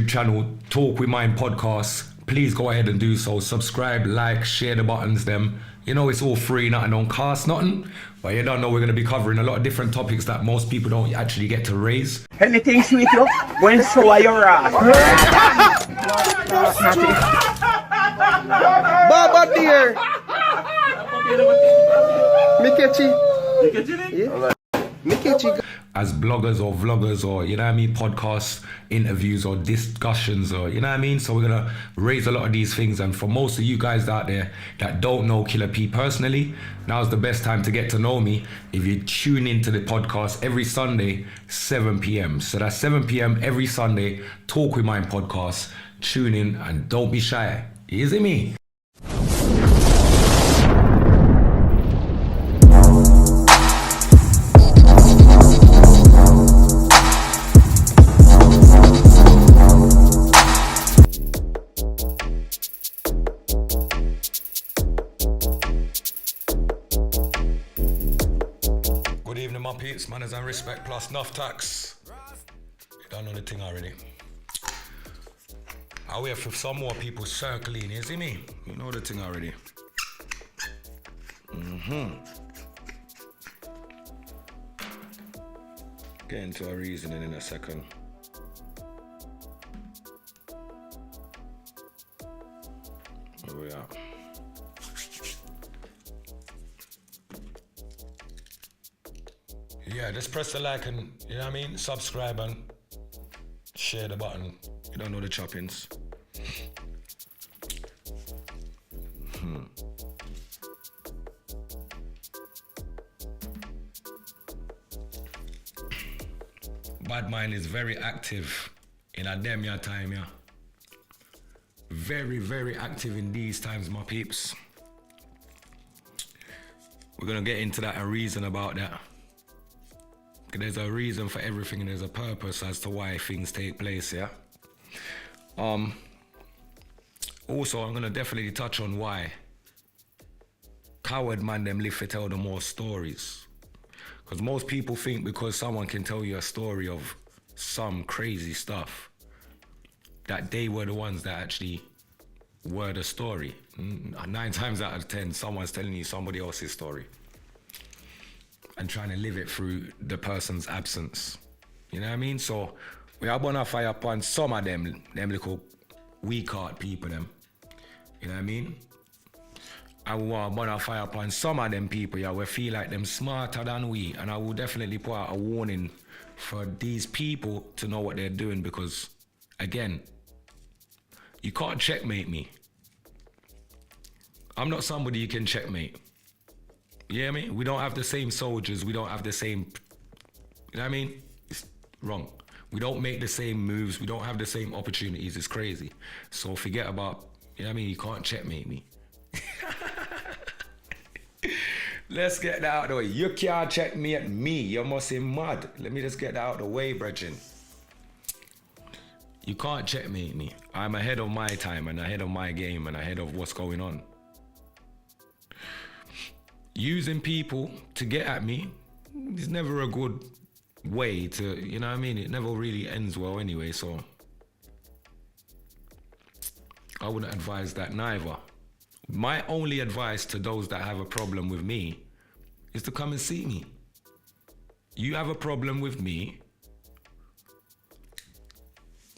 YouTube channel, Talk With Mind Podcast, please go ahead and do so. Subscribe, like, share the buttons them. You know, it's all free, nothing don't cost nothing. But you don't know we're going to be covering a lot of different topics that most people don't actually get to raise. Anything sweet you? When so are your ass? Baba dear. Mikechi. Mikechi. As bloggers or vloggers or, you know what I mean, podcasts, interviews or discussions or, you know what I mean? So we're going to raise a lot of these things. And for most of you guys out there that don't know Killer P personally, now's the best time to get to know me if you tune into the podcast every Sunday, 7 p.m. So that's 7 p.m. every Sunday, Talk With Mind Podcast. Tune in and don't be shy. You see me? Peeps, manners and respect plus enough tax. You don't know the thing already. I wait for some more people circling, you see me? You know the thing already. Get into a reasoning in a second. Where we are. Yeah, just press the like and, you know what I mean, subscribe and share the button. You don't know the choppings. BADMIND is very active in a damn year time, yeah. Very, very active in these times, my peeps. We're gonna get into that, a reason about that. There's a reason for everything and there's a purpose as to why things take place, yeah? Also, I'm gonna definitely touch on why coward man them live to tell the more stories. Because most people think because someone can tell you a story of some crazy stuff, that they were the ones that actually were the story. 9 times out of 10, someone's telling you somebody else's story and trying to live it through the person's absence. You know what I mean? So we are gonna fire upon some of them little weak heart people them. You know what I mean? I want to fire upon some of them people, yeah, we feel like them smarter than we, and I will definitely put out a warning for these people to know what they're doing, because again, you can't checkmate me. I'm not somebody you can checkmate. You hear me? We don't have the same soldiers. We don't have the same, you know what I mean? It's wrong. We don't make the same moves. We don't have the same opportunities. It's crazy. So forget about, you know what I mean? You can't checkmate me. Let's get that out of the way. You can't checkmate me. You must be mad. Let me just get that out of the way, brethren. You can't checkmate me. I'm ahead of my time and ahead of my game and ahead of what's going on. Using people to get at me is never a good way to, you know what I mean? It never really ends well anyway, so I wouldn't advise that neither. My only advice to those that have a problem with me is to come and see me. You have a problem with me,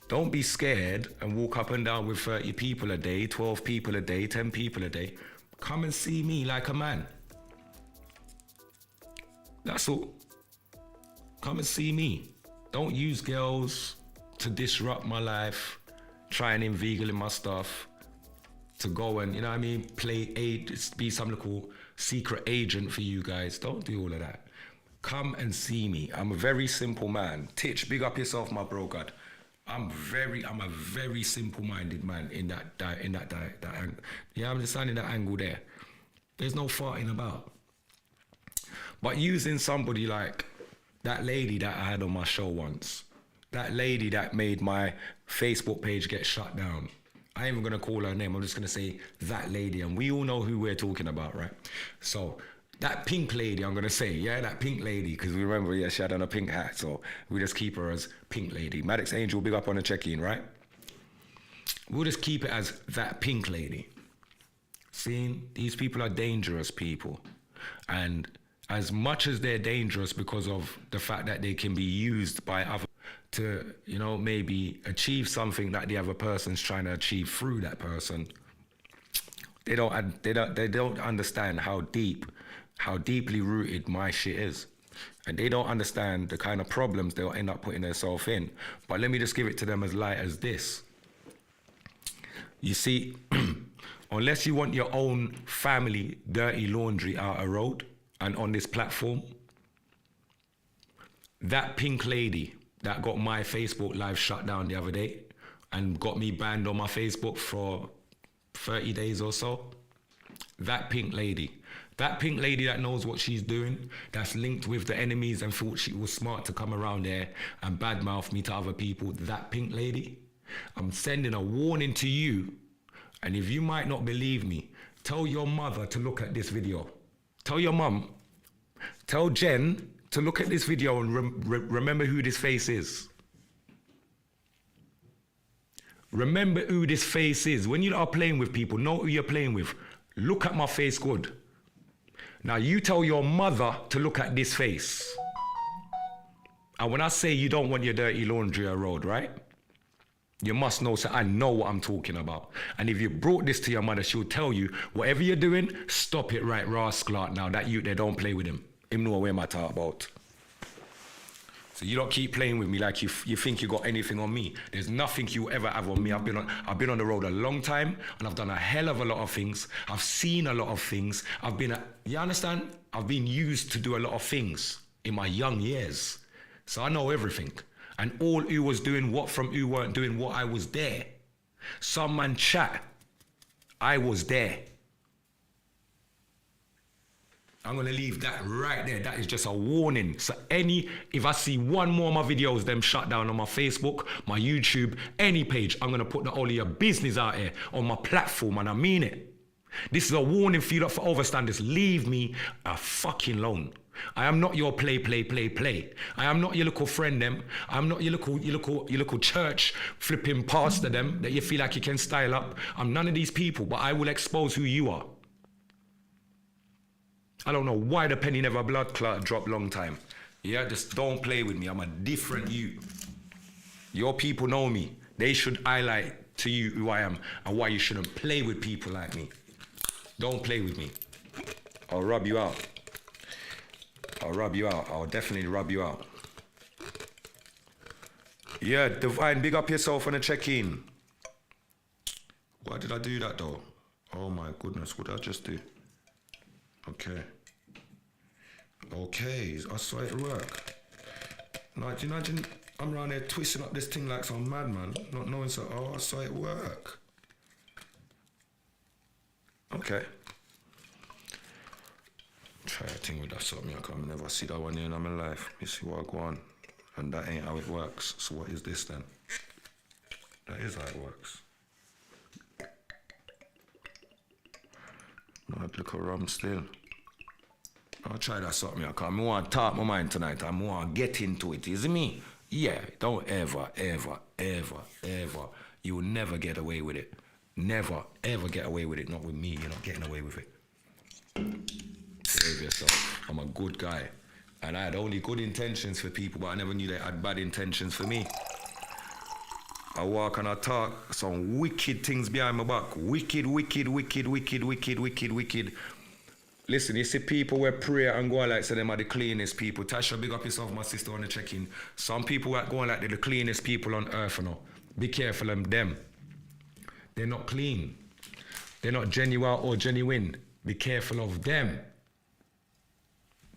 don't be scared and walk up and down with 30 people a day, 12 people a day, 10 people a day. Come and see me like a man. That's all. Come and see me. Don't use girls to disrupt my life, try and inveigle in my stuff, to go and, you know what I mean, be some little secret agent for you guys. Don't do all of that. Come and see me. I'm a very simple man. Titch, big up yourself, my bro, God. I'm a very simple-minded man in that angle. Yeah, I'm understanding that angle there. There's no farting about. But using somebody like that lady that I had on my show once, that lady that made my Facebook page get shut down, I ain't even gonna call her name, I'm just gonna say that lady, and we all know who we're talking about, right? So that pink lady, I'm gonna say, yeah, that pink lady, because we remember, yeah, she had on a pink hat, so we just keep her as pink lady. Maddox Angel, big up on the check-in, right? we'll just keep it as that pink lady. See, these people are dangerous people. And as much as they're dangerous because of the fact that they can be used by other to, maybe achieve something that the other person's trying to achieve through that person, they don't understand how deeply rooted my shit is. And they don't understand the kind of problems they'll end up putting themselves in. But let me just give it to them as light as this. You see, unless you want your own family dirty laundry out of road and on this platform, that pink lady that got my Facebook live shut down the other day and got me banned on my Facebook for 30 days or so, that pink lady that knows what she's doing, that's linked with the enemies and thought she was smart to come around there and badmouth me to other people, that pink lady, I'm sending a warning to you. And if you might not believe me, tell your mother to look at this video. Tell your mum, tell Jen to look at this video and remember who this face is. Remember who this face is. When you are playing with people, know who you're playing with. Look at my face good. Now you tell your mother to look at this face. And when I say you don't want your dirty laundry on road, right? You must know, so I know what I'm talking about. And if you brought this to your mother, she'll tell you, whatever you're doing, stop it right rascal now. That you there, don't play with him. Him know what I'm talking about. So you don't keep playing with me like you think you got anything on me. There's nothing you ever have on me. I've been on the road a long time, and I've done a hell of a lot of things. I've seen a lot of things. You understand? I've been used to do a lot of things in my young years. So I know everything. And all who was doing what from who weren't doing what, I was there. Some man chat, I was there. I'm gonna leave that right there. That is just a warning. So if I see one more of my videos, them shut down on my Facebook, my YouTube, any page, I'm gonna put all of your business out here on my platform, and I mean it. This is a warning for you lot for overstanders. Leave me a fucking alone. I am not your play. I am not your little friend them. I'm not your little church flipping pastor them that you feel like you can style up. I'm none of these people, but I will expose who you are. I don't know why the penny never blood clot dropped long time. Yeah, just don't play with me. I'm a different you. Your people know me. They should highlight to you who I am and why you shouldn't play with people like me. Don't play with me. I'll rub you out. I'll definitely rub you out. Yeah, Divine, big up yourself on a check-in. Why did I do that though? Oh my goodness, what did I just do? Okay, I saw it work. Now, do you imagine I'm around there twisting up this thing like some madman, not knowing I saw it work. Okay. Try a thing with that something, I can never see that one in my life. You see what I go on, and that ain't how it works. So what is this then? That is how it works. Not look a rum still. I'll try that something, because I want to talk my mind tonight. I want to get into it, is it me? Yeah, don't ever. You will never get away with it. Never, ever get away with it. Not with me, you're not getting away with it. Save yourself. I'm a good guy. And I had only good intentions for people, but I never knew they had bad intentions for me. I walk and I talk some wicked things behind my back. Wicked. Listen, you see people where pray and go on like say them are the cleanest people. Tasha, big up yourself, my sister, on the check-in. Some people are going like they're the cleanest people on earth, you know. Be careful of them. They're not clean. They're not genuine or genuine. Be careful of them.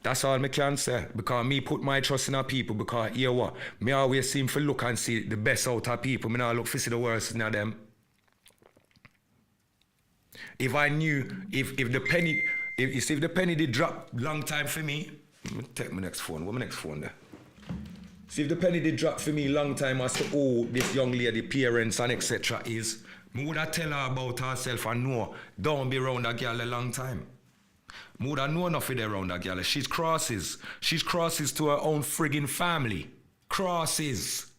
That's all I can say. Because me put my trust in our people, because you know what? Me always seem to look and see the best out of people. Me not look to see the worst in them. If I knew, if the penny did drop long time for me, let me take my next phone. What's my next phone there? See, if the penny did drop for me long time as to who this young lady, parents and etc. is, me would have tell her about herself and know, don't be around that girl a long time. Me would have known enough of around that girl. She's crosses. She's crosses to her own friggin' family. Crosses.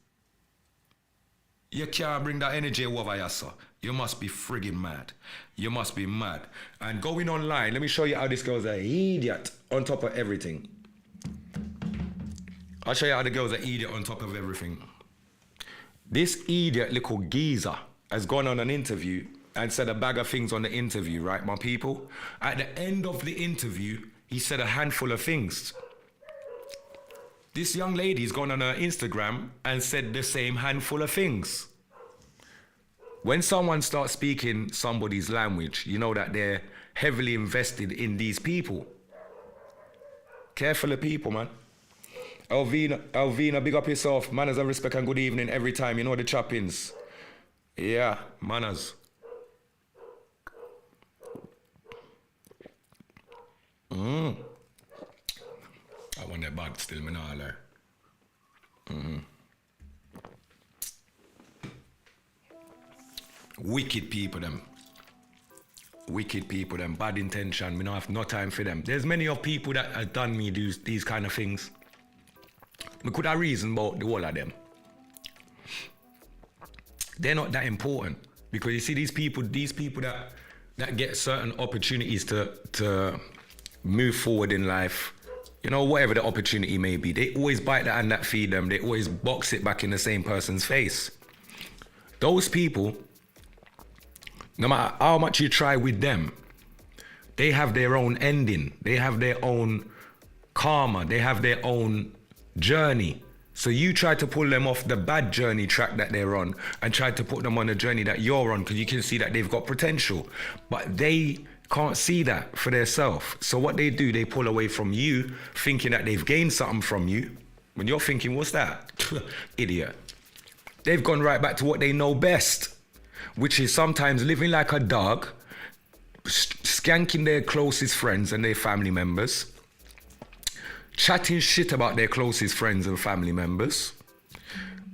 You can't bring that energy over here, sir. You must be friggin' mad. You must be mad. And going online, let me show you how this girl's an idiot on top of everything. I'll show you how the girl's an idiot on top of everything. This idiot little geezer has gone on an interview and said a bag of things on the interview, right, my people? At the end of the interview, he said a handful of things. This young lady's gone on her Instagram and said the same handful of things. When someone starts speaking somebody's language, you know that they're heavily invested in these people. Careful of people, man. Alvina, big up yourself. Manners and respect and good evening every time. You know the choppings. Yeah, manners. I want that bad still, me nah lie. Wicked people, them. Wicked people, them. Bad intention. Me not have no time for them. There's many of people that have done me these kind of things. Me could have reason about the whole of them. They're not that important. Because you see these people that get certain opportunities to move forward in life, you know, whatever the opportunity may be, they always bite the hand that feed them. They always box it back in the same person's face. Those people, no matter how much you try with them, they have their own ending. They have their own karma. They have their own journey. So you try to pull them off the bad journey track that they're on and try to put them on the journey that you're on because you can see that they've got potential. But they can't see that for themselves. So what they do, they pull away from you thinking that they've gained something from you. When you're thinking, what's that? Idiot. They've gone right back to what they know best, which is sometimes living like a dog, skanking their closest friends and their family members, chatting shit about their closest friends and family members,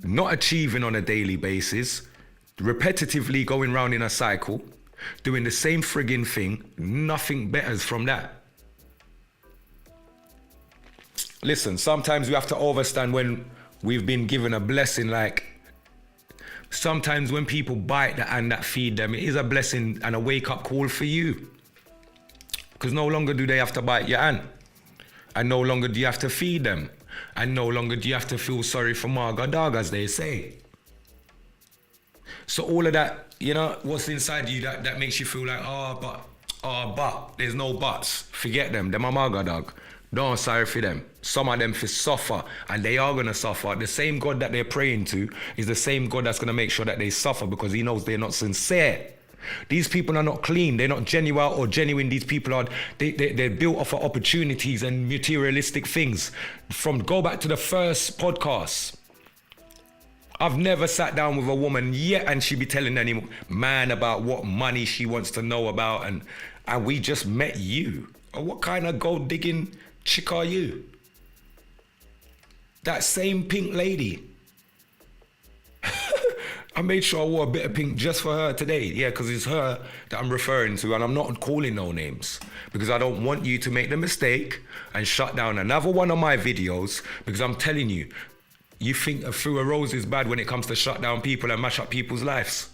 not achieving on a daily basis, repetitively going round in a cycle, doing the same friggin' thing, nothing betters from that. Listen, sometimes we have to understand when we've been given a blessing, like sometimes when people bite the hand that feed them, it is a blessing and a wake-up call for you. Because no longer do they have to bite your hand. And no longer do you have to feed them. And no longer do you have to feel sorry for Marga Dog, as they say. So all of that, you know, what's inside you that makes you feel like, but, there's no buts. Forget them, they're my Marga Dog. Don't sorry for them. Some of them for suffer, and they are gonna suffer. The same God that they're praying to is the same God that's gonna make sure that they suffer because he knows they're not sincere. These people are not clean, they're not genuine or genuine. These people are, they're built off of opportunities and materialistic things. Go back to the first podcast. I've never sat down with a woman yet and she be telling any man about what money she wants to know about and we just met you. Or what kind of gold digging chick are you? That same pink lady. I made sure I wore a bit of pink just for her today. Yeah, because it's her that I'm referring to and I'm not calling no names because I don't want you to make the mistake and shut down another one of my videos because I'm telling you, you think a through a rose is bad when it comes to shut down people and mash up people's lives.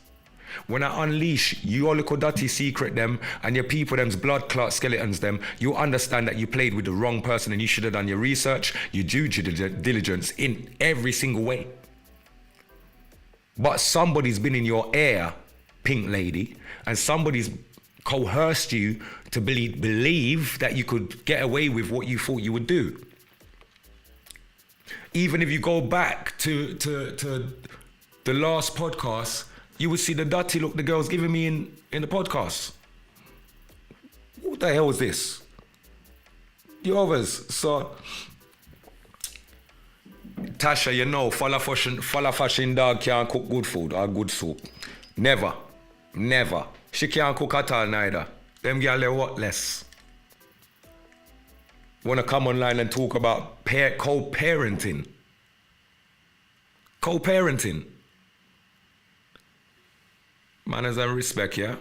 When I unleash your little dirty secret them and your people them's blood clot skeletons them, you understand that you played with the wrong person and you should have done your research, your due diligence in every single way. But somebody's been in your ear, pink lady, and somebody's coerced you to believe that you could get away with what you thought you would do. Even if you go back to the last podcast, you would see the dirty look the girl's giving me in the podcast. What the hell is this? You others, so Tasha, you know, follow fashion dog can't cook good food or good soup. Never. She can't cook at all neither. Them girls are worthless. Want to come online and talk about co-parenting. Co-parenting. Manners and respect, yeah?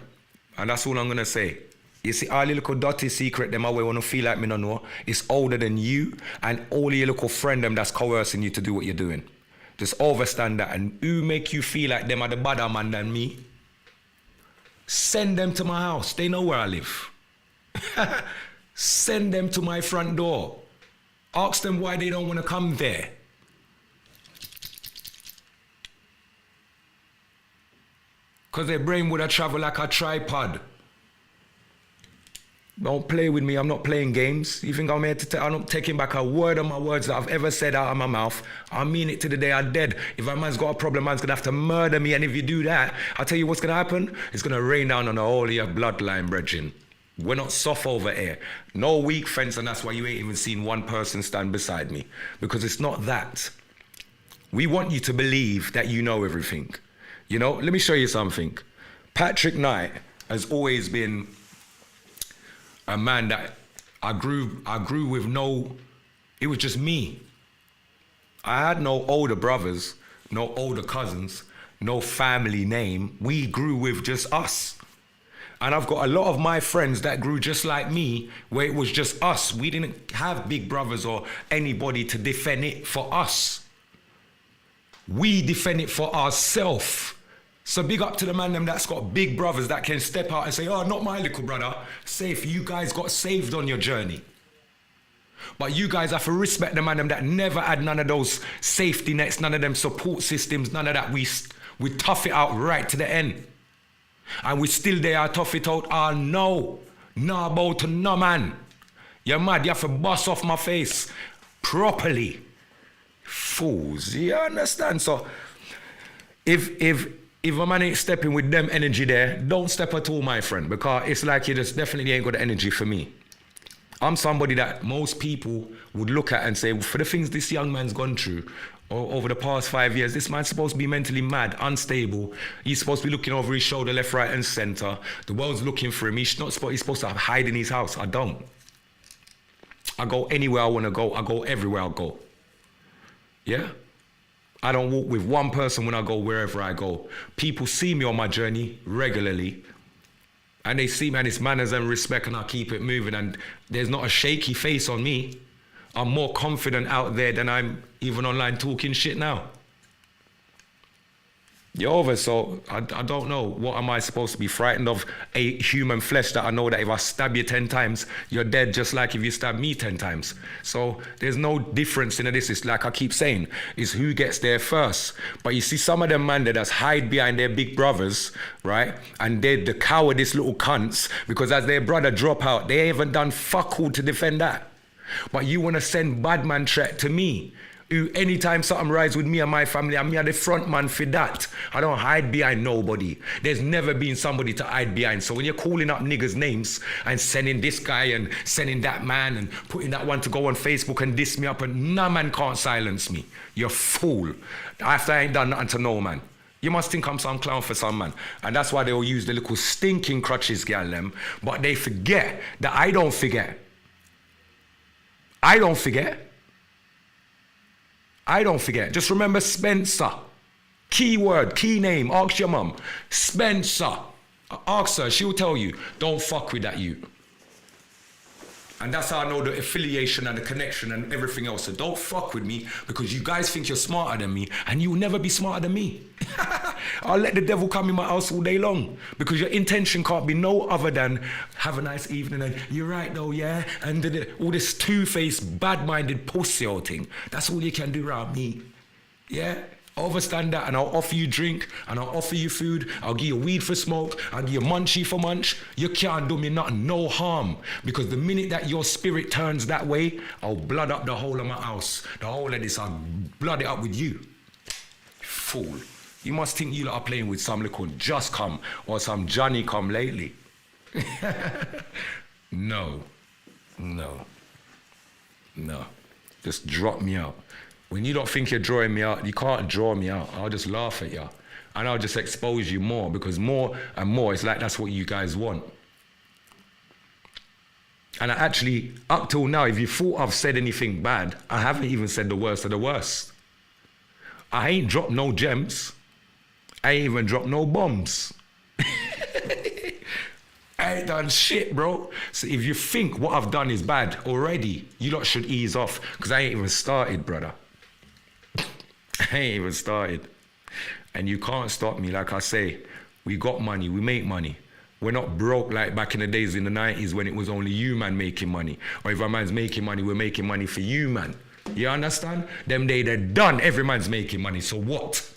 And that's all I'm going to say. You see, all your little dirty secret, them away want to feel like me no know, it's older than you and all your little friend them that's coercing you to do what you're doing. Just overstand that. And who make you feel like them are the better man than me? Send them to my house. They know where I live. Send them to my front door. Ask them why they don't want to come there. Because their brain would have traveled like a tripod. Don't play with me. I'm not playing games. You think I'm here to I'm not taking back a word of my words that I've ever said out of my mouth. I mean it to the day I'm dead. If a man's got a problem, man's going to have to murder me. And if you do that, I'll tell you what's going to happen. It's going to rain down on the whole of your bloodline, brethren. We're not soft over here. No weak fence, and that's why you ain't even seen one person stand beside me. Because it's not that. We want you to believe that you know everything. You know, let me show you something. Patrick Knight has always been a man that I grew with it was just me. I had no older brothers, no older cousins, no family name. We grew with just us. And I've got a lot of my friends that grew just like me, where it was just us. We didn't have big brothers or anybody to defend it for us. We defend it for ourselves. So big up to the man them that's got big brothers that can step out and say, oh, not my little brother. Safe, you guys got saved on your journey. But you guys have to respect the man them that never had none of those safety nets, none of them support systems, none of that. We tough it out right to the end. And we still there, tough it out. Oh, no about to no man. You're mad, you have to bust off my face properly. Fools, you understand? So if a man ain't stepping with them energy there, don't step at all, my friend, because it's like you just definitely ain't got the energy for me. I'm somebody that most people would look at and say, well, for the things this young man's gone through over the past 5 years, this man's supposed to be mentally mad, unstable. He's supposed to be looking over his shoulder, left, right, and center. The world's looking for him. He's supposed to hide in his house. I don't. I go anywhere I want to go. I go everywhere I go. Yeah? I don't walk with one person when I go wherever I go. People see me on my journey regularly, and they see me and it's manners and respect, and I keep it moving, and there's not a shaky face on me. I'm more confident out there than I'm even online talking shit now. You're over, so I don't know. What am I supposed to be frightened of? A human flesh that I know that if I stab you 10 times, you're dead just like if you stab me 10 times. So there's no difference in this. It's like I keep saying, is who gets there first. But you see some of them man that just hide behind their big brothers, right? And they're the cowardice little cunts, because as their brother drop out, they haven't done fuck all to defend that. But you want to send bad man threat to me. Who, anytime something rides with me and my family, I'm the front man for that. I don't hide behind nobody. There's never been somebody to hide behind. So when you're calling up niggas' names and sending this guy and sending that man and putting that one to go on Facebook and diss me up, and no man can't silence me. You're a fool. After I ain't done nothing to no man. You must think I'm some clown for some man. And that's why they'll use the little stinking crutches, gal them. But they forget that I don't forget. I don't forget. I don't forget. Just remember Spencer. Key word, key name. Ask your mum. Spencer. Ask her. She'll tell you. Don't fuck with that you. And that's how I know the affiliation and the connection and everything else. So don't fuck with me, because you guys think you're smarter than me, and you'll never be smarter than me. I'll let the devil come in my house all day long, because your intention can't be no other than have a nice evening and you're right though, yeah? And all this two-faced, bad-minded pussy old thing. That's all you can do around me. Yeah? Overstand that, and I'll offer you drink, and I'll offer you food, I'll give you weed for smoke, I'll give you munchie for munch. You can't do me nothing, no harm, because the minute that your spirit turns that way, I'll blood up the whole of my house. The whole of this, I'll blood it up with you. Fool. You must think you lot are playing with some little Just Come or some Johnny Come lately. No. Just drop me out. When you don't think you're drawing me out, you can't draw me out. I'll just laugh at you. And I'll just expose you more, because more and more, it's like that's what you guys want. And I actually, up till now, if you thought I've said anything bad, I haven't even said the worst of the worst. I ain't dropped no gems. I ain't even dropped no bombs. I ain't done shit, bro. So if you think what I've done is bad already, you lot should ease off, because I ain't even started, brother. I ain't even started. And you can't stop me. Like I say, we got money, we make money. We're not broke like back in the days in the 90s when it was only you, man, making money. Or if a man's making money, we're making money for you, man. You understand? Them days, they're done. Every man's making money, so what?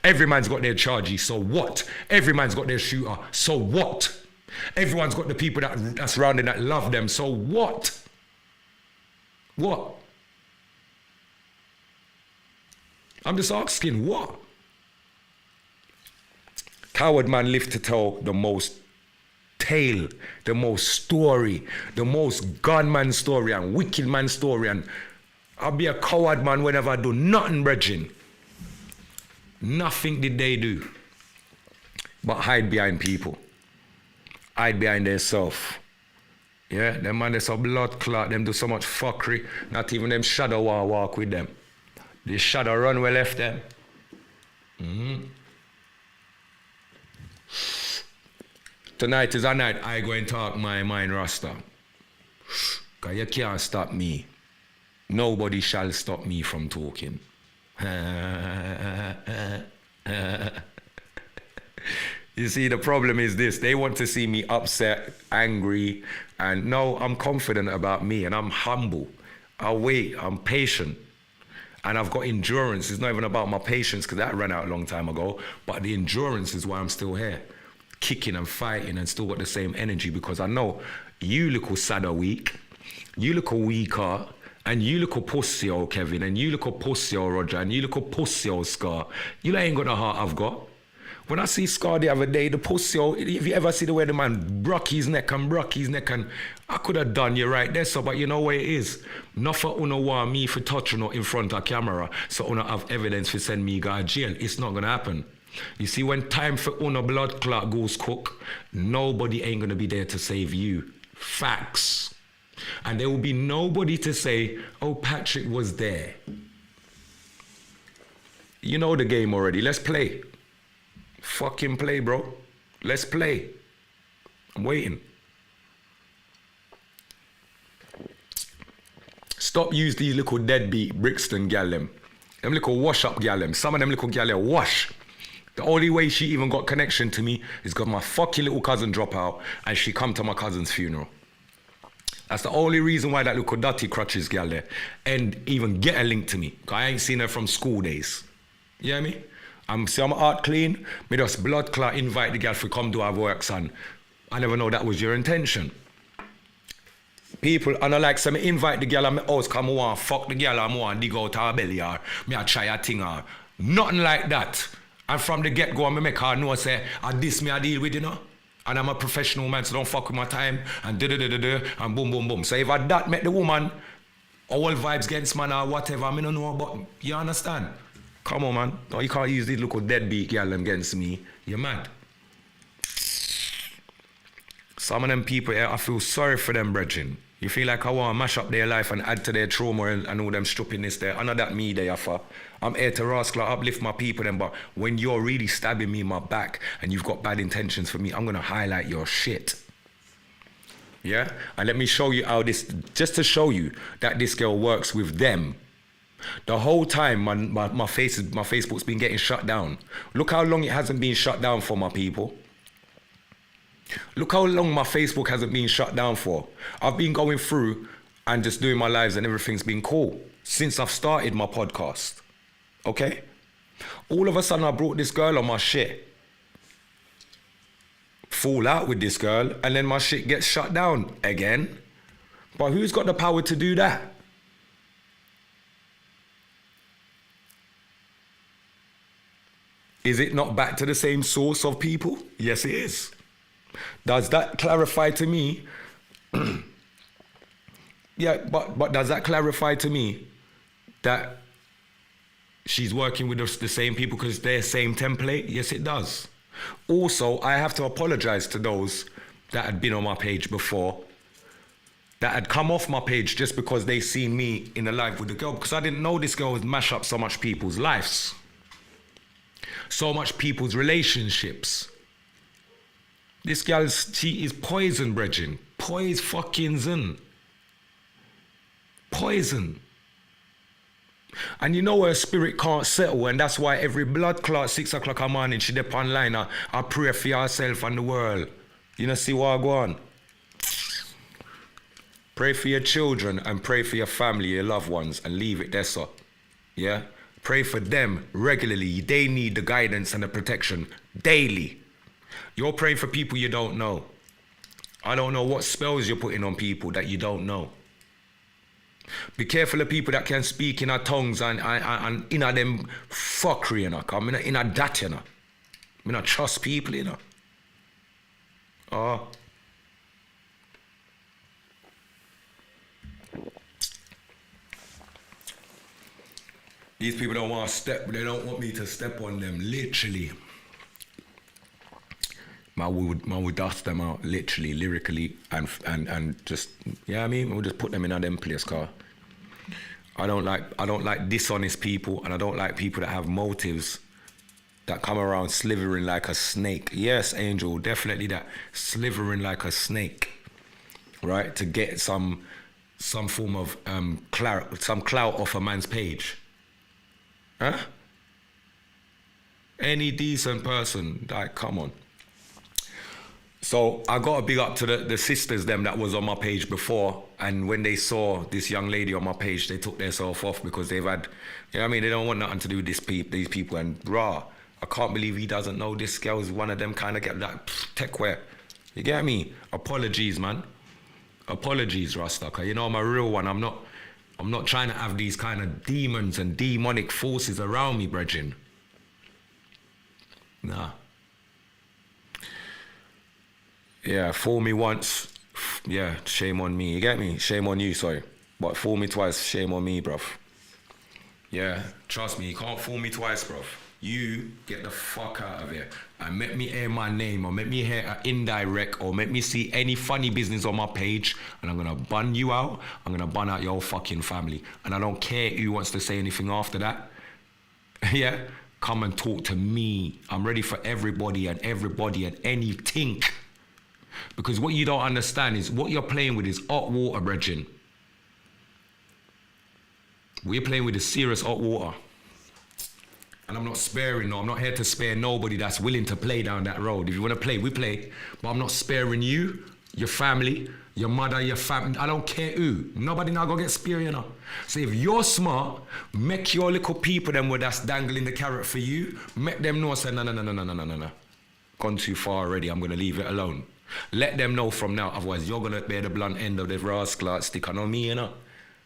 Every man's got their chargy, so what? Every man's got their shooter, so what? Everyone's got the people that's surrounding that love them, so what? What? I'm just asking, what? Coward man live to tell the most tale, the most story, the most gunman story and wicked man story, and I'll be a coward man whenever I do nothing, brethren. Nothing did they do but hide behind people. Hide behind their self. Yeah, them man, there's a blood clot, them do so much fuckery, not even them shadow walk with them. The shadow run we left them. Tonight is a night I go and talk my mind, Rasta. Cause you can't stop me. Nobody shall stop me from talking. You see, the problem is this. They want to see me upset, angry, and no, I'm confident about me and I'm humble. I wait, I'm patient. And I've got endurance. It's not even about my patience because that ran out a long time ago, but the endurance is why I'm still here. Kicking and fighting and still got the same energy because I know you little sad or weak, you little weaker, and you little pussy old Kevin, and you little pussy old Roger, and you little pussy old Scar. You ain't got the heart I've got. When I see Scar the other day, the pussy old, if you ever see the way the man broke his neck, and I could have done you right there, so, but you know where it is. Not for uno want me for touching in front of camera, so uno have evidence for send me go to jail. It's not gonna happen. You see, when time for uno blood clot goes cook, nobody ain't gonna be there to save you. Facts. And there will be nobody to say, oh, Patrick was there. You know the game already. Let's play. Fucking play, bro. Let's play. I'm waiting. Stop use these little deadbeat Brixton gal them. Them little wash up gal them. Some of them little gal them wash. The only way she even got connection to me is because my fucking little cousin drop out and she come to my cousin's funeral. That's the only reason why that little dirty crutches gal there and even get a link to me. Cause I ain't seen her from school days. You hear me? I'm heart clean. Me just blood clot invite the gal to come do our work, son. I never know that was your intention. People, and I like, so me invite the gal at my house come on, fuck the gal, I want to dig out her belly or me I try a thing or nothing like that. And from the get-go, I make her know, say, this me I deal with, you know? And I'm a professional man, so don't fuck with my time, and and boom, boom, boom. So if I that met the woman, all vibes against man or whatever, I don't know, but you understand? Come on, man. No, you can't use these little deadbeat girl against me. You're mad. Some of them people here, I feel sorry for them, brethren. You feel like I want to mash up their life and add to their trauma and all them stupidness there. I know that me there, for. I'm here to rascal, uplift my people then, but when you're really stabbing me in my back and you've got bad intentions for me, I'm going to highlight your shit. Yeah? And let me show you how this, just to show you that this girl works with them. The whole time my Facebook's been getting shut down. Look how long it hasn't been shut down for, my people. Look how long my Facebook hasn't been shut down for. I've been going through and just doing my lives and everything's been cool since I've started my podcast. Okay? All of a sudden I brought this girl on my shit. Fall out with this girl and then my shit gets shut down again. But who's got the power to do that? Is it not back to the same source of people? Yes, it is. Does that clarify to me? Yeah, but does that clarify to me that she's working with the same people because they're same template? Yes, it does. Also, I have to apologize to those that had been on my page before, that had come off my page just because they seen me in a live with the girl, because I didn't know this girl would mash up so much people's lives, so much people's relationships. This girl, she is poison, brethren. Poison. And you know her spirit can't settle, and that's why every blood clot 6 o'clock a morning she dip online. I pray for yourself and the world. You know, see what I go on? Pray for your children and pray for your family, your loved ones, and leave it there, sir. Yeah? Pray for them regularly. They need the guidance and the protection daily. You're praying for people you don't know. I don't know what spells you're putting on people that you don't know. Be careful of people that can speak in our tongues and in a them fuckery, you know. Come in a that, you know. I don't trust people, you know. Oh. These people don't want to step, they don't want me to step on them, literally. Man would dust them out, literally, lyrically, and just, yeah, I mean, we'll just put them in a them place, car. I don't like dishonest people, and I don't like people that have motives that come around slithering like a snake. Yes, Angel, definitely that, slithering like a snake, right? To get some form of clout off a man's page. Huh? Any decent person, like, come on. So I got to big up to the sisters them that was on my page before, and when they saw this young lady on my page, they took themselves off because they've had, you know what I mean, they don't want nothing to do with these people, and rah, I can't believe he doesn't know this girl's one of them kind of get that tech wear. You get me? Apologies, man. Apologies, Rasta, 'cause you know I'm a real one. I'm not trying to have these kind of demons and demonic forces around me, brethren. Nah. Yeah, fool me once, yeah, shame on me. You get me? Shame on you, sorry. But fool me twice, shame on me, bruv. Yeah, trust me, you can't fool me twice, bruv. You get the fuck out of here and make me hear my name or make me hear an indirect or make me see any funny business on my page, and I'm gonna ban you out. I'm gonna ban out your whole fucking family. And I don't care who wants to say anything after that. Yeah, come and talk to me. I'm ready for everybody and anything. Because what you don't understand is what you're playing with is hot water, brethren. We're playing with a serious hot water. And I'm not sparing, no, I'm not here to spare nobody that's willing to play down that road. If you want to play, we play. But I'm not sparing you, your family, your mother, your family. I don't care who. Nobody now gonna get spared, you know. So if you're smart, make your little people them where that's dangling the carrot for you, make them know, say, no. Gone too far already, I'm gonna leave it alone. Let them know from now, otherwise you're gonna bear the blunt end of the rascal stick. I know me, you know.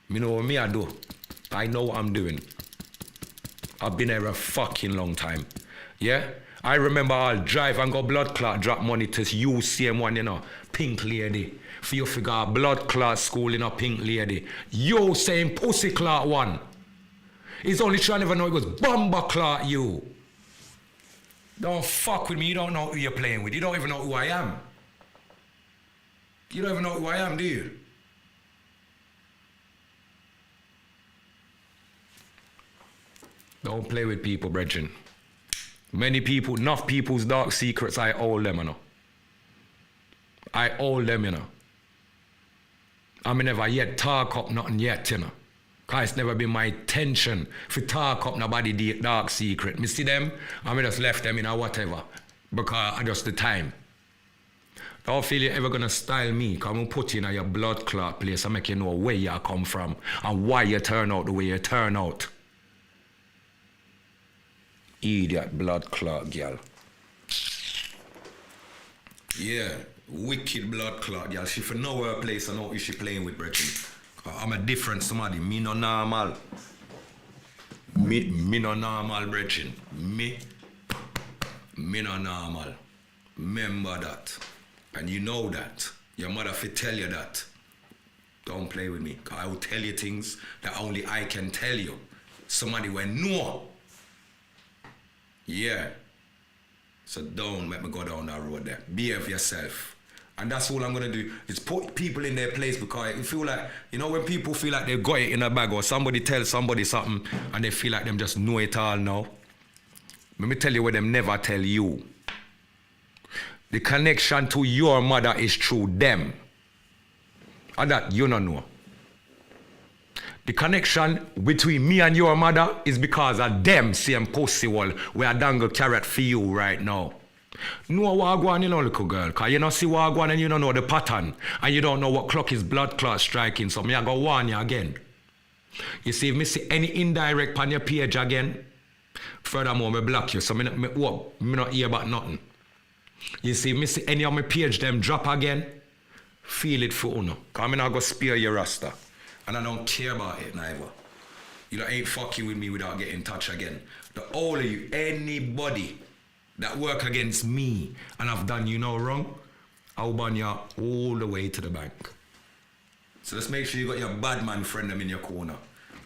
Me know what me I do. I know what I'm doing. I've been here a fucking long time. Yeah? I remember I'll drive and go blood clot, drop money to UCM1, you know, pink lady. For you figure blood clot school, you know, pink lady. You saying pussy clot one. It's only trying to never know it was bomber clot you. Don't fuck with me, you don't know who you're playing with. You don't even know who I am. You don't even know who I am, do you? Don't play with people, brethren. Many people, enough people's dark secrets, I hold them, you know. I hold them, you know. I mean, never yet talk up nothing yet, you know. Cause it's never been my intention to talk up nobody dark secret. Me see them, I mean just left them in a whatever. Because I just the time. Don't feel you're ever gonna style me, cause I'm gonna put you in your blood clot place and make you know where you come from and why you turn out the way you turn out. Idiot blood clot girl. Yeah, wicked blood clot girl. She for know her place and know who she playing with, brethren. I'm a different somebody. Me no normal. Me no normal, brethren. Me no normal. Remember that. And you know that. Your mother fi tell you that. Don't play with me. Cause I will tell you things that only I can tell you. Somebody will know. Yeah. So don't let me go down that road there. Behave yourself. And that's all I'm gonna do, is put people in their place, because you feel like, you know, when people feel like they've got it in a bag or somebody tells somebody something and they feel like them just know it all now. Let me tell you what them never tell you. The connection to your mother is through them. And that you don't know. The connection between me and your mother is because of them same pussy wall where I dangle carrot for you right now. Know what I go on, you know, little girl, because you don't see what I go on and you don't know the pattern and you don't know what clock is blood clot striking, so me I go warn you again. You see, if me see any indirect on your page again, furthermore, me block you, so me not hear about nothing. You see, if me see any of my page them drop again, feel it for uno, because me not go spear your rasta. And I don't care about it neither. You know, ain't fucking with me without getting in touch again. The all of you, anybody that work against me and I've done you no wrong, I'll ban you all the way to the bank. So let's make sure you got your bad man friend them in your corner.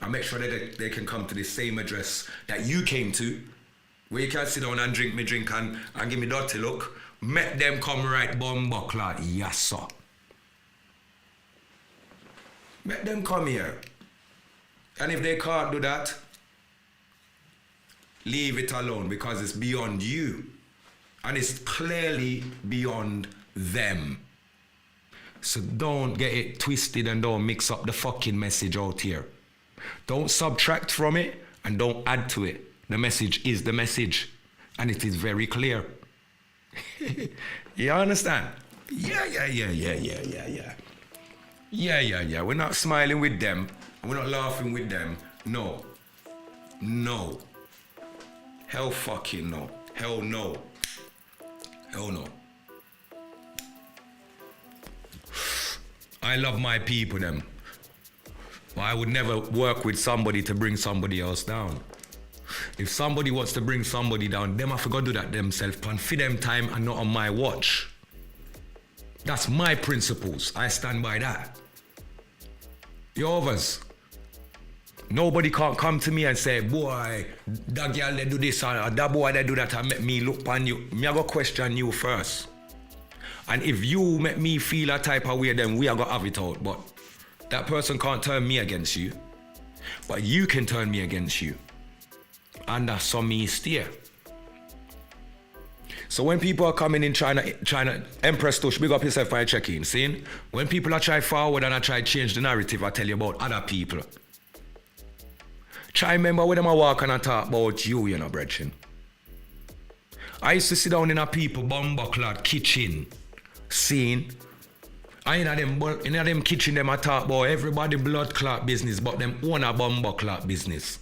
And make sure that they can come to the same address that you came to, where you can sit down and drink me drink and give me dirty look. Make them come right bumbuckler, yes sir. Make them come here. And if they can't do that, leave it alone because it's beyond you. And it's clearly beyond them. So don't get it twisted and don't mix up the fucking message out here. Don't subtract from it and don't add to it. The message is the message. And it is very clear. You understand? Yeah. Yeah. We're not smiling with them. We're not laughing with them. No. Hell fucking no. Hell no. I love my people, them. But I would never work with somebody to bring somebody else down. If somebody wants to bring somebody down, them have to go do that themselves. And for them time and not on my watch. That's my principles. I stand by that. You others. Nobody can't come to me and say, boy, that girl they do this or that boy they do that and make me look on you. Me I go question you first. And if you make me feel a type of way, then we are gonna have it out. But that person can't turn me against you. But you can turn me against you. And that's some me steer. So when people are coming in China, Empress Tush, big up yourself by checking, see? When people are trying forward and I try change the narrative, I tell you about other people. Try remember when them I walk and I talk about you know, brethren. I used to sit down in a people bumbuckler kitchen, scene. I in them kitchen them I talk about everybody blood clot business, but them own a bumbuckler business.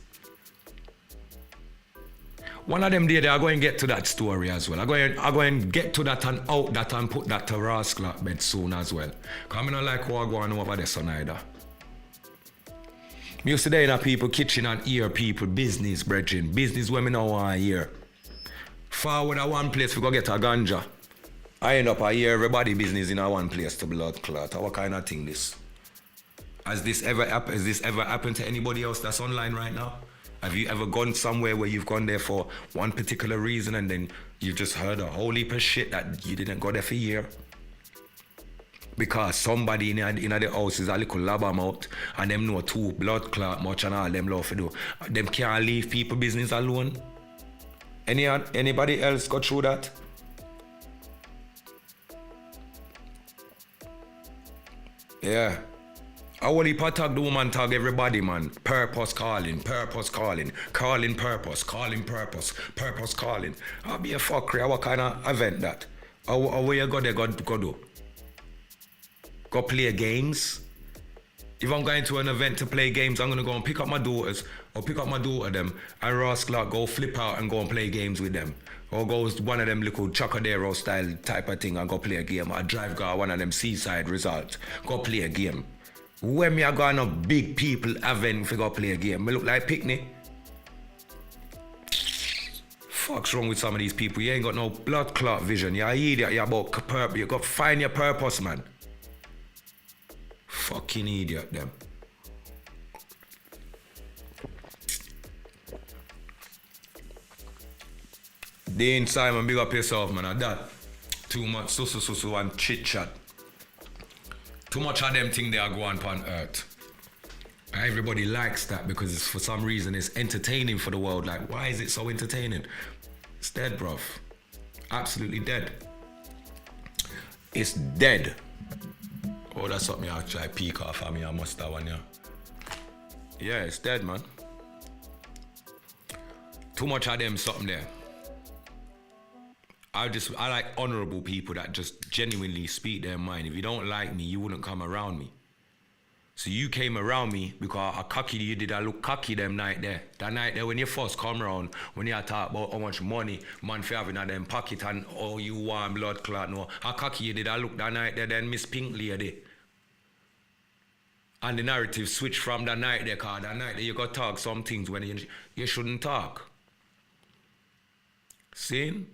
One of them day they are going to get to that story as well. I'm going to get to that and out that and put that to Ross clock bed soon as well. Because I don't like what going over there son either. Me used to day in a people kitchen and hear people business, brethren. Business women now want to hear. Forward at one place we go get a ganja. I end up I hear everybody business in a one place to blood clot. What kind of thing this? Has this ever happened to anybody else that's online right now? Have you ever gone somewhere where you've gone there for one particular reason and then you've just heard a whole heap of shit that you didn't go there for a year? Because somebody in the house is a little lab mouth and them know too blood clot much and all them love to do. Them can't leave people business alone. Anybody else go through that? Yeah. I only tag the woman tag everybody, man. Purpose calling. Calling purpose. I'll be a fuckery. What kind of event that? Where you go there, go do? Go play games? If I'm going to an event to play games, I'm going to go and pick up my daughters or pick up my daughter them and Ross Clark go flip out and go and play games with them. Or go one of them little Chocodero style type of thing and go play a game. Or drive go one of them seaside resorts. Go play a game. When me are going to big people event to go play a game, me look like picnic. Fuck's wrong with some of these people? You ain't got no blood clot vision. You're an idiot. You're about purpose. You got to find your purpose, man. Fucking idiot, them. Dean Simon, big up yourself, man. That too much so and chit chat. Too much of them things they are going on earth. Everybody likes that because it's, for some reason it's entertaining for the world. Like, why is it so entertaining? It's dead, bruv. Absolutely dead. It's dead. Oh, that's something I try peek off of me. I must have one, yeah. Yeah, it's dead, man. Too much of them something there. I like honorable people that just genuinely speak their mind. If you don't like me, you wouldn't come around me. So you came around me because I cocky you did. I look cocky them night there. That night there when you first come around, when you talk about how much money man for having in them pocket and oh you want blood clot no. How cocky you did. I look that night there then Miss Pink Lady. And the narrative switched from that night there, cause that night there you got talk some things when you shouldn't talk. See?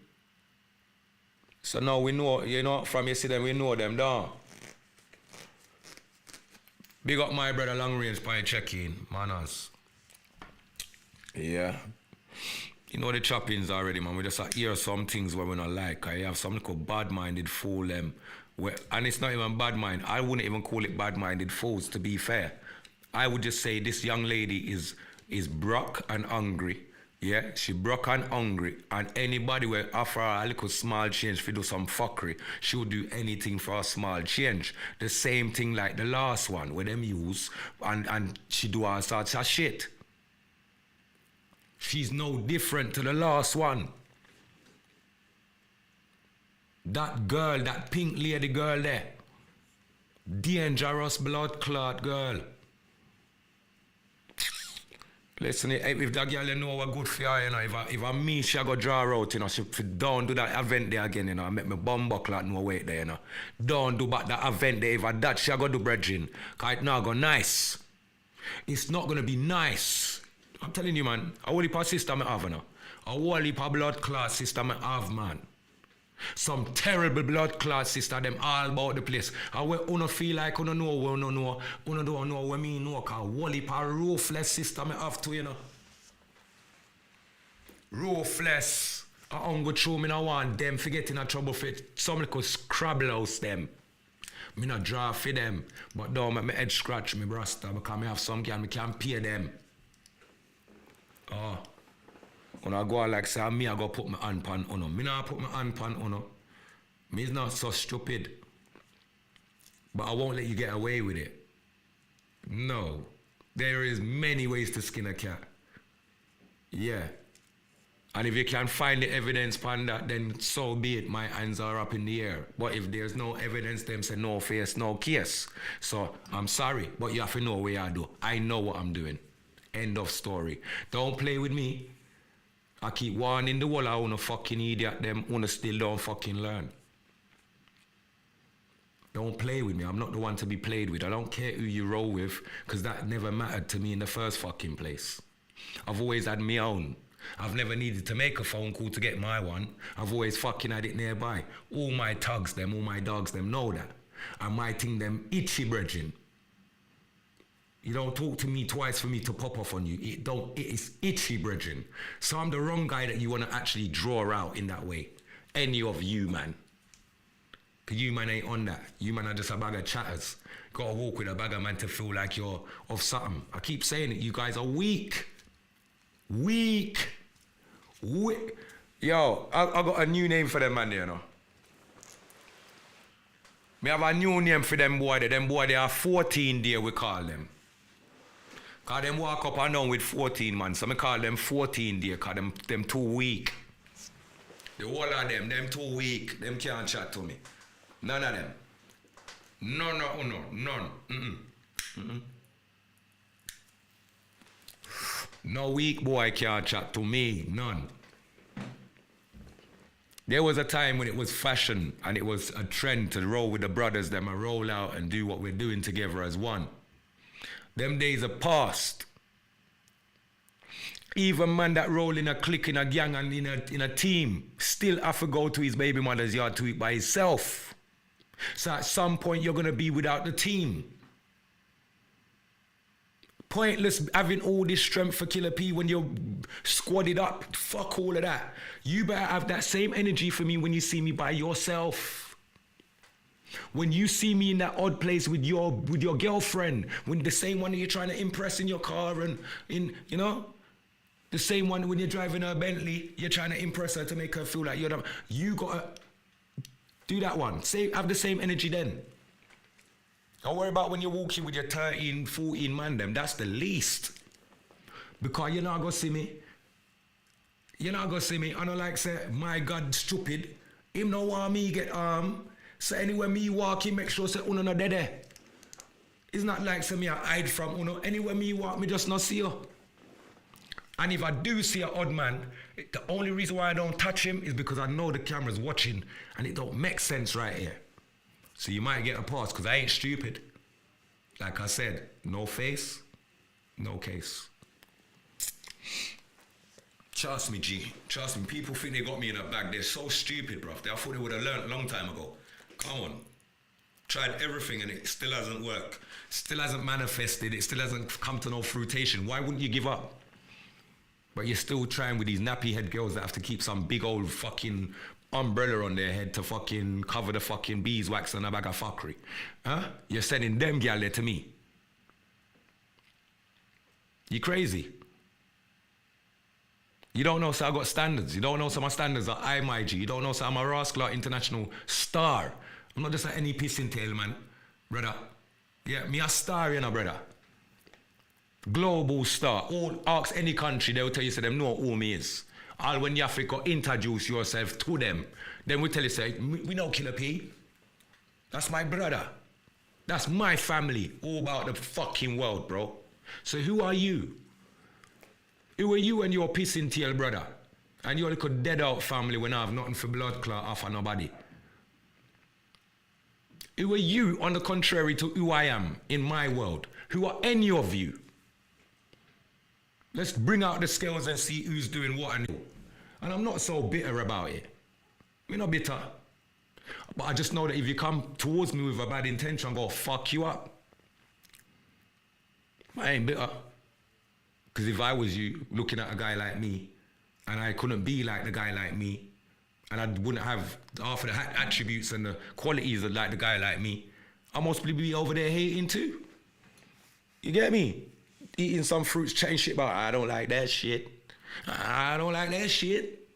So now we know, you know, from you see them, we know them down. Big up my brother Long Range by check-in, manners. Yeah. You know the choppings already, man. We just hear some things where we not like. I have some little bad-minded fool them. And it's not even bad mind. I wouldn't even call it bad-minded fools, to be fair. I would just say this young lady is broke and hungry. Yeah, she broke and hungry, and anybody will offer her a little small change to do some fuckery. She would do anything for a small change. The same thing like the last one, where them use, and she do all sorts of shit. She's no different to the last one. That girl, that pink lady girl there, dangerous blood clot girl. Listen, if that girl you know what good for her, you know, if I me, she go draw out, you know, she don't do that event there again, you know, make me bum buckle no wait there, you know. Don't do back that event there, if I that she go do bridging, cause it now go nice. It's not gonna be nice. I'm telling you, man, a whole heap of system I have, you know. A whole heap of blood clot system I have, man. Some terrible blood clot sister, them all about the place. And we don't feel like we don't know, we don't know what me know, cause whole heap of ruthless sister me have to, you know. Ruthless. I don't go through, me not want them for getting in trouble for it. Some little scrabble house them. Me not draw for them, but don't make me head scratch me brasta because me have some girl, me can't pay them. Oh. When I go like say, me I go put my hand pan on. Me not put my hand pan on. Me is not so stupid. But I won't let you get away with it. No. There is many ways to skin a cat. Yeah. And if you can find the evidence pan that, then so be it. My hands are up in the air. But if there's no evidence, them say no face, no case. So I'm sorry, but you have to know what I do. I know what I'm doing. End of story. Don't play with me. I keep warning the whole I wanna fucking idiot them wanna still don't fucking learn. Don't play with me. I'm not the one to be played with. I don't care who you roll with, because that never mattered to me in the first fucking place. I've always had my own. I've never needed to make a phone call to get my one. I've always fucking had it nearby. All my thugs them, all my dogs them know that. And my thing them itchy brethren. You don't talk to me twice for me to pop off on you. It is itchy, brethren. So I'm the wrong guy that you want to actually draw out in that way. Any of you, man. Because you, man, ain't on that. You, man, are just a bag of chatters. Gotta walk with a bag of man to feel like you're of something. I keep saying it. You guys are weak. Weak. Yo, I got a new name for them, man, you know. Me have a new name for them boy. Them boy, they are 14 there, we call them. Cause them walk up and down with 14 man, so I call them 14 there, cause them too weak. The whole of them too weak, them can't chat to me. None of them. None. No weak boy can't chat to me, none. There was a time when it was fashion and it was a trend to roll with the brothers, them and roll out and do what we're doing together as one. Them days are past. Even man that roll in a clique, in a gang and in a team still have to go to his baby mother's yard to eat by himself. So at some point you're gonna be without the team. Pointless having all this strength for Killer P when you're squadded up. Fuck all of that. You better have that same energy for me when you see me by yourself. When you see me in that odd place with your girlfriend, when the same one that you're trying to impress in your car and you know, the same one when you're driving her Bentley, you're trying to impress her to make her feel like you're the, you gotta do that one. Have the same energy then. Don't worry about when you're walking with your 13, 14 man them. That's the least. Because you're not gonna see me. You're not gonna see me. I don't like say, my God, stupid. Him no want me get so anywhere me walk, he make sure say uno no dead there. It's not like say me I hide from uno. Anywhere me walk, me just not see you. And if I do see an odd man, the only reason why I don't touch him is because I know the camera's watching and it don't make sense right here. So you might get a pause because I ain't stupid. Like I said, no face, no case. Trust me, G. Trust me. People think they got me in a bag. They're so stupid, bruv. I thought they would have learned a long time ago. Come on. Tried everything and it still hasn't worked. Still hasn't manifested. It still hasn't come to no fruition. Why wouldn't you give up? But you're still trying with these nappy head girls that have to keep some big old fucking umbrella on their head to fucking cover the fucking beeswax and a bag of fuckery. Huh? You're sending them gal there to me. You crazy. You don't know, so I got standards. You don't know, so my standards are IMIG. You don't know, so I'm a Rascal international star. I'm not just like any pissing tail, man. Brother. Yeah, me a star, you know, brother. Global star. All ask any country, they'll tell you, so them know who me is. All when you have to introduce yourself to them, then we tell you, say, we know Killer P. That's my brother. That's my family. All about the fucking world, bro. So who are you? Who are you and your pissing tail brother? And your little dead out family when I have nothing for blood clot off of nobody. Who are you on the contrary to who I am in my world? Who are any of you? Let's bring out the scales and see who's doing what and who. And I'm not so bitter about it. We're not bitter. But I just know that if you come towards me with a bad intention, I'm going to fuck you up. I ain't bitter. Because if I was you looking at a guy like me and I couldn't be like the guy like me and I wouldn't have half of the attributes and the qualities of like the guy like me, I must be over there hating too. You get me? Eating some fruits, chatting shit about, I don't like that shit. I don't like that shit.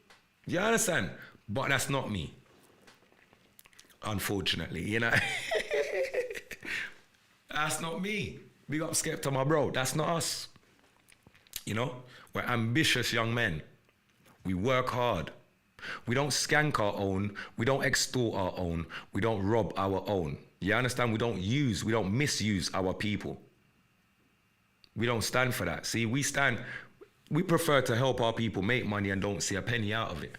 You understand? But that's not me. Unfortunately, you know? That's not me. Big up Skepta, my bro. That's not us. You know, we're ambitious young men. We work hard. We don't skank our own. We don't extort our own. We don't rob our own. You understand? We don't misuse our people. We don't stand for that. See, we prefer to help our people make money and don't see a penny out of it.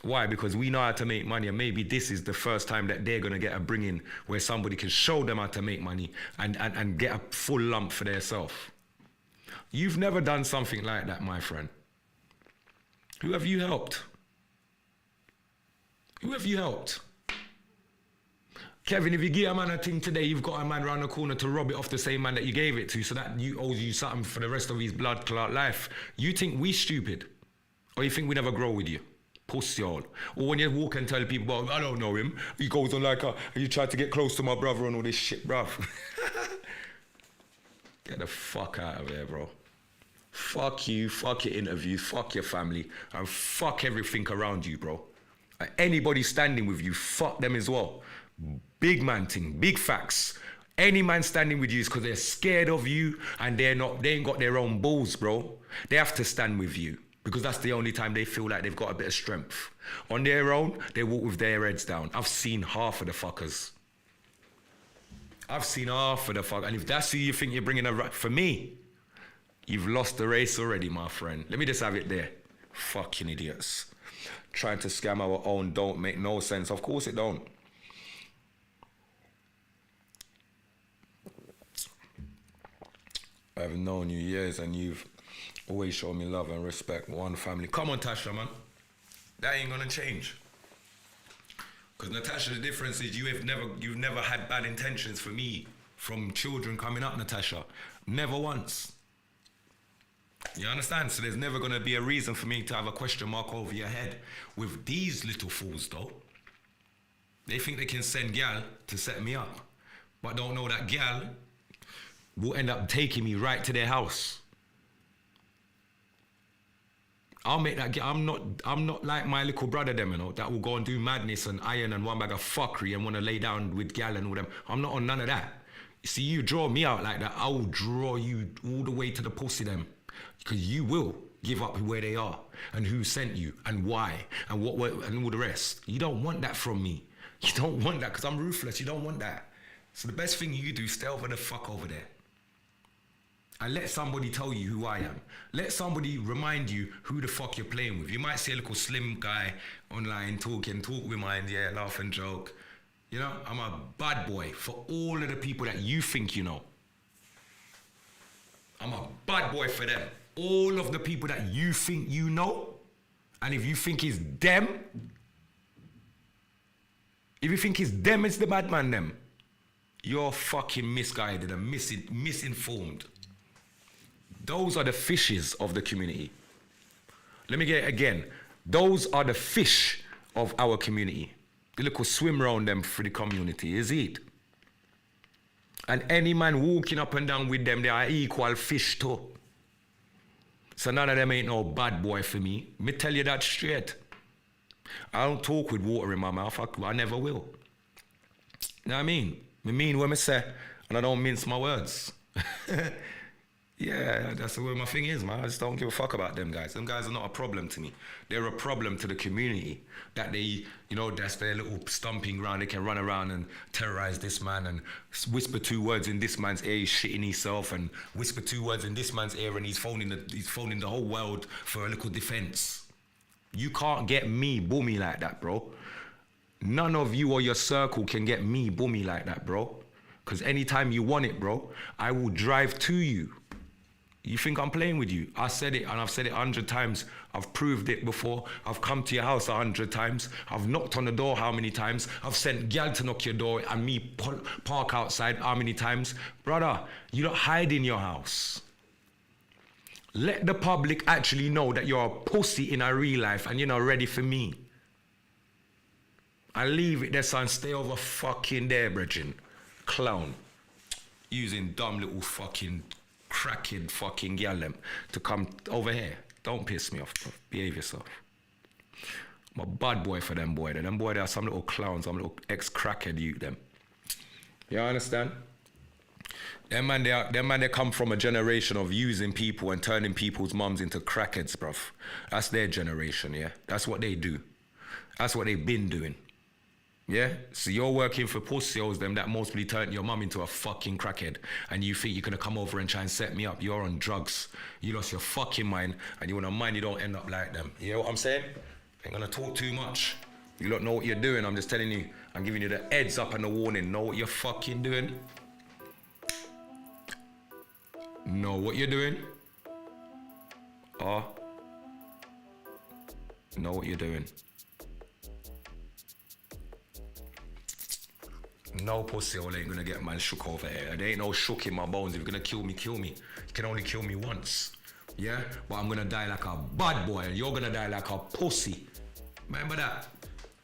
Why? Because we know how to make money and maybe this is the first time that they're going to get a bring-in where somebody can show them how to make money and get a full lump for themselves. You've never done something like that, my friend. Who have you helped? Who have you helped? Kevin, if you give a man a thing today, you've got a man round the corner to rob it off the same man that you gave it to so that you owes you something for the rest of his blood clot life. You think we stupid? Or you think we never grow with you? Pussy all. Or when you walk and tell people, I don't know him, he goes on like, you try to get close to my brother and all this shit, bruv. Get the fuck out of here, bro. Fuck you, fuck your interview, fuck your family, and fuck everything around you, bro. Anybody standing with you, fuck them as well. Big man thing, big facts. Any man standing with you is because they're scared of you and they ain't got their own balls, bro. They have to stand with you because that's the only time they feel like they've got a bit of strength. On their own, they walk with their heads down. I've seen half of the fuckers. I've seen half of the fuckers. And if that's who you think you're bringing for me, you've lost the race already, my friend. Let me just have it there. Fucking idiots. Trying to scam our own don't make no sense. Of course it don't. I've known you years and you've always shown me love and respect. One family. Come on, Tasha, man. That ain't gonna change. Because Natasha, the difference is you've never had bad intentions for me from children coming up, Natasha. Never once. You understand? So there's never gonna be a reason for me to have a question mark over your head. With these little fools though, they think they can send gal to set me up, but don't know that gal will end up taking me right to their house. I'll make that. I'm not like my little brother them, you know, that will go and do madness and iron and one bag of fuckery and want to lay down with gal and all them. I'm not on none of that. You see, you draw me out like that, I will draw you all the way to the pussy them. Because you will give up where they are and who sent you and why and what and all the rest. You don't want that from me. You don't want that because I'm ruthless. You don't want that. So the best thing you do, stay over the fuck over there. And let somebody tell you who I am. Let somebody remind you who the fuck you're playing with. You might see a little slim guy online talk with mine, yeah, laugh and joke. You know, I'm a bad boy for all of the people that you think you know. I'm a bad boy for them. All of the people that you think you know, and if you think it's them, it's the bad man them, you're fucking misguided and misinformed. Those are the fishes of the community. Let me get it again. Those are the fish of our community. The little swim around them for the community, is it? And any man walking up and down with them, they are equal fish too. So none of them ain't no bad boy for me. Me tell you that straight. I don't talk with water in my mouth. I never will. You know what I mean? Me mean what I say, and I don't mince my words. Yeah, that's the way my thing is, man. I just don't give a fuck about them guys. Them guys are not a problem to me. They're a problem to the community. That they, you know, that's their little stomping ground. They can run around and terrorize this man and whisper 2 words in this man's ear, he's shitting himself, and whisper 2 words in this man's ear, and he's phoning the whole world for a little defense. You can't get me boomy like that, bro. None of you or your circle can get me boomy like that, bro. Because anytime you want it, bro, I will drive to you. You think I'm playing with you? I said it, and I've said it 100 times. I've proved it before. I've come to your house 100 times. I've knocked on the door how many times? I've sent gal to knock your door and me park outside how many times? Brother, you don't hide in your house. Let the public actually know that you're a pussy in a real life and you're not ready for me. I leave it there, son. Stay over fucking there, brethren. Clown. Using dumb little fucking crackhead fucking gal them to come over here. Don't piss me off, bro. Behave yourself. I'm a bad boy for them boy. Them boy, they are some little clowns, some little ex-crackhead youth them. You understand? Them man, they come from a generation of using people and turning people's mums into crackheads, bruv. That's their generation, yeah? That's what they do. That's what they've been doing. Yeah? So you're working for pussies, them that mostly turned your mum into a fucking crackhead, and you think you're gonna come over and try and set me up. You're on drugs. You lost your fucking mind, and you want a mind you don't end up like them. You know what I'm saying? Ain't gonna talk too much. You don't know what you're doing. I'm just telling you. I'm giving you the heads up and the warning. Know what you're fucking doing? Know what you're doing? Or know what you're doing? No pussy hole ain't gonna get man shook over here. There ain't no shook in my bones. If you're gonna kill me, kill me. You can only kill me once. Yeah? But I'm gonna die like a bad boy and you're gonna die like a pussy. Remember that?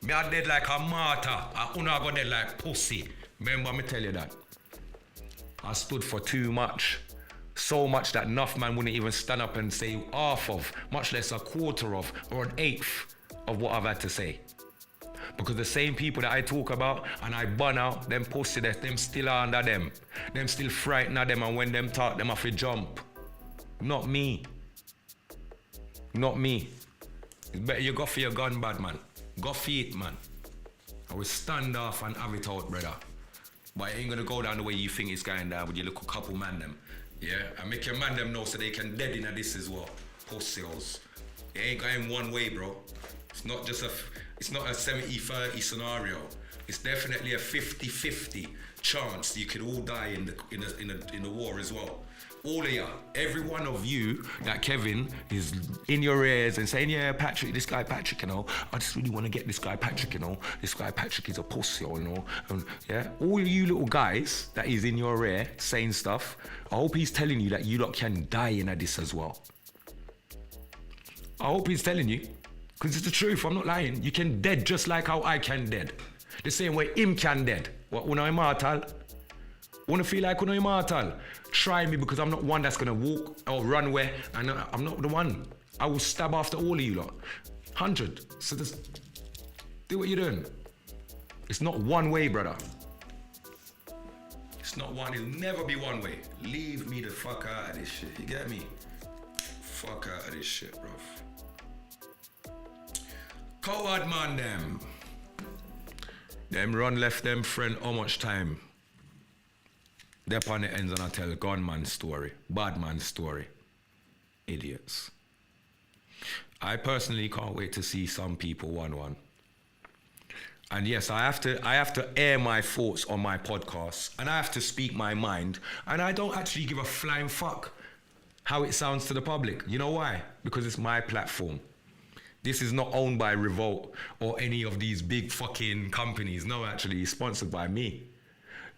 Me are dead like a martyr. And una go dead like pussy. Remember me tell you that. I stood for too much. So much that enough man wouldn't even stand up and say half of, much less a quarter of, or an eighth of what I've had to say. Because the same people that I talk about and I burn out, them pussy, them still are under them. Them still frightened of them, and when them talk, them have to jump. Not me. Not me. It's better you go for your gun, bad man. Go for it, man. I will stand off and have it out, brother. But it ain't gonna go down the way you think it's going down with your little couple man them. Yeah? And make your man them know so they can dead in this as well. Pussies. It ain't going one way, bro. It's not just it's not a 70-30 scenario. It's definitely a 50-50 chance you could all die in the war as well. All of you, every one of you that Kevin is in your ears and saying, yeah, Patrick, this guy Patrick, you know, I just really want to get this guy Patrick, you know, this guy Patrick is a pussy, you know, and yeah, all you little guys that is in your ear saying stuff, I hope he's telling you that you lot can die in this as well. I hope he's telling you. Because it's the truth, I'm not lying. You can dead just like how I can dead. The same way him can dead. What, uno immortal? Wanna feel like uno immortal? Try me, because I'm not one that's gonna walk or run away. And I'm not the one. I will stab after all of you lot. 100. So just do what you're doing. It's not one way, brother. It's not one, it'll never be one way. Leave me the fuck out of this shit, you get me? Fuck out of this shit, bruv. Coward man them. Them run left them friend how much time? They're on the ends and I tell gunman story, bad man story. Idiots. I personally can't wait to see some people 1-1. And yes, I have to air my thoughts on my podcast and I have to speak my mind. And I don't actually give a flying fuck how it sounds to the public. You know why? Because it's my platform. This is not owned by Revolt or any of these big fucking companies. No, actually, it's sponsored by me.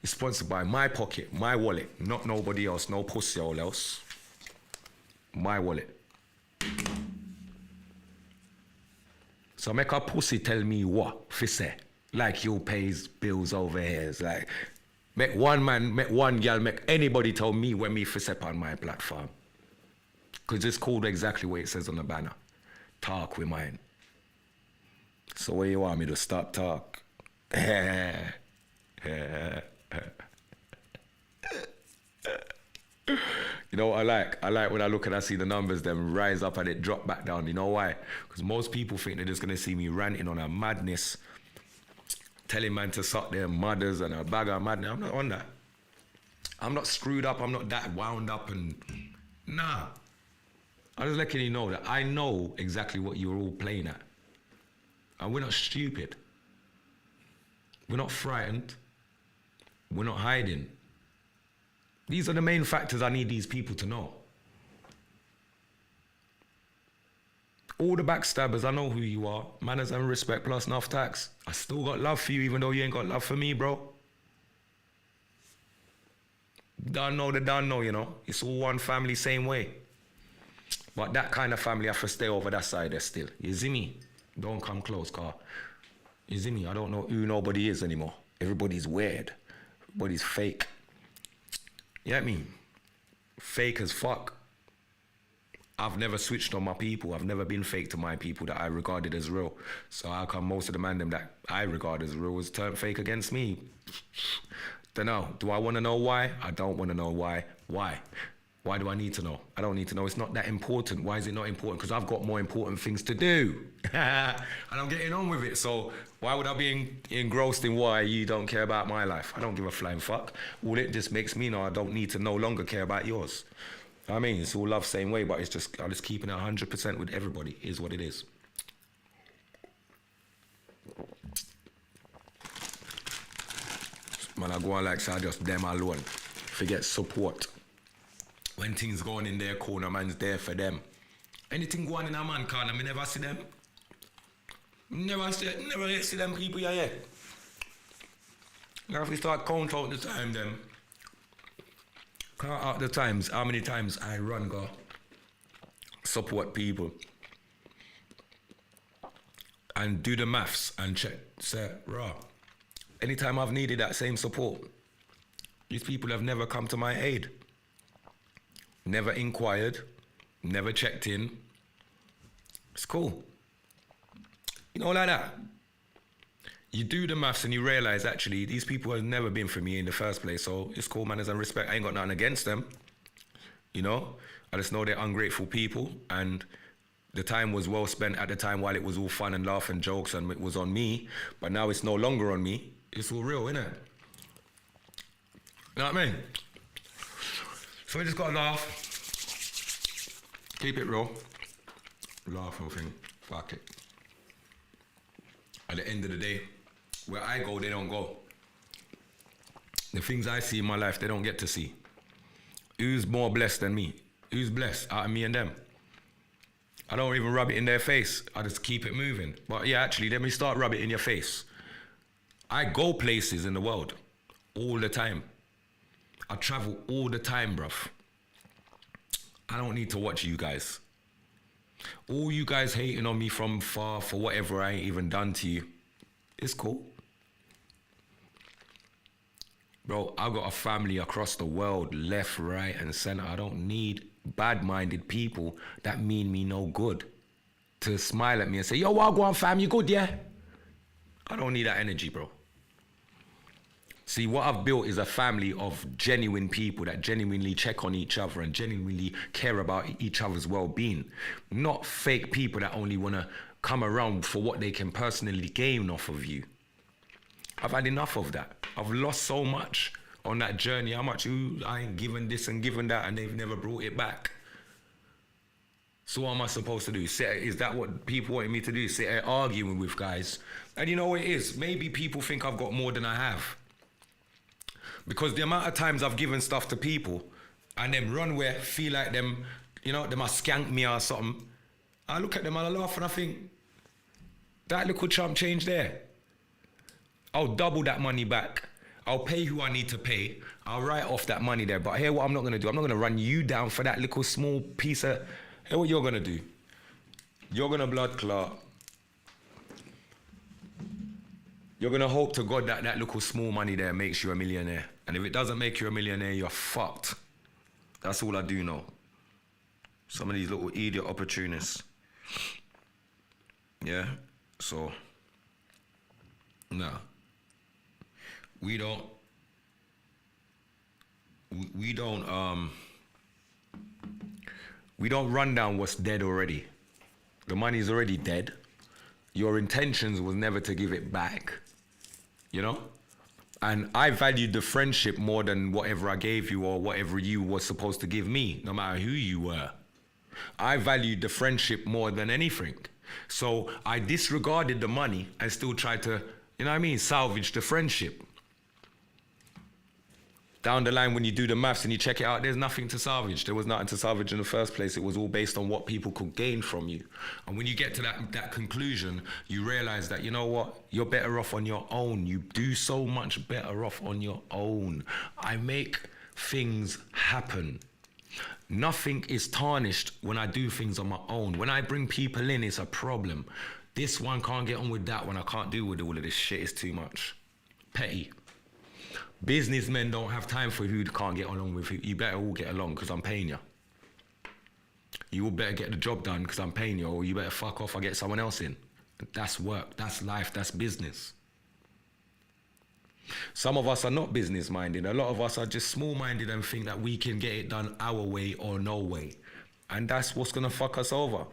It's sponsored by my pocket, my wallet, not nobody else, no pussy all else. My wallet. So make a pussy tell me what, fi say. Like you pays bills over here. It's like, make one man, make one girl, make anybody tell me when me fi step on my platform. Because it's called exactly what it says on the banner. Talk with mine. So where you want me to stop talk? You know what I like? I like when I look and I see the numbers them rise up and it drop back down. You know why? Because most people think they're just gonna see me ranting on a madness, telling man to suck their mothers and a bag of madness. I'm not on that. I'm not screwed up. I'm not that wound up and nah. I'm just letting you know that I know exactly what you're all playing at. And we're not stupid. We're not frightened. We're not hiding. These are the main factors I need these people to know. All the backstabbers, I know who you are. Manners and respect plus enough tax. I still got love for you even though you ain't got love for me, bro. Don't know, you know. It's all one family, same way. But that kind of family have to stay over that side there still. You see me? Don't come close, car. You see me? I don't know who nobody is anymore. Everybody's weird. Everybody's fake. You get me? Fake as fuck. I've never switched on my people. I've never been fake to my people that I regarded as real. So how come most of the man them that I regard as real was turned fake against me? Dunno. Do I want to know why? I don't want to know why. Why? Why do I need to know? I don't need to know. It's not that important. Why is it not important? Because I've got more important things to do. And I'm getting on with it. So why would I be engrossed in why you don't care about my life? I don't give a flying fuck. All it just makes me know I don't need to no longer care about yours. I mean, it's all love same way, but it's just, I'm just keeping it 100% with everybody, is what it is. Man, I go on like so I just them alone. Forget support. When things going in their corner, man's there for them. Anything going in a man corner, me never see them. Never see them people here yet. Now if we start count out the time then, count out the times, how many times I run go support people. And do the maths and check, say, raw. Anytime I've needed that same support, these people have never come to my aid. Never inquired, never checked in. It's cool. You know, like that. You do the maths and you realize actually these people have never been for me in the first place. So it's cool, manners and respect. I ain't got nothing against them. You know, I just know they're ungrateful people and the time was well spent at the time while it was all fun and laugh and jokes and it was on me. But now it's no longer on me. It's all real, innit? You know what I mean? So we just gotta laugh. Keep it real. Laugh and thing. Fuck it. At the end of the day, where I go, they don't go. The things I see in my life, they don't get to see. Who's more blessed than me? Who's blessed out of me and them? I don't even rub it in their face. I just keep it moving. But yeah, actually, let me start rub it in your face. I go places in the world all the time. I travel all the time, bruv. I don't need to watch you guys. All you guys hating on me from far for whatever I ain't even done to you, it's cool. Bro, I've got a family across the world, left, right, and center. I don't need bad-minded people that mean me no good to smile at me and say, yo, Wagwan fam, you good, yeah? I don't need that energy, bro. See, what I've built is a family of genuine people that genuinely check on each other and genuinely care about each other's well-being. Not fake people that only want to come around for what they can personally gain off of you. I've had enough of that. I've lost so much on that journey. How much I ain't given this and given that and they've never brought it back. So what am I supposed to do? Is that what people wanted me to do? Sit there arguing with guys? And you know what it is? Maybe people think I've got more than I have. Because the amount of times I've given stuff to people and them run where feel like them, you know, they must skank me or something. I look at them and I laugh and I think, that little chump change there. I'll double that money back. I'll pay who I need to pay. I'll write off that money there. But here, what I'm not going to do, I'm not going to run you down for that little small piece of... Here, what you're going to do? You're going to blood clot. You're going to hope to God that that little small money there makes you a millionaire. And if it doesn't make you a millionaire, you're fucked. That's all I do know. Some of these little idiot opportunists. Yeah? So... No. We don't run down what's dead already. The money's already dead. Your intentions was never to give it back, you know? And I valued the friendship more than whatever I gave you or whatever you were supposed to give me, no matter who you were. I valued the friendship more than anything. So I disregarded the money and still tried to, you know what I mean, salvage the friendship. Down the line, when you do the maths and you check it out, there's nothing to salvage. There was nothing to salvage in the first place. It was all based on what people could gain from you. And when you get to that conclusion, you realize that, you know what? You're better off on your own. You do so much better off on your own. I make things happen. Nothing is tarnished when I do things on my own. When I bring people in, it's a problem. This one can't get on with that one. I can't do with all of this shit. It's too much. Petty. Businessmen don't have time for who can't get along with who. You better all get along because I'm paying you. You all better get the job done because I'm paying you, or you better fuck off or get someone else in. That's work, that's life, that's business. Some of us are not business-minded. A lot of us are just small-minded and think that we can get it done our way or no way. And that's what's going to fuck us over.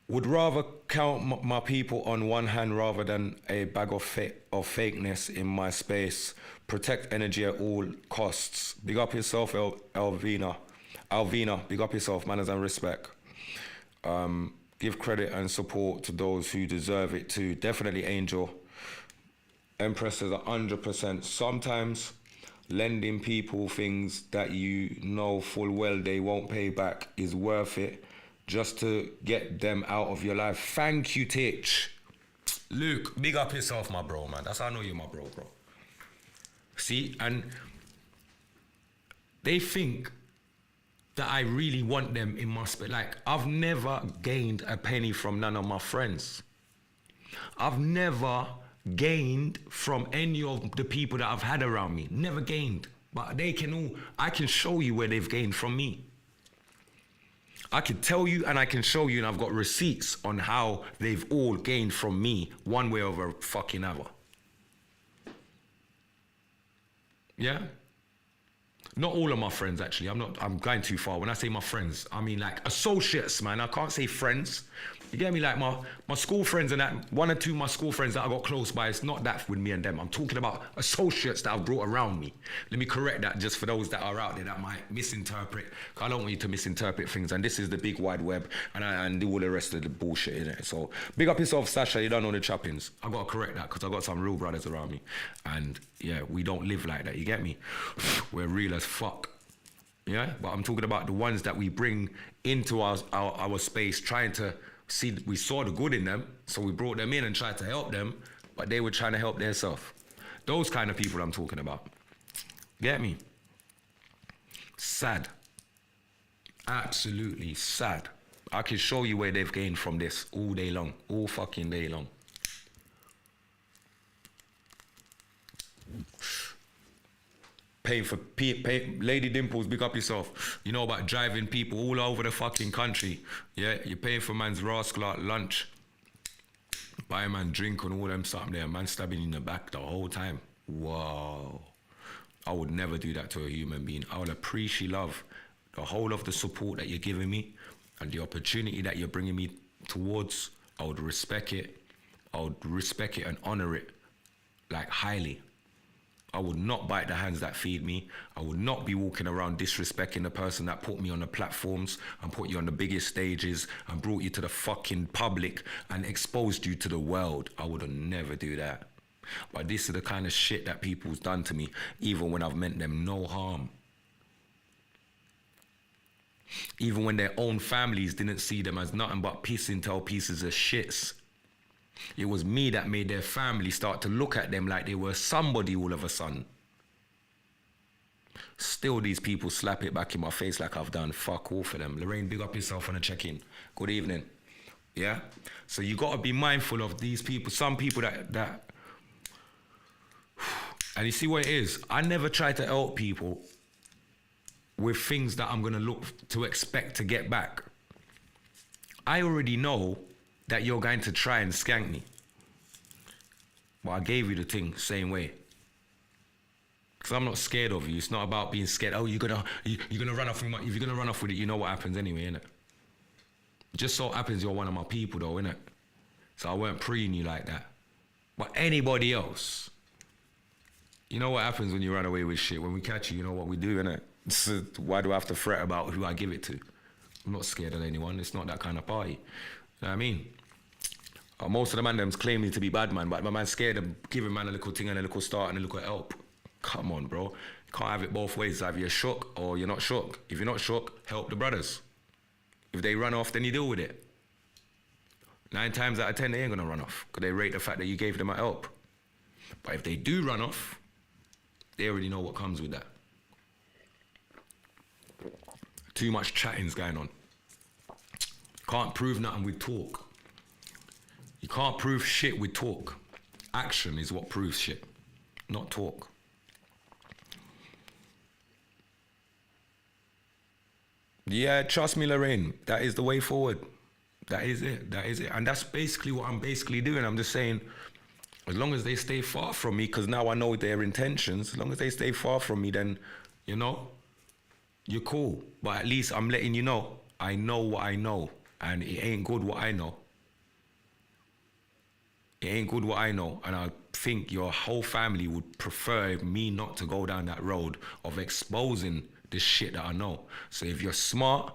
Would rather count my people on one hand rather than a bag of fakeness in my space. Protect energy at all costs. Big up yourself, Alvina. Big up yourself, manners and respect. Give credit and support to those who deserve it too. Definitely, Angel. Empress is 100%. Sometimes lending people things that you know full well they won't pay back is worth it, just to get them out of your life. Thank you, Titch. Luke, big up yourself, my bro, man. That's how I know you're my bro. See, and they think that I really want them in my spirit. Like, I've never gained a penny from none of my friends. I've never gained from any of the people that I've had around me. Never gained. But they can all, I can show you where they've gained from me. I can tell you and I can show you, and I've got receipts on how they've all gained from me one way or fucking other. Yeah? Not all of my friends, actually. I'm going too far. When I say my friends, I mean like associates, man. I can't say friends. You get me? Like my school friends and that, one or two of my school friends that I got close by, it's not that with me and them. I'm talking about associates that I've brought around me. Let me correct that just for those that are out there that might misinterpret. I don't want you to misinterpret things. And this is the big wide web and do all the rest of the bullshit in it. So big up yourself, Sasha. You don't know the choppings. I got to correct that because I got some real brothers around me. And yeah, we don't live like that. You get me? We're real as fuck. Yeah? But I'm talking about the ones that we bring into our space, trying to see, we saw the good in them, so we brought them in and tried to help them, but they were trying to help themselves. Those kind of people I'm talking about. Get me? Sad. Absolutely sad. I can show you where they've gained from this all day long. All fucking day long. Paying for Lady Dimples, big up yourself. You know about driving people all over the fucking country. Yeah, you're paying for man's rascal at lunch. buy a man drink and all them something there, man stabbing you in the back the whole time. Whoa. I would never do that to a human being. I would appreciate love, the whole of the support that you're giving me and the opportunity that you're bringing me towards. I would respect it. I would respect it and honor it, like, highly. I would not bite the hands that feed me. I would not be walking around disrespecting the person that put me on the platforms and put you on the biggest stages and brought you to the fucking public and exposed you to the world. I would never do that. But this is the kind of shit that people's done to me, even when I've meant them no harm. Even when their own families didn't see them as nothing but pissing tail pieces of shits. It was me that made their family start to look at them like they were somebody all of a sudden. Still, these people slap it back in my face like I've done fuck all for them. Lorraine, big up yourself on a check-in. Good evening. Yeah? So you got to be mindful of these people. Some people that... And you see what it is? I never try to help people with things that I'm going to look to expect to get back. I already know that you're going to try and skank me. But I gave you the thing same way. Because I'm not scared of you. It's not about being scared. Oh, you're gonna run off with my, if you're gonna run off with it, you know what happens anyway, innit? Just so happens you're one of my people though, innit? So I weren't preying you like that. But anybody else, you know what happens when you run away with shit? When we catch you, you know what we do, innit? So why do I have to fret about who I give it to? I'm not scared of anyone. It's not that kind of party. You know what I mean? Most of the man them's claim me to be bad man, but my man's scared of giving man a little thing and a little start and a little help. Come on, bro. You can't have it both ways. Either you're shook or you're not shook. If you're not shook, help the brothers. If they run off, then you deal with it. 9 times out of 10, they ain't gonna run off because they rate the fact that you gave them a help. But if they do run off, they already know what comes with that. Too much chatting's going on. Can't prove nothing with talk. You can't prove shit with talk. Action is what proves shit, not talk. Yeah, trust me, Lorraine, that is the way forward. That is it, that is it. And that's basically what I'm basically doing. I'm just saying, as long as they stay far from me, because now I know their intentions, as long as they stay far from me, then, you know, you're cool. But at least I'm letting you know, I know what I know, and it ain't good what I know. It ain't good what I know, and I think your whole family would prefer me not to go down that road of exposing this shit that I know. So if you're smart,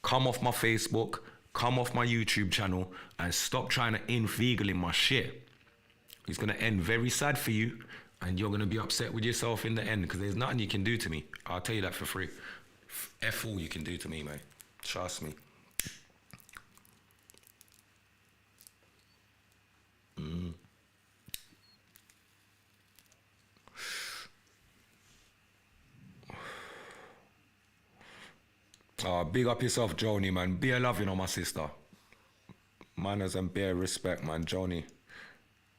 come off my Facebook, come off my YouTube channel, and stop trying to inveigle in my shit. It's gonna end very sad for you, and you're gonna be upset with yourself in the end, because there's nothing you can do to me. I'll tell you that for free. F all you can do to me, man. Trust me. Big up yourself, Joni, man. Be a love, you know, my sister. Manners and bare respect, man. Joni,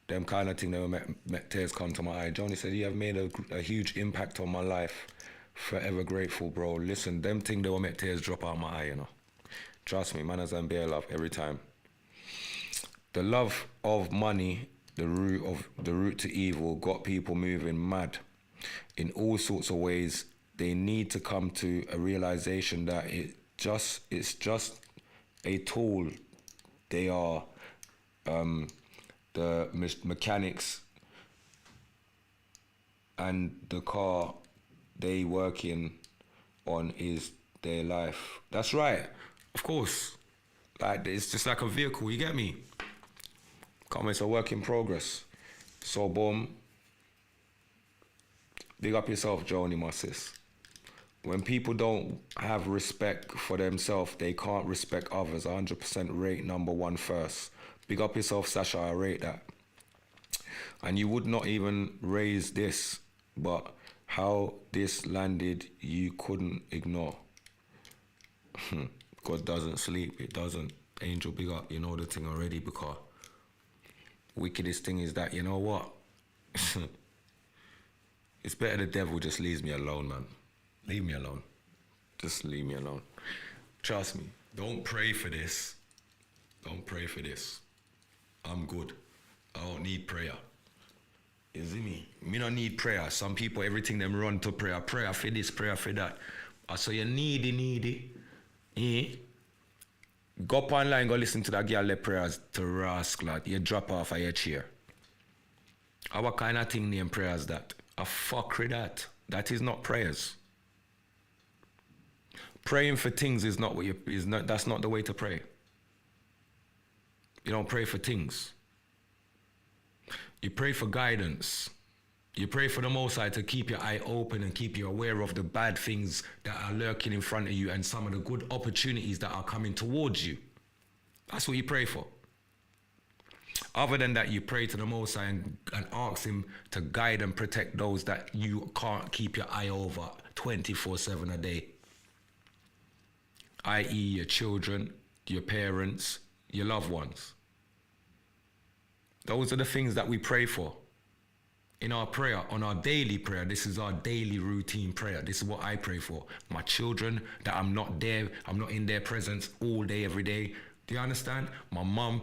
them kind of thing that make tears come to my eye. Joni said, you have made a huge impact on my life. Forever grateful, bro. Listen, them thing that will make tears drop out my eye, you know. Trust me, manners and bare love every time. The love of money, the root to evil, got people moving mad in all sorts of ways. They need to come to a realization that it's just a tool. They are the mechanics and the car they working on is their life. That's right, of course. Like, it's just like a vehicle, you get me? Come, it's a work in progress. So boom, big up yourself, Joni, my sis. When people don't have respect for themselves, they can't respect others. 100% rate number 1 first. Big up yourself, Sasha, I rate that. And you would not even raise this, but how this landed, you couldn't ignore. God doesn't sleep, it doesn't. Angel, big up, you know the thing already, because wickedest thing is that, you know what? It's better the devil just leaves me alone, man. Leave me alone. Just leave me alone. Trust me. Don't pray for this. Don't pray for this. I'm good. need prayer. You see me? Me don't need prayer. Some people, everything them run to prayer. Prayer for this, prayer for that. So you needy. Eh? Go up online, go listen to that girl let prayers to rascal. You drop off of your chair. What kind of thing name prayers that? A fuckery that. That is not prayers. Praying for things is not what you is not. That's not the way to pray. You don't pray for things. You pray for guidance. You pray for the Most High to keep your eye open and keep you aware of the bad things that are lurking in front of you and some of the good opportunities that are coming towards you. That's what you pray for. Other than that, you pray to the Most High and ask Him to guide and protect those that you can't keep your eye over 24/7 a day. I.e. your children, your parents, your loved ones. Those are the things that we pray for. In our prayer, on our daily prayer, this is our daily routine prayer. This is what I pray for. My children, that I'm not there, I'm not in their presence all day, every day. Do you understand? My mom,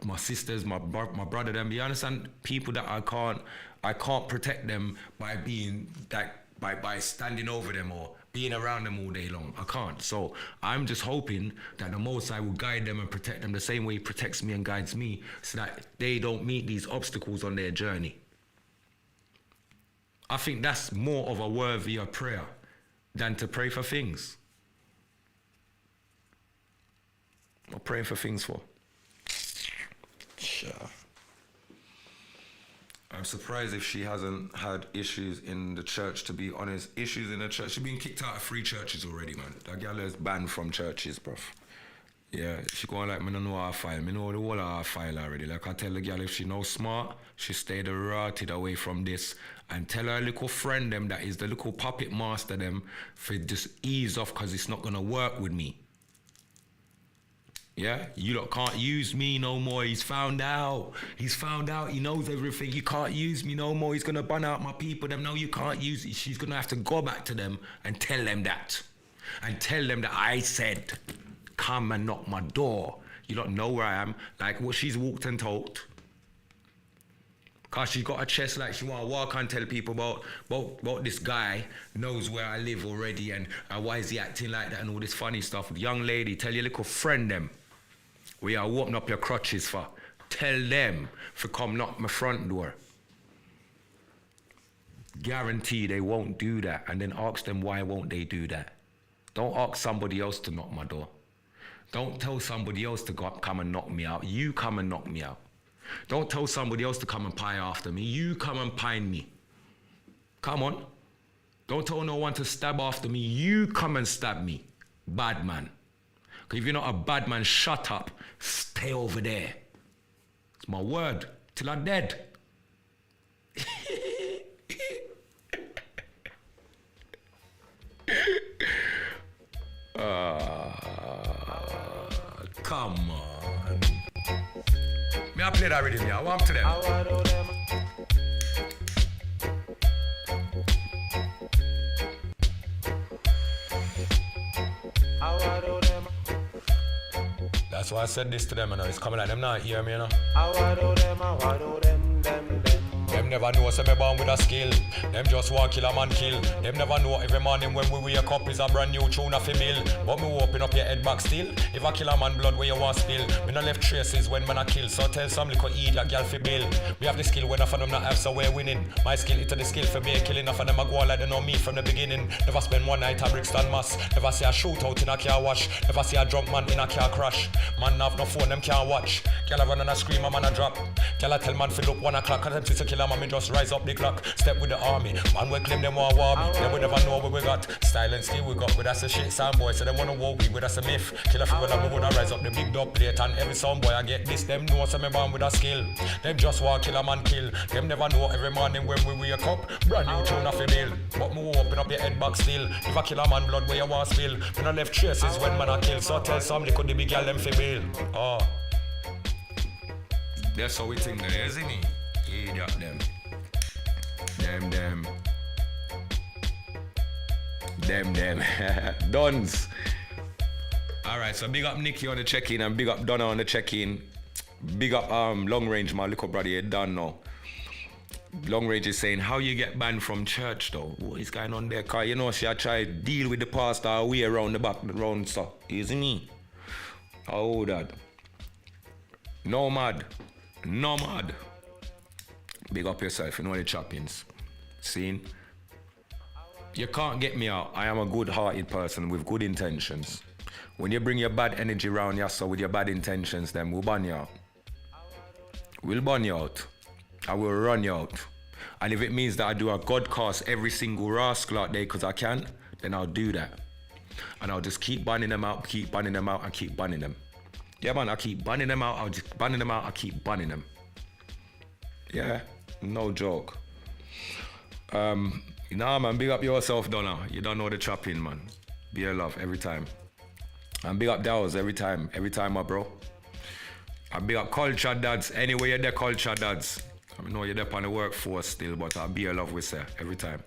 my sisters, my brother, them. Do you understand? People that I can't protect them by being that, by standing over them or being around them all day long. I can't. So I'm just hoping that the Most High will guide them and protect them the same way He protects me and guides me, so that they don't meet these obstacles on their journey. I think that's more of a worthier prayer than to pray for things. What am I praying for things for? Sure. I'm surprised if she hasn't had issues in the church, to be honest. Issues in the church. She's been kicked out of 3 churches already, man. That girl is banned from churches, bruv. Yeah, she going like, me don't know her file. Me know the whole of her file already. Like I tell the girl, if she no smart, she stay the rotted away from this. And tell her little friend them that is the little puppet master them for just ease off, because it's not going to work with me. Yeah, you lot can't use me no more. He's found out. He knows everything. You can't use me no more. He's going to ban out my people. Them, no, you can't use it. She's going to have to go back to them and tell them that. And tell them that I said, come and knock my door. You don't know where I am. Like what she's walked and told. Because she's got a chest like she want to walk and tell people about this guy knows where I live already and why is he acting like that and all this funny stuff. Young lady, tell your little friend them. We are opening up your crutches for. Tell them for come knock my front door. Guarantee they won't do that. And then ask them why won't they do that. Don't ask somebody else to knock my door. Don't tell somebody else to come and knock me out. You come and knock me out. Don't tell somebody else to come and pie after me. You come and pine me. Come on. Don't tell no one to stab after me. You come and stab me. Bad man. Because if you're not a bad man, shut up. Stay over there. It's my word. Till I'm dead. Come on. Me I play that rhythm, yeah. Warm to them. That's why I said this to them, you know. It's coming like them not hear me, you know. Them never know say me born with a skill. Them just want kill a man kill. Them never know every morning when we wake up is a brand new tune of a bill. But me open up your head back still. If I kill a man blood where you want spill. Me no left traces when man a kill. So tell some little idiot girl fi bill. We have the skill when enough of them not have, so we're winning. My skill is to the skill for me killing. Enough of them a go on like they know me from the beginning. Never spend one night at Brixton Mass. Never see a shootout in a car wash. Never see a drunk man in a car crash. Man have no phone, them can't watch. Girl a run and a scream, a man a drop. Girl a tell man fi look 1 o'clock. Cause them sister kill a man, me just rise up the clock. Step with the army. Man we claim them want war me. Then we never know what we got. Style and skill we got. But that's a shit sound boy. So them wanna war we. But that's a myth. Kill a few and we wanna rise up the big dub plate. And every sound boy I get this. Them know so me born with a skill. Them just want kill a man kill. Them never know every morning when we wake up. Brand new tune of a bill. But me open up your head back still. If I kill a man blood where you want spill. Me no left traces when man a kill. So tell some little the big girl them fi bill. Oh. That's how we think that, isn't it? Idiot them. Them. Dons. Alright, so big up Nikki on the check-in and big up Donna on the check-in. Big up Long Range, my little brother, you done now. Long Range is saying, how you get banned from church though? What is going on there? Cause you know, she try to deal with the pastor away around the back, round so. Easy me. Oh, that. Nomad. Big up yourself, you know the trappings. Seen? You can't get me out. I am a good-hearted person with good intentions. When you bring your bad energy around here, so with your bad intentions, then we'll ban you out. We'll ban you out. I will run you out. And if it means that I do a Godcast every single rascal out there because I can, then I'll do that. And I'll just keep banning them out, and keep banning them. Yeah, man, I keep banning them out, I keep banning them. Yeah, no joke. Nah, man, big up yourself, Donna. You don't know the trapping, man. Be a love every time. And big up Dow's every time, my bro. And big up culture dads, anyway you're there, culture dads. I know you're there on the workforce still, but I'll be a love with her every time.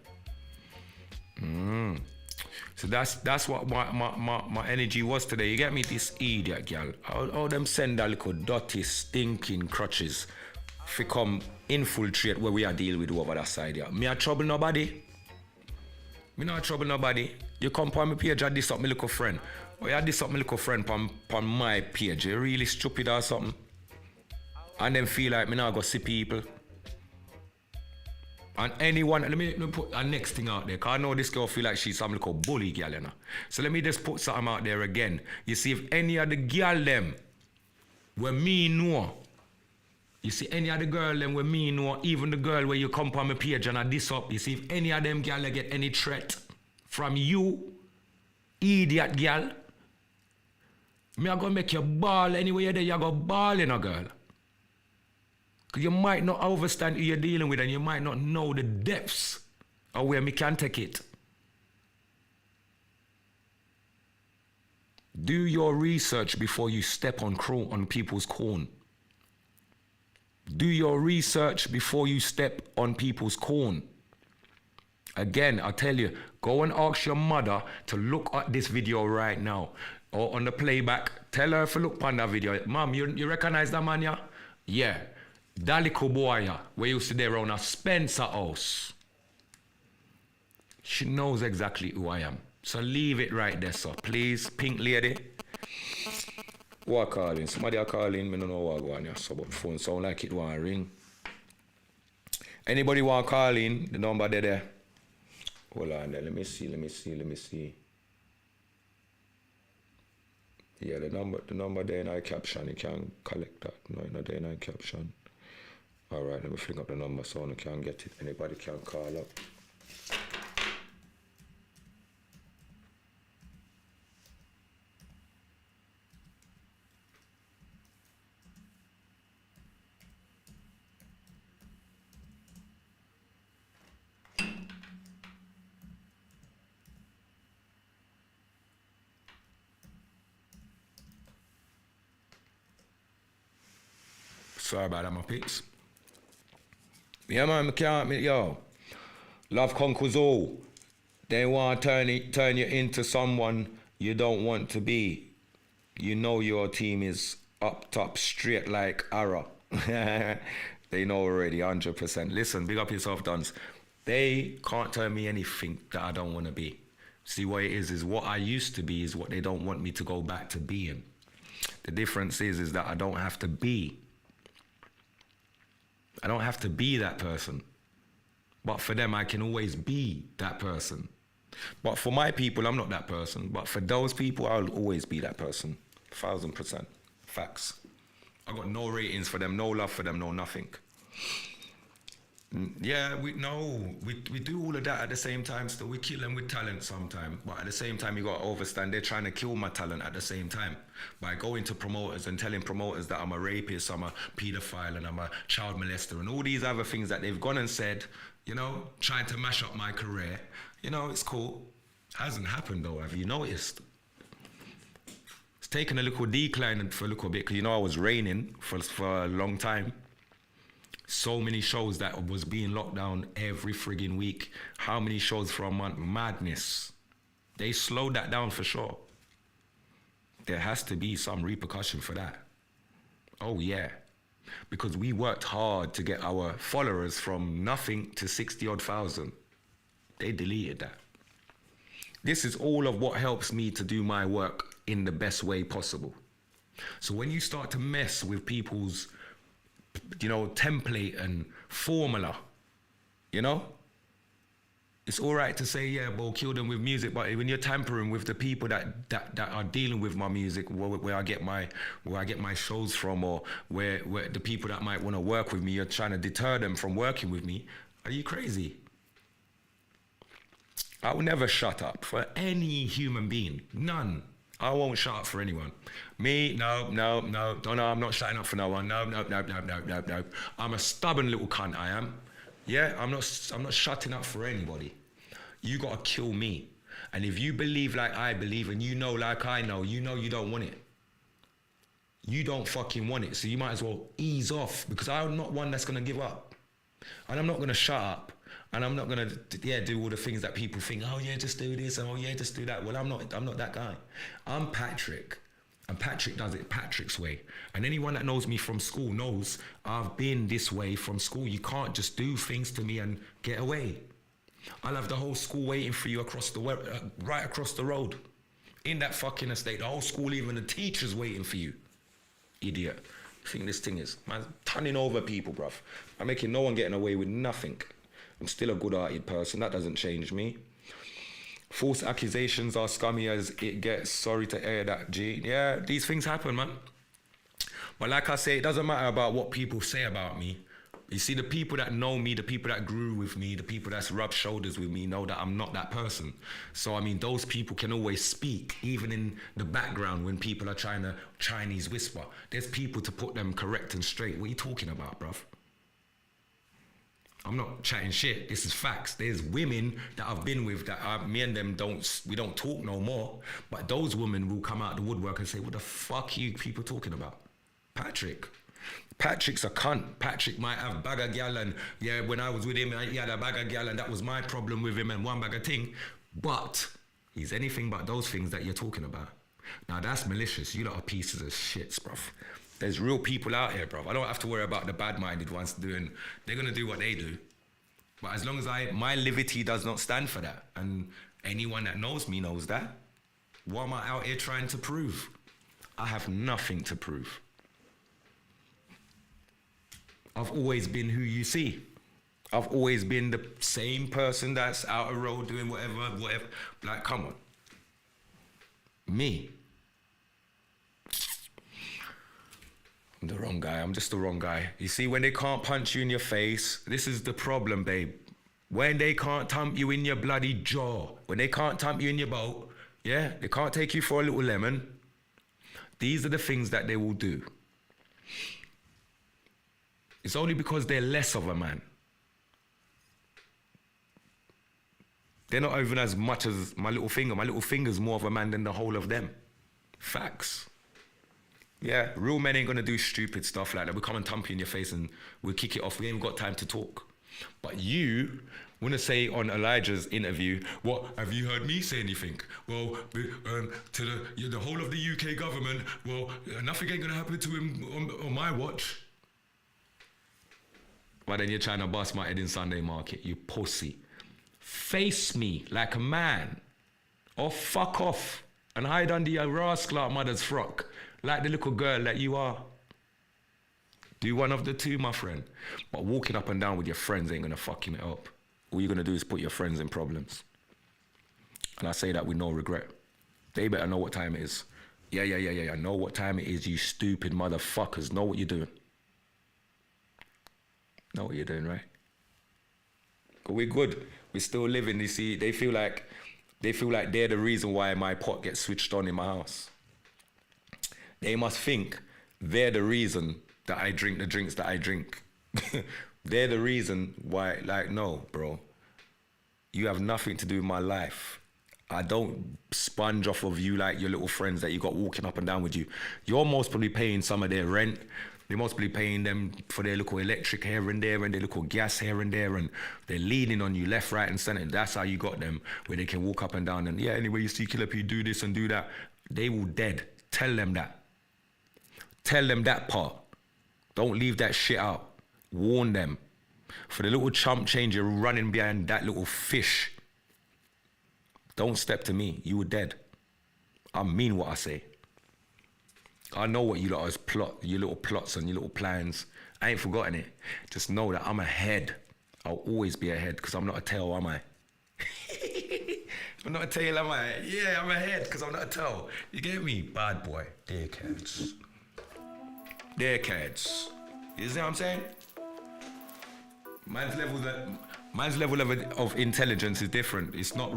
So that's what my energy was today. You get me, this idiot girl. How them send that little dirty, stinking crutches if we come infiltrate where we are deal with over that side here. Me not trouble nobody. Me not trouble nobody. You come on my page and diss up my little friend. Or you diss up my little friend on my page. You really stupid or something. And then feel like me not go see people. And anyone, let me put a next thing out there, because I know this girl feel like she's some little bully girl, you know. So let me just put something out there again. You see, if any of the girl them where me know, you see any of the girl them where me know, even the girl where you come on my page and I diss up, you see, if any of them girl get any threat from you, idiot girl, me I gonna make you ball anyway you're there, you go ball in a girl. You might not understand who you're dealing with and you might not know the depths of where me can take it. Do your research before you step on people's corn. Do your research before you step on people's corn. Again, I tell you, go and ask your mother to look at this video right now. Or on the playback, tell her to look on that video. Mom, you recognize that man, yeah? Yeah. That little boy, where you sit there around a Spencer house. She knows exactly who I am. So leave it right there, sir. Please, pink lady. Who are calling? Somebody are calling. I don't know what going on. So, but phone sound like it want to ring. Anybody want to call in? The number there. Hold on there. Let me see. Yeah, the number there in our caption. You can collect that. No, not there in our caption. Alright, let me fling up the number so I can get it. Anybody can call up. Sorry about that, my peeps. Yeah, man, yo. Love conquers all. They want to turn you into someone you don't want to be. You know your team is up top straight like arrow. They know already, 100%. Listen, big up yourself, Duns. They can't tell me anything that I don't want to be. See, what it is what I used to be is what they don't want me to go back to being. The difference is that I don't have to be. I don't have to be that person. But for them, I can always be that person. But for my people, I'm not that person. But for those people, I'll always be that person. 1000%. Facts. I got no ratings for them, no love for them, no nothing. Yeah, we do all of that at the same time still. We kill them with talent sometimes, but at the same time you got to understand they're trying to kill my talent at the same time by going to promoters and telling promoters that I'm a rapist, I'm a pedophile and I'm a child molester and all these other things that they've gone and said, you know, trying to mash up my career. You know, it's cool. Hasn't happened though, have you noticed? It's taken a little decline for a little bit because, you know, I was reigning for a long time. So many shows that was being locked down every friggin' week. How many shows for a month? Madness. They slowed that down for sure. There has to be some repercussion for that. Oh yeah, because we worked hard to get our followers from nothing to 60 odd thousand. They deleted that. This is all of what helps me to do my work in the best way possible. So when you start to mess with people's, template and formula, it's all right to say, yeah, well, kill them with music, but when you're tampering with the people that are dealing with my music, where I get my shows from, or where the people that might want to work with me, you're trying to deter them from working with me. Are you crazy? I will never shut up for any human being. None. I won't shut up for anyone. Me, no, I'm not shutting up for no one. No. I'm a stubborn little cunt, I am. Yeah, I'm not shutting up for anybody. You gotta kill me. And if you believe like I believe, and you know like I know, you don't want it. You don't fucking want it, so you might as well ease off, because I'm not one that's gonna give up. And I'm not gonna shut up. And I'm not gonna do all the things that people think, oh yeah, just do this, and oh yeah, just do that. Well, I'm not that guy. I'm Patrick. And Patrick does it Patrick's way. And anyone that knows me from school knows I've been this way from school. You can't just do things to me and get away. I'll have the whole school waiting for you right across the road. In that fucking estate, the whole school, even the teachers waiting for you. Idiot. I think this thing is, man, turning over people, bruv. I'm making no one getting away with nothing. I'm still a good-hearted person. That doesn't change me. False accusations are scummy as it gets. Sorry to air that, G. Yeah, these things happen, man. But like I say, it doesn't matter about what people say about me. You see, the people that know me, the people that grew with me, the people that's rubbed shoulders with me know that I'm not that person. So, I mean, those people can always speak, even in the background when people are trying to Chinese whisper. There's people to put them correct and straight. What are you talking about, bruv? I'm not chatting shit. This is facts. There's women that I've been with that me and them we don't talk no more. But those women will come out the woodwork and say, what the fuck are you people talking about? Patrick's a cunt. Patrick might have bag of gal, and yeah, when I was with him, he had a bag of gal, and that was my problem with him and one bag of thing. But he's anything but those things that you're talking about. Now that's malicious. You lot are pieces of shits, bruv. There's real people out here, bro. I don't have to worry about the bad-minded ones doing. They're gonna do what they do. But as long as my liberty does not stand for that, and anyone that knows me knows that, what am I out here trying to prove? I have nothing to prove. I've always been who you see. I've always been the same person that's out a road doing whatever. Like, come on. Me. I'm the wrong guy. I'm just the wrong guy. You see, when they can't punch you in your face, this is the problem, babe. When they can't thump you in your bloody jaw, when they can't thump you in your boat, yeah, they can't take you for a little lemon. These are the things that they will do. It's only because they're less of a man. They're not even as much as my little finger. My little finger's more of a man than the whole of them. Facts. Yeah, real men ain't gonna do stupid stuff like that. We'll come and thump you in your face and we'll kick it off. We ain't got time to talk. But you wanna say on Elijah's interview, what, have you heard me say anything? Well, to the whole of the UK government, well, nothing ain't gonna happen to him on my watch. But then you're trying to bust my head in Sunday market, you pussy. Face me like a man, or fuck off and hide under your rascal mother's frock like the little girl that you are. Do one of the two, my friend. But walking up and down with your friends ain't gonna fucking it up. All you're gonna do is put your friends in problems. And I say that with no regret. They better know what time it is. Yeah. I know what time it is, you stupid motherfuckers. Know what you're doing. Know what you're doing, right? But we're good. We're still living. You see, they feel like they're the reason why my pot gets switched on in my house. They must think they're the reason that I drink the drinks that I drink. They're the reason why, like, no, bro. You have nothing to do with my life. I don't sponge off of you like your little friends that you got walking up and down with you. You're most probably paying some of their rent. They're most probably paying them for their little electric here and there and their little gas here and there, and they're leaning on you left, right and center. And that's how you got them, where they can walk up and down and, yeah, anyway, you see Killer P do this and do that. They will dead. Tell them that. Tell them that part. Don't leave that shit out. Warn them. For the little chump change, you're running behind that little fish. Don't step to me. You were dead. I mean what I say. I know what you lot is plot, your little plots and your little plans. I ain't forgotten it. Just know that I'm ahead. I'll always be ahead because I'm not a tail, am I? I'm not a tail, am I? Yeah, I'm ahead because I'm not a tail. You get me? Bad boy. Dickheads. Dickheads. You see what I'm saying? Man's level of intelligence is different. It's not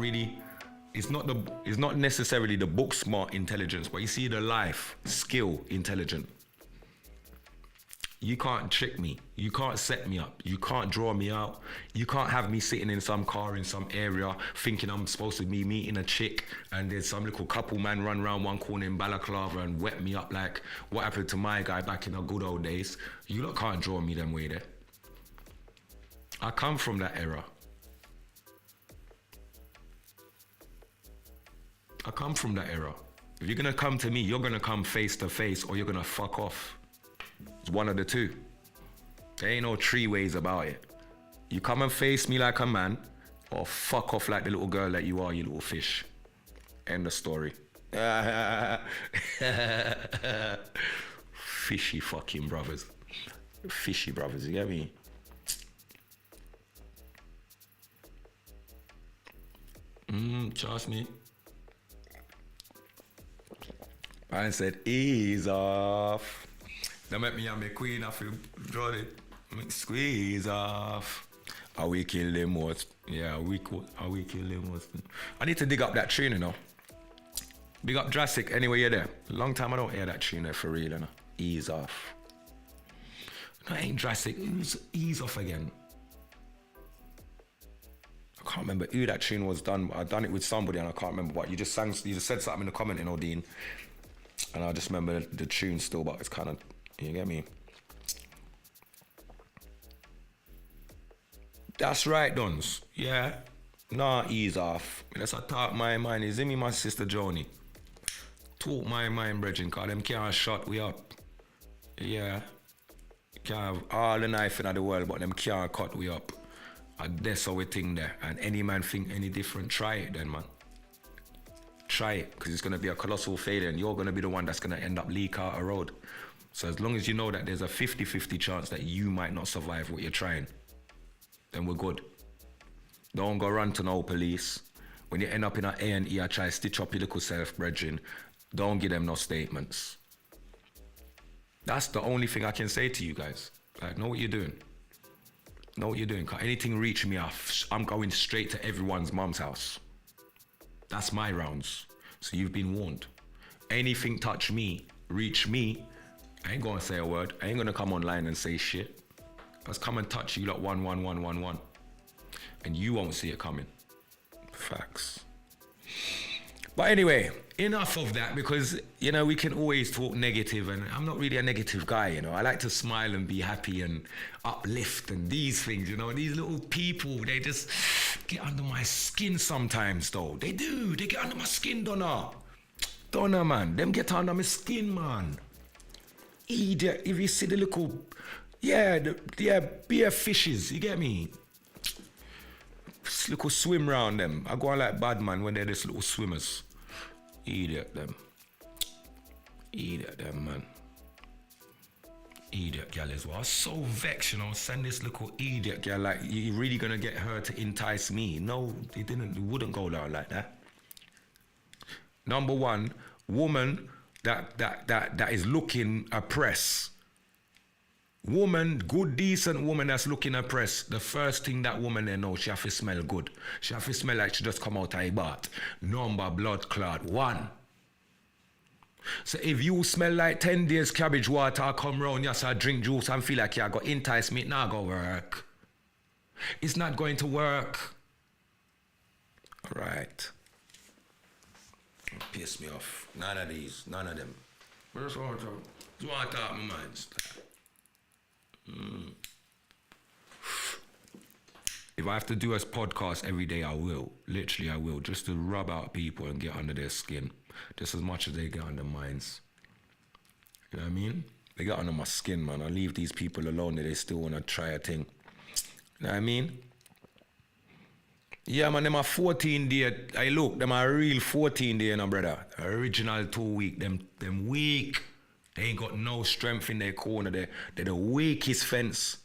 necessarily the book smart intelligence, but you see the life skill intelligent. You can't trick me. You can't set me up. You can't draw me out. You can't have me sitting in some car in some area thinking I'm supposed to be meeting a chick and there's some little couple man run around one corner in balaclava and wet me up like what happened to my guy back in the good old days. You lot can't draw me them way there. I come from that era. I come from that era. If you're gonna come to me, you're gonna come face to face or you're gonna fuck off. It's one of the two. There ain't no three ways about it. You come and face me like a man or fuck off like the little girl that you are, you little fish. End of story. Fishy fucking brothers. Fishy brothers, you get me? Trust me. I said, ease off. Now make me and my queen, I feel draw it. Squeeze off. How we kill them most. Yeah, how we kill them most. I need to dig up that tune, you know. Big up Drastic, anyway you're there. Long time I don't hear that tune there for real, you know. Ease off. No, it ain't Drastic. Ease off again. I can't remember who that tune was done. I done it with somebody and I can't remember what. You just said something in the comment, you know, Dean. And I just remember the tune still, but it's kind of, you get me? That's right, Dons. Yeah. Nah, ease off. Let's talk my mind. Is me, my sister Joni. Talk my mind, brethren, cause them can't shut we up. Yeah. Can't have all the knife in the world, but them can't cut we up. And that's how we think there. And any man think any different, try it then, man. Try it, because it's going to be a colossal failure and you're going to be the one that's going to end up leak out a road. So as long as you know that there's a 50-50 chance that you might not survive what you're trying, then we're good. Don't go run to no police. When you end up in an A&E, I try to stitch up your little self, brethren. Don't give them no statements. That's the only thing I can say to you guys. Like, know what you're doing. Know what you're doing. Cause anything reach me off, I'm going straight to everyone's mum's house. That's my rounds. So you've been warned. Anything touch me, reach me, I ain't gonna say a word. I ain't gonna come online and say shit. Let's come and touch you like 11111. And you won't see it coming. Facts. But anyway, enough of that because, you know, we can always talk negative and I'm not really a negative guy, you know. I like to smile and be happy and uplift and these things, you know. These little people, they just get under my skin sometimes though. They do, they get under my skin, Donna, man. Them get under my skin, man. Idiot, if you see the little, beer fishes, you get me? This little swim round them. I go on like BADMIND when they're just little swimmers. Idiot them, man. Idiot girl as well. I was so vexed, you know, send this little idiot girl, like, you really gonna get her to entice me? No, it wouldn't go down like that. Number one, woman that is looking oppressed. Woman, good, decent woman that's looking oppressed. The first thing that woman they know, she have to smell good. She have to smell like she just come out of a bath. Number blood clot, 1. So if you smell like 10 days cabbage water, I come round, yes, I drink juice and feel like you got entice me, not go work. It's not going to work. All right. Piss me off. None of these, none of them. But that's what I talk my mind. If I have to do a podcast every day, I will. Literally, I will. Just to rub out people and get under their skin. Just as much as they get under minds. You know what I mean? They got under my skin, man. I leave these people alone that they still want to try a thing. You know what I mean? Yeah, man, them are 14 day. I look, them are real 14 day, you know, brother. Original 2 week, them weak. They ain't got no strength in their corner. They're the weakest fence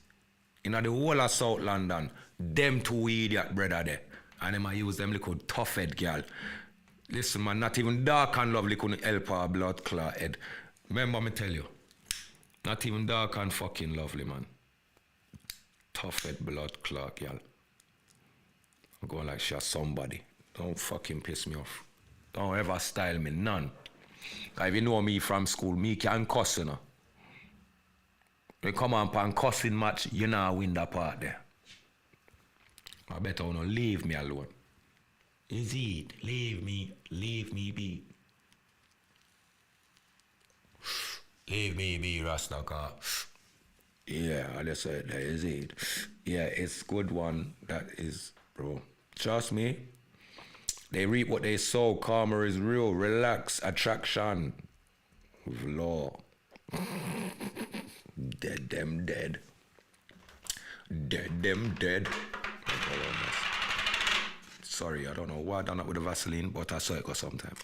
in the whole of South London. Them 2 idiot, brother, there. And them I use them little tough head, girl. Listen, man, not even dark and lovely couldn't help our blood clot head. Remember me tell you, not even dark and fucking lovely, man. Tough head blood clot, girl. I'm going like she's somebody. Don't fucking piss me off. Don't ever style me, none. If you know me from school, me can cuss, you know. You come on pan cussing match, you know win that part there. I better wanna leave me alone. Is it? Leave me be. Leave me be, Rastaka. Yeah, I just said that is it. Yeah, it's good one. That is, bro. Trust me. They reap what they sow. Karma is real. Relax. Attraction. With law. Dead them dead. Dead them dead. Sorry, I don't know why I done that with the Vaseline, but I saw it go sometime.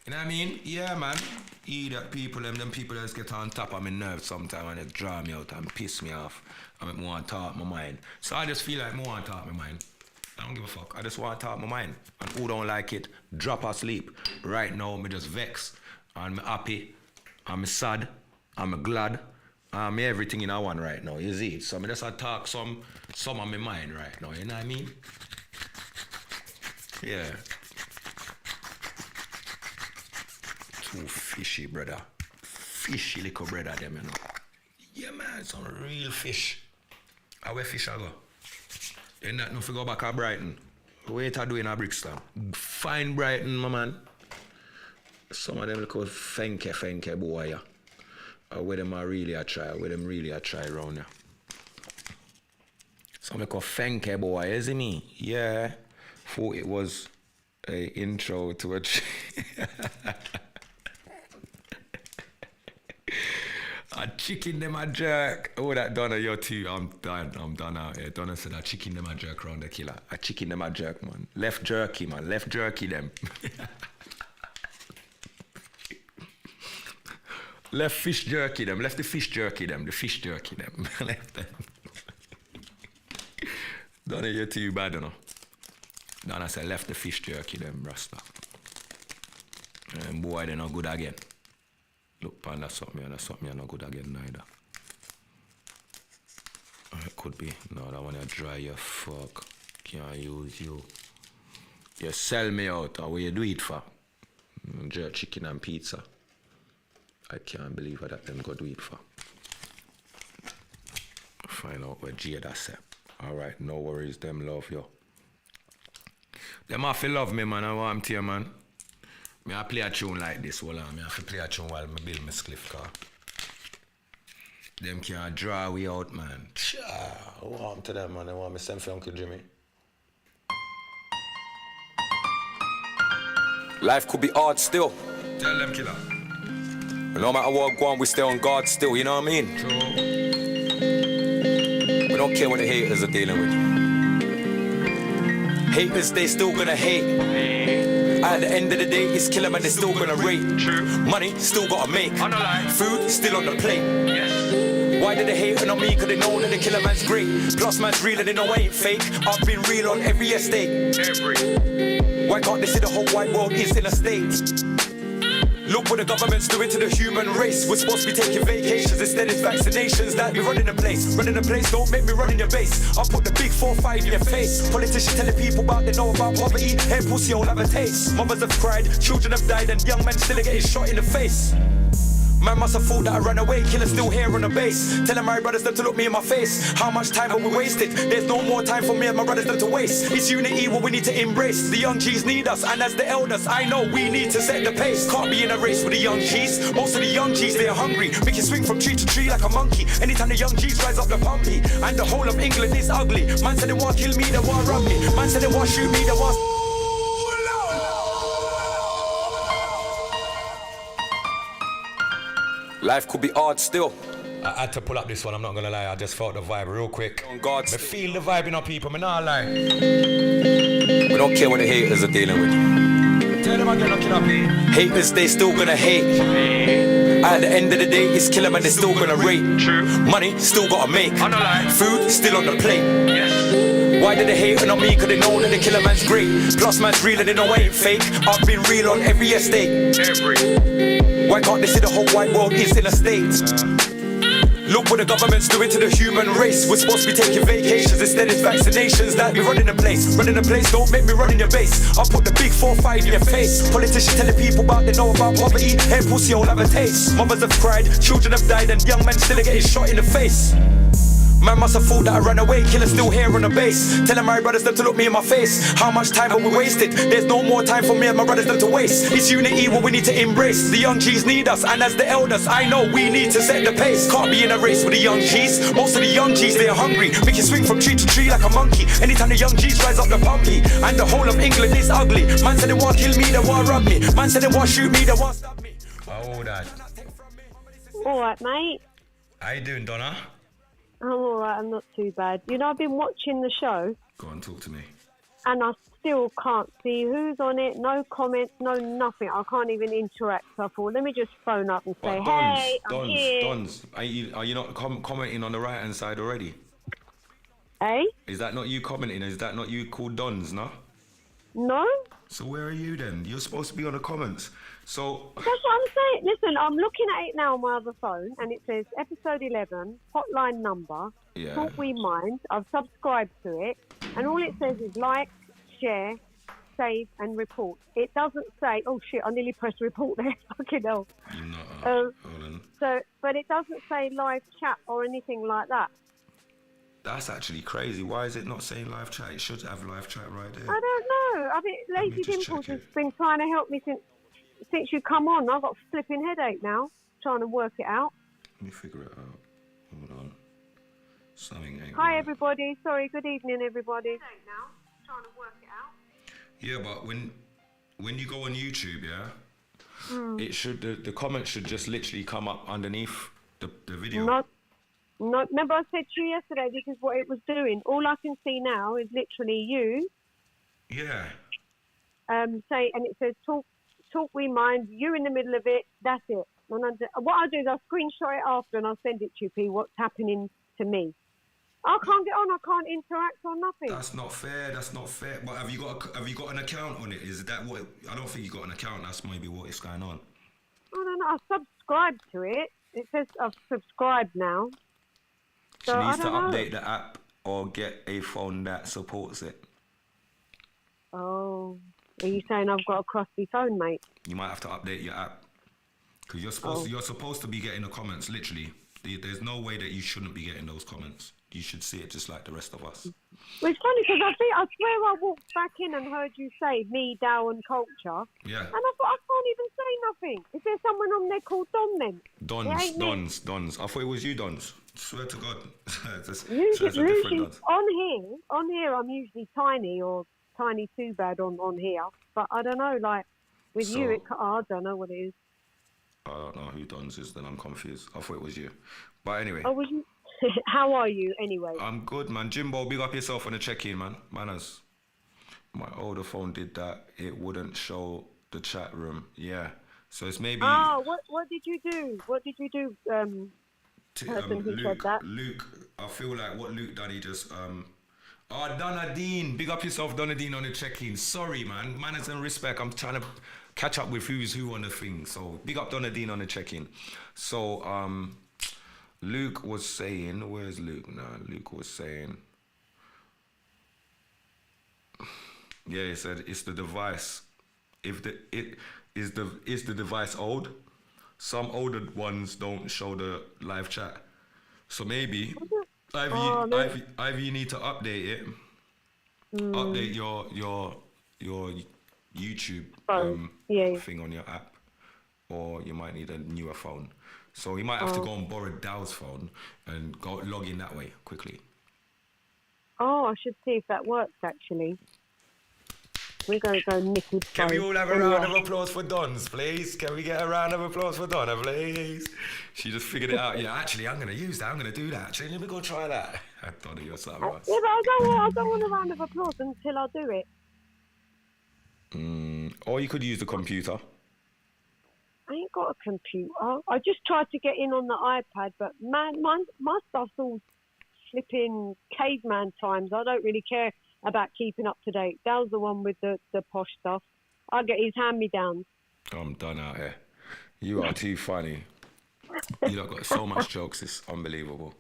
You know what I mean? Yeah, man. Idiot people, them people that just get on top of my nerves sometimes and they draw me out and piss me off. I make me want to talk my mind. So I just feel like I want to talk my mind. I don't give a fuck. I just want to talk my mind. And who don't like it, drop asleep. Right now, me just vex. And I'm happy. I'm sad. I'm glad. I'm everything in one right now. You see it? So I just talk some of my mind right now. You know what I mean? Yeah. Too fishy, brother. Fishy little brother, them, you know. Yeah, man, some real fish. How where fish I go? You not no go back to Brighton. Wait I do in a Brixton. Fine Brighton, my man. Some of them look called fenke boy, yeah. Where them are really a try, around here. Some look called fenke boy, is it me? Yeah. Thought it was a intro to a a chicken them a jerk. Oh, that Donna, you too. I'm done out here. Donna said a chicken them a jerk round the killer. A chicken them a jerk, man. Left jerky, man. Left jerky them. Left fish jerky them. Left the fish jerky them. The fish jerky them. Left them. Donna, you too bad, you know. Donna said left the fish jerky them, Rasta. And boy, they're not good again. Look, pan, that's something you're not good again neither. It could be. No, that one you dry your fuck. Can't use you. You sell me out, or what you do it for? Jerk chicken and pizza. I can't believe what that them go do it for. Find out what Jada said. Alright, no worries, them love you. Them have to love me, man. I want to, man. I play a tune like this, hold on. I have to play a tune while I build my spliff car. Them can't draw we out, man. I want to them, man. I want me send for Uncle Jimmy. Life could be hard still. Tell them, killer. But no matter what go on, we stay on guard still, you know what I mean? True. We don't care what the haters are dealing with. Haters, they still gonna hate. At the end of the day, it's killer man, they still gonna rate. True. Money, still gotta make. On the line. Food, still on the plate. Yes. Why did they hate on me? Cause they know that the killer man's great. Plus man's real and they know I ain't fake. I've been real on every estate. Why can't they see the whole wide world is in a state? Look what the government's doing to the human race. We're supposed to be taking vacations, instead it's vaccinations that be running the place. Running the place, don't make me run in your base. I'll put the big 4-5 in your face. Politicians telling people about they know about poverty. Hey pussy, all have a taste. Mothers have cried, children have died, and young men still are getting shot in the face. Man must have thought that I ran away, killer still here on the base. Telling my brothers them to look me in my face. How much time have we wasted? There's no more time for me and my brothers them to waste. It's unity what we need to embrace. The young G's need us, and as the elders, I know we need to set the pace. Can't be in a race with the young G's. Most of the young G's, they are hungry. We can swing from tree to tree like a monkey. Anytime the young G's rise up the pumpy. And the whole of England is ugly. Man said they want kill me, they want rob me. Man said they want shoot me, they want... Life could be hard still. I had to pull up this one, I'm not gonna lie, I just felt the vibe real quick. On God, I feel the vibe in our people, I'm not lie. we don't care what the haters are dealing with. Tell them again, looking up me. Haters, they still gonna hate. At the end of the day, it's killer man, they still gonna rate. True. Money, still gotta make. I know lie. Food, still on the plate. Yes. Why did they hate on me? Cause they know that the killer man's great. Plus man's real and they know I ain't fake. I've been real on every estate. Why can't they see the whole wide world is in a state? Look what the government's doing to the human race. We're supposed to be taking vacations, instead it's vaccinations that be running the place. Running the place, don't make me run in your base. I'll put the big 4-5 in your face. Politicians telling people about they know about poverty. Hair pussy all have a taste. Mothers have cried, children have died, and young men still are getting shot in the face. Man must have thought that I ran away, killer still here on the base. Telling my brothers them to look me in my face. How much time have we wasted? There's no more time for me and my brothers them to waste. It's unity what we need to embrace. The young G's need us, and as the elders, I know we need to set the pace. Can't be in a race with the young G's. Most of the young G's, they are hungry. Make you swing from tree to tree like a monkey. Anytime the young G's rise up the pumpy. And the whole of England is ugly. Man said they want kill me, they want rob me. Man said they want shoot me, they want stab me. Oh, that. Alright, mate. How you doing, Donna? I'm alright, I'm not too bad. You know, I've been watching the show Go on, talk to me. and I still can't see who's on it, no comments, no nothing. I can't even interact. So I thought, let me just phone up and say, hey, I'm here. Dons, are you not commenting on the right-hand side already? Eh? Is that not you commenting? Is that not you called Dons, no? No? So where are you then? You're supposed to be on the comments. So That's what I'm saying. Listen, I'm looking at it now on my other phone and it says episode 11, hotline number, Yeah. Talk We Mind. I've subscribed to it and all it says is like, share, save and report. It doesn't say, oh shit, I nearly pressed report there. Fucking hell. you're not. Um, Hold on. So, but it doesn't say live chat or anything like that. That's actually crazy. Why is it not saying live chat? It should have live chat right there. I don't know. I mean, Lady just Dimples check has it. been trying to help me since you come on. I've got a flipping headache now, trying to work it out. Let me figure it out. Hold on. Something ain't Hi, right. everybody. Sorry, good evening, everybody. Now, trying to work it out. Yeah, but when you go on YouTube, yeah, it should the comments should just literally come up underneath the video. Not. Remember I said to you yesterday, this is what it was doing. All I can see now is literally you. Yeah. And it says talk we mind. You in the middle of it. That's it. And what I do is I screenshot it after and I'll send it to you, P. What's happening to me? I can't get on. I can't interact or nothing. That's not fair. That's not fair. But have you got an account on it? Is that what? I don't think you got an account. That's maybe what is going on. I don't know. I subscribed to it. It says I've subscribed now. She So, needs I to don't know. update the app or get a phone that supports it. Oh, are you saying I've got a crusty phone, mate? You might have to update your app because you're supposed to be getting the comments. Literally, there's no way that you shouldn't be getting those comments. You should see it just like the rest of us. Well, it's funny because I swear I walked back in and heard you say me, Dow and Culture. Yeah. And I thought, I can't even say nothing. Is there someone on there called Don then? Dons. I thought it was you, Dons. Swear to God. There's a Usually, different Dons. on here, I'm usually tiny or tiny too bad on here. But I don't know, like, with you, I don't know what it is. I don't know who Dons is, then I'm confused. I thought it was you. But anyway. Oh, was you? How are you, anyway? I'm good, man. Jimbo, big up yourself on the check-in, man. Manners. My older phone did that. It wouldn't show the chat room. Yeah. So it's maybe... Oh, what did you do? What did you do, person who said that? Luke, I feel like what Luke done, he just... Oh, Donna Dean. Big up yourself, Donna Dean, on the check-in. Sorry, man. Manners and respect. I'm trying to catch up with who's who on the thing. So big up Donna Dean on the check-in. So, Luke was saying, where's Luke now? Luke was saying, yeah, he said it's the device. Is the device old? Some older ones don't show the live chat. So maybe either you need to update it, update your YouTube thing on your app, or you might need a newer phone. So you might have to go and borrow Dow's phone and go log in that way quickly. Oh, I should see if that works, actually. We're going to go nickel. Can we all have a round of applause for Dons, please? Can we get a round of applause for Donna, please? She just figured it out. Yeah, actually, I'm going to use that. I'm going to do that. Actually, let me go try that. I thought you're something else. Yeah, but I don't want a round of applause until I do it. Or you could use the computer. I ain't got a computer. I just tried to get in on the iPad, but man, my stuff's all flipping caveman times. I don't really care about keeping up to date. Dale's the one with the posh stuff. I get his hand-me-downs. I'm done out here. You are too funny. You lot got so much jokes, it's unbelievable.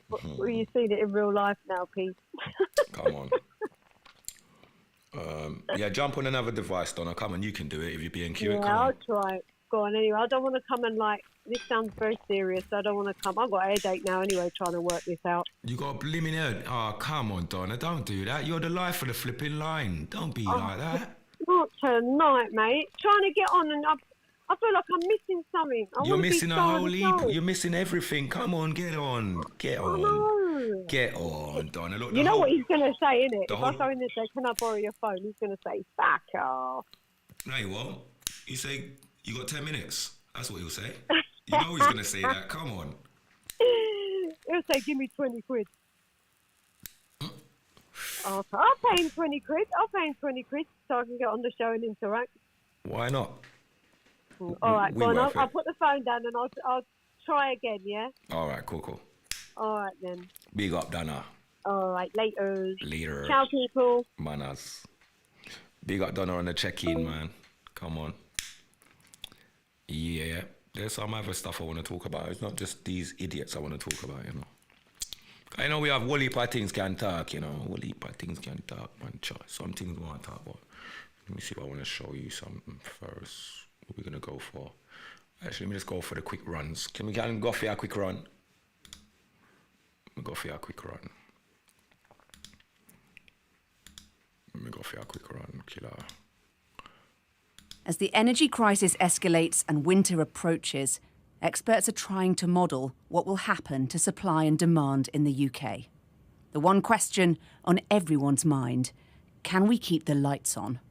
Well, you've seen it in real life now, Pete. Come on. Yeah, jump on another device, Donna. Come on, you can do it if you're being cute. Yeah, Come on. I'll try. Go on, anyway. I don't want to come and this sounds very serious. I don't want to come. I've got a headache now anyway, trying to work this out. You got a blimmin' head. Oh, come on, Donna. Don't do that. You're the life of the flipping line. Don't be like that. Not tonight, mate. Trying to get on and I feel like I'm missing something. You're missing a whole heap. You're missing everything. Come on, get on. Get on. No. Get on, Donna. Look, you know what he's going to say, innit? If whole... I go in there and say, can I borrow your phone? He's going to say, back off. No, he won't. You say, you got 10 minutes. That's what he'll say. You know he's going to say that. Come on. He'll say, give me 20 quid. I'll pay him 20 quid. I'll pay him 20 quid so I can get on the show and interact. Why not? All right, go on. I'll put the phone down and I'll try again, yeah? All right, cool. All right, then. Big up, Donna. All right, later. Later. Ciao, people. Manners. Big up, Donna, on the check-in, man. Come on. Yeah, there's some other stuff I want to talk about. It's not just these idiots I want to talk about, you know. I know we have whole heap of things can talk, you know. Whole heap of things can talk, man. Some things we want to talk about. Let me see if I want to show you something first. What we're going to go for. Actually, let me just go for the quick runs. Can we go for a quick run? Let me go for a quick run. Killer. As the energy crisis escalates and winter approaches, experts are trying to model what will happen to supply and demand in the UK. The one question on everyone's mind: can we keep the lights on?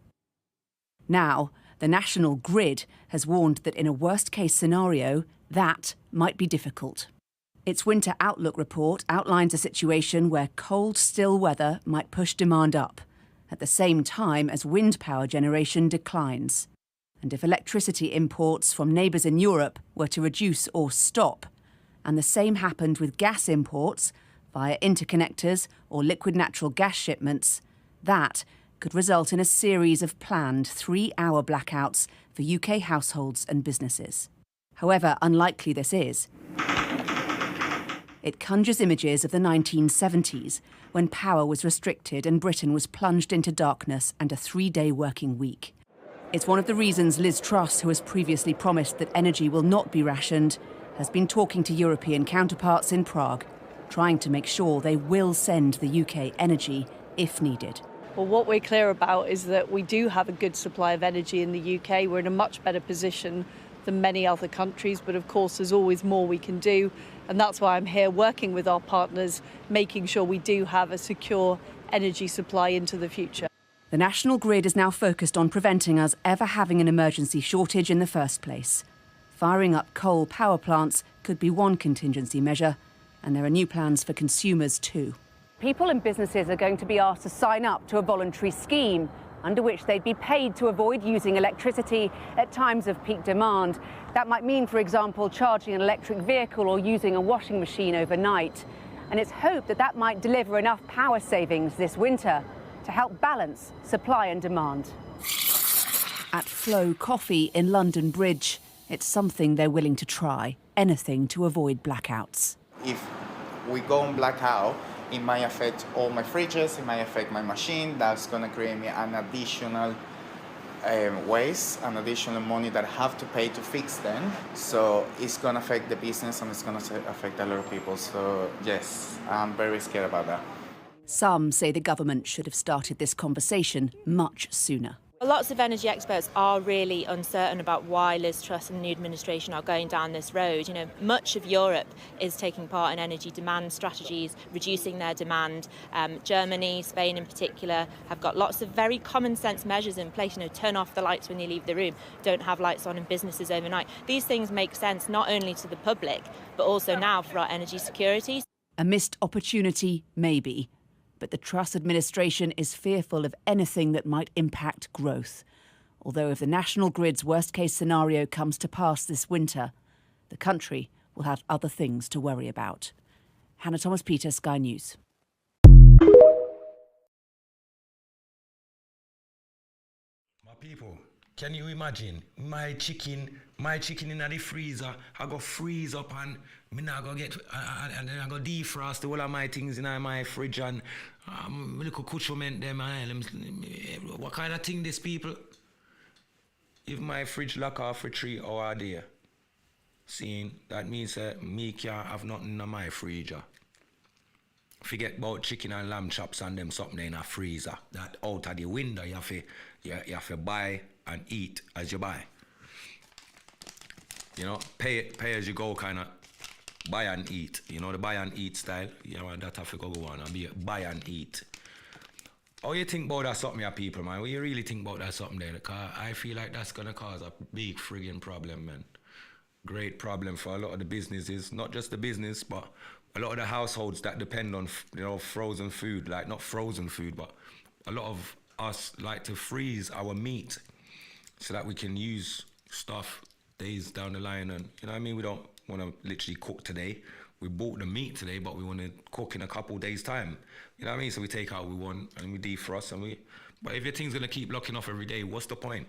Now, the national grid has warned that in a worst-case scenario, that might be difficult. Its Winter Outlook report outlines a situation where cold, still weather might push demand up, at the same time as wind power generation declines. And if electricity imports from neighbours in Europe were to reduce or stop, and the same happened with gas imports via interconnectors or liquid natural gas shipments, that could result in a series of planned 3-hour blackouts for UK households and businesses. However unlikely this is, it conjures images of the 1970s, when power was restricted and Britain was plunged into darkness and a 3-day working week. It's one of the reasons Liz Truss, who has previously promised that energy will not be rationed, has been talking to European counterparts in Prague, trying to make sure they will send the UK energy if needed. Well, what we're clear about is that we do have a good supply of energy in the UK. We're in a much better position than many other countries, but of course there's always more we can do, and that's why I'm here working with our partners, making sure we do have a secure energy supply into the future. The national grid is now focused on preventing us ever having an emergency shortage in the first place. Firing up coal power plants could be one contingency measure, and there are new plans for consumers too. People and businesses are going to be asked to sign up to a voluntary scheme under which they'd be paid to avoid using electricity at times of peak demand. That might mean, for example, charging an electric vehicle or using a washing machine overnight. And it's hoped that that might deliver enough power savings this winter to help balance supply and demand. At Flow Coffee in London Bridge, it's something they're willing to try, anything to avoid blackouts. If we go on blackout, it might affect all my fridges, it might affect my machine. That's going to create me an additional waste, an additional money that I have to pay to fix them. So it's going to affect the business and it's going to affect a lot of people. So yes, I'm very scared about that. Some say the government should have started this conversation much sooner. Lots of energy experts are really uncertain about why Liz Truss and the new administration are going down this road. You know, much of Europe is taking part in energy demand strategies, reducing their demand. Germany, Spain in particular, have got lots of very common sense measures in place. You know, turn off the lights when you leave the room, don't have lights on in businesses overnight. These things make sense not only to the public, but also now for our energy security. A missed opportunity, maybe. But the Truss administration is fearful of anything that might impact growth. Although if the national grid's worst-case scenario comes to pass this winter, the country will have other things to worry about. Hannah Thomas-Peter, Sky News. My people, can you imagine my chicken in the freezer? I go freeze up and me now go get and then I go defrost all of my things in my fridge and little accoutrement them and what kind of thing this people? If my fridge lock off for 3 hours a day, seeing that means me can't have nothing in my freezer. Forget about chicken and lamb chops and them something in a freezer. That out of the window you have to buy and eat as you buy. You know, pay as you go kind of buy and eat. You know, the buy and eat style. You know, that have to go on and be buy and eat. How you think about that something, your people, man? What you really think about that something there? Because I feel like that's going to cause a big friggin' problem, man. Great problem for a lot of the businesses. Not just the business, but a lot of the households that depend on, you know, frozen food. Like, not frozen food, but a lot of us like to freeze our meat so that we can use stuff days down the line. And, you know what I mean? We don't want to literally cook today. We bought the meat today, but we want to cook in a couple days' time. You know what I mean? So we take out what we want and we defrost and we... But if your thing's going to keep locking off every day, what's the point?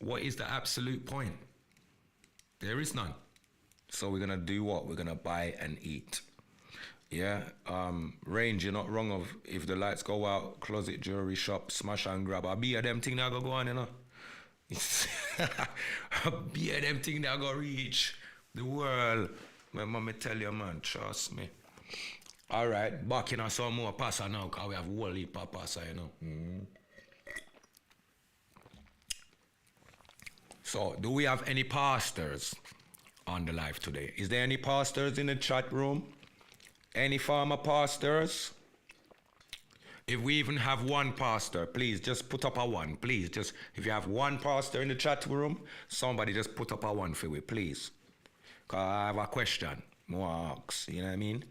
What is the absolute point? There is none. So we're going to do what? We're going to buy and eat. Yeah? Range, you're not wrong of if the lights go out, closet, jewelry shop, smash and grab. A be of them thing that go on, you know? A be of them thing that go reach the world. My mama tell you, man, trust me. All right, back in some more pasta now, because we have a whole heap of pasta, you know. So, do we have any pastors on the live today? Is there any pastors in the chat room? Any former pastors? If we even have one pastor, please just put up a one. Please, just if you have one pastor in the chat room, somebody just put up a one for me, please. Because I have a question, more ask, you know what I mean?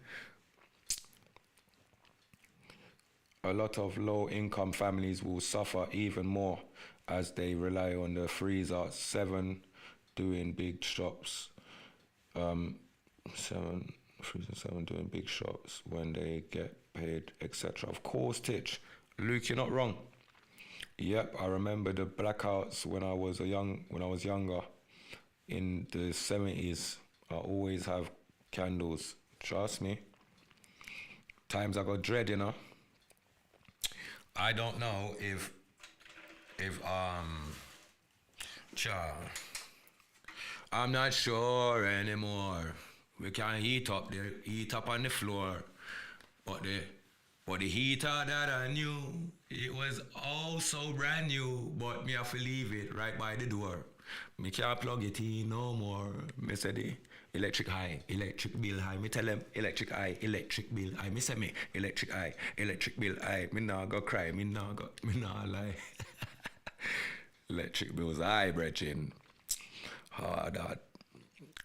A lot of low-income families will suffer even more as they rely on the freezer. 7 doing big shops. 7 doing big shops when they get paid, etc. Of course, Titch. Luke, you're not wrong. Yep, I remember the blackouts when I was younger. In the 70s, I always have candles. Trust me. Times I got dread, you know. I don't know if I'm not sure anymore. We can heat up on the floor, but the heater that I knew, it was all so brand new, but me have to leave it right by the door. Me can't plug it in no more. Me say the electric bill high. Me tell them electric bill high. Me say me electric bill high. Me nah go cry, me nah lie. Electric bills high, brethren. Hard.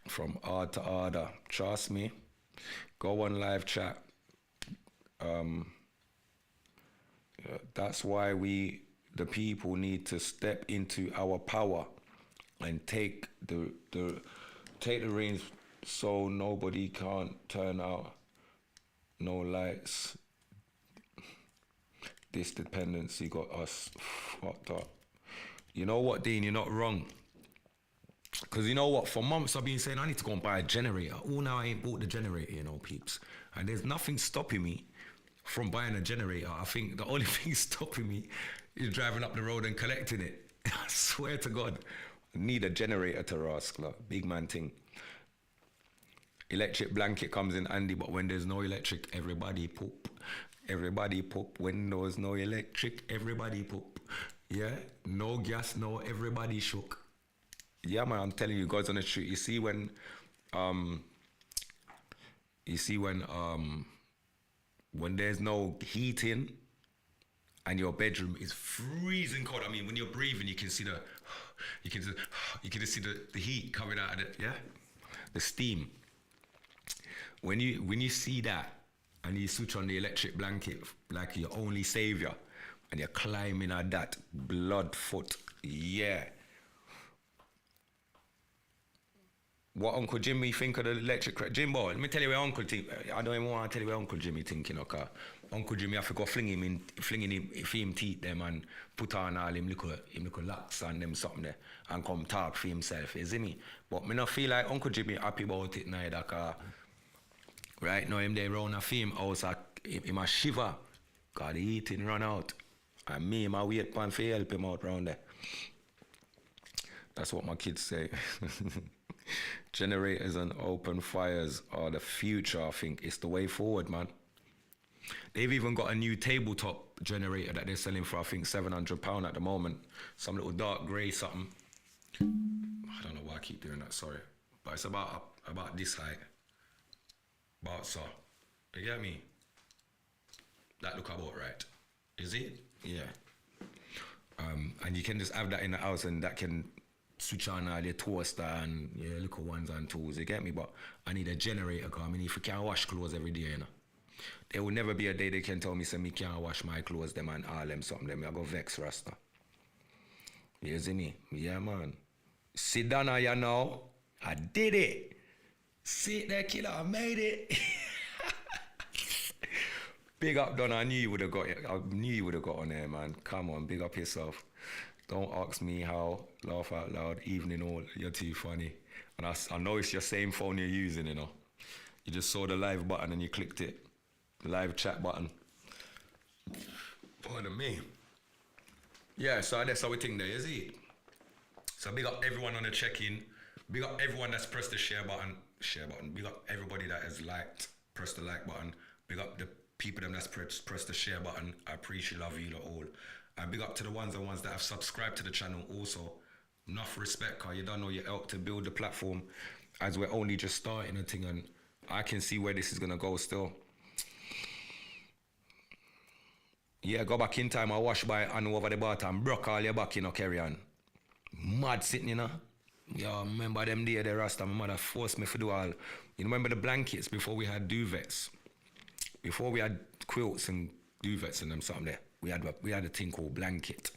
From hard to harder. Trust me. Go on live chat. That's why we, the people, need to step into our power and take the reins so nobody can't turn out no lights. This dependency got us fucked up. You know what, Dean? You're not wrong. Because you know what? For months I've been saying I need to go and buy a generator. Oh, now I ain't bought the generator, you know, peeps. And there's nothing stopping me from buying a generator. I think the only thing stopping me is driving up the road and collecting it. I swear to God. I need a generator to rascal. Big man thing. Electric blanket comes in handy, but when there's no electric, everybody poop. Everybody poop. When there's no electric, everybody poop. Yeah, no gas, no everybody shook. Yeah, man, I'm telling you, God's on the street. You see when there's no heating and your bedroom is freezing cold. I mean, when you're breathing, you can see the heat coming out of it. Yeah, the steam. When you see that and you switch on the electric blanket like your only savior, and you're climbing at that blood foot, yeah. What Uncle Jimmy think of the electric Jimbo, let me tell you where Uncle I don't even want to tell you where Uncle Jimmy thinking, okay? Uncle Jimmy have to go fling him teeth them and put on all him little locks and them something there and come talk for himself, you see me? But me not feel like Uncle Jimmy happy about it neither, cause right now him there round a film house, him a shiver, cause the heating run out. And me, my wait pan for help him out round there. That's what my kids say. Generators and open fires are the future, I think. It's the way forward, man. They've even got a new tabletop generator that they're selling for, I think, £700 at the moment. Some little dark grey something. I don't know why I keep doing that, sorry. But it's about this height. About so. You get me? That look about right. Is it? Yeah. And you can just have that in the house and that can switch on all your toaster and your little ones and tools, you get me? But I need a generator because I mean, if you can't wash clothes every day, you know. There will never be a day they can tell me, say, me can't wash my clothes, them and all them something, them I go vex Rasta. You see me? Yeah, man. Sit down here now. I did it. Sit there, killer, I made it. Big up, Don. I knew you would have got it. I knew you would have got on there, man. Come on, big up yourself. Don't ask me how. Laugh out loud. Evening all. You're too funny. And I know it's your same phone you're using, you know. You just saw the live button and you clicked it. The live chat button. Pardon me. Yeah, so that's how we think there, is it? So big up everyone on the check-in. Big up everyone that's pressed the share button. Big up everybody that has liked, pressed the like button. Big up the people them that's press the share button. I appreciate, love you all. And big up to the ones that have subscribed to the channel also. Enough respect, cause you don't know you helped to build the platform as we're only just starting a thing, and I can see where this is gonna go still. Yeah, go back in time, I wash by hand over the bottom, broke all your back, you know, carry on. Mad sitting, you know. Yeah, remember them day the Rasta, my mother forced me to do all. You remember the blankets before we had duvets? Before we had quilts and duvets and them something there, we had a thing called blanket.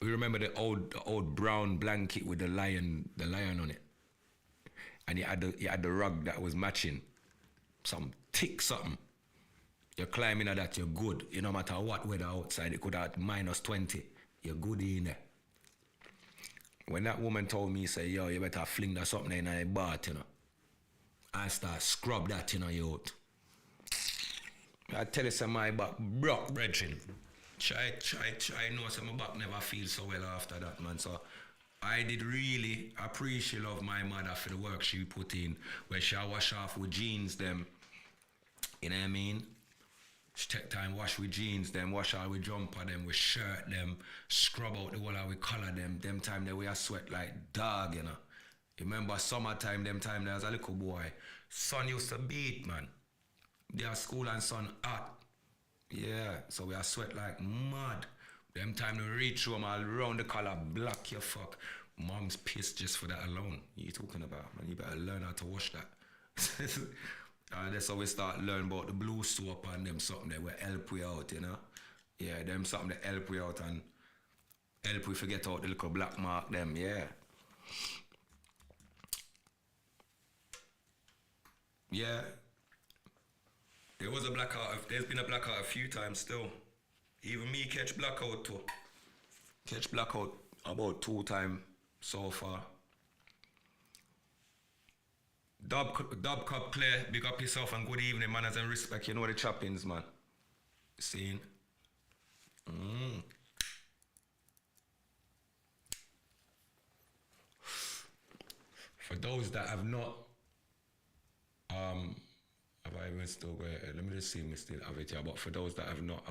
We remember the old brown blanket with the lion on it, and you had the rug that was matching, some thick something. You're climbing at that, you're good. You no matter what weather outside, it could have -20. You're good in there. When that woman told me, say, yo, you better fling that something in a bath, you know, I start scrub that, you know, you out. I tell you some my back broke, brethren. Try, know some my back never feel so well after that, man. So I did really appreciate love my mother for the work she put in. When she wash off with jeans, them, you know what I mean? She take time wash with jeans, them, wash out with jumper, them, with shirt, them, scrub out the whole of with color, them time that we are sweat like dog, you know. Remember summertime, them time there was a little boy. Sun used to beat, man. They are school and sun hot. Yeah, so we are sweat like mad. Them time to reach home all round the collar, black your fuck. Mom's pissed just for that alone. What you talking about, man? You better learn how to wash that. That's how we start learning about the blue soap and them something that will help we out, you know? Yeah, them something that help we out and help we forget out the little black mark them, yeah. Yeah. There's been a blackout a few times still. Even me catch blackout too. Catch blackout about 2 times so far. Dub Cup Clay, big up yourself and good evening, manners and respect. You know the choppings, man. Seen? For those that have not, have I even still got it? Let me just see if I still have it here. But for those that have not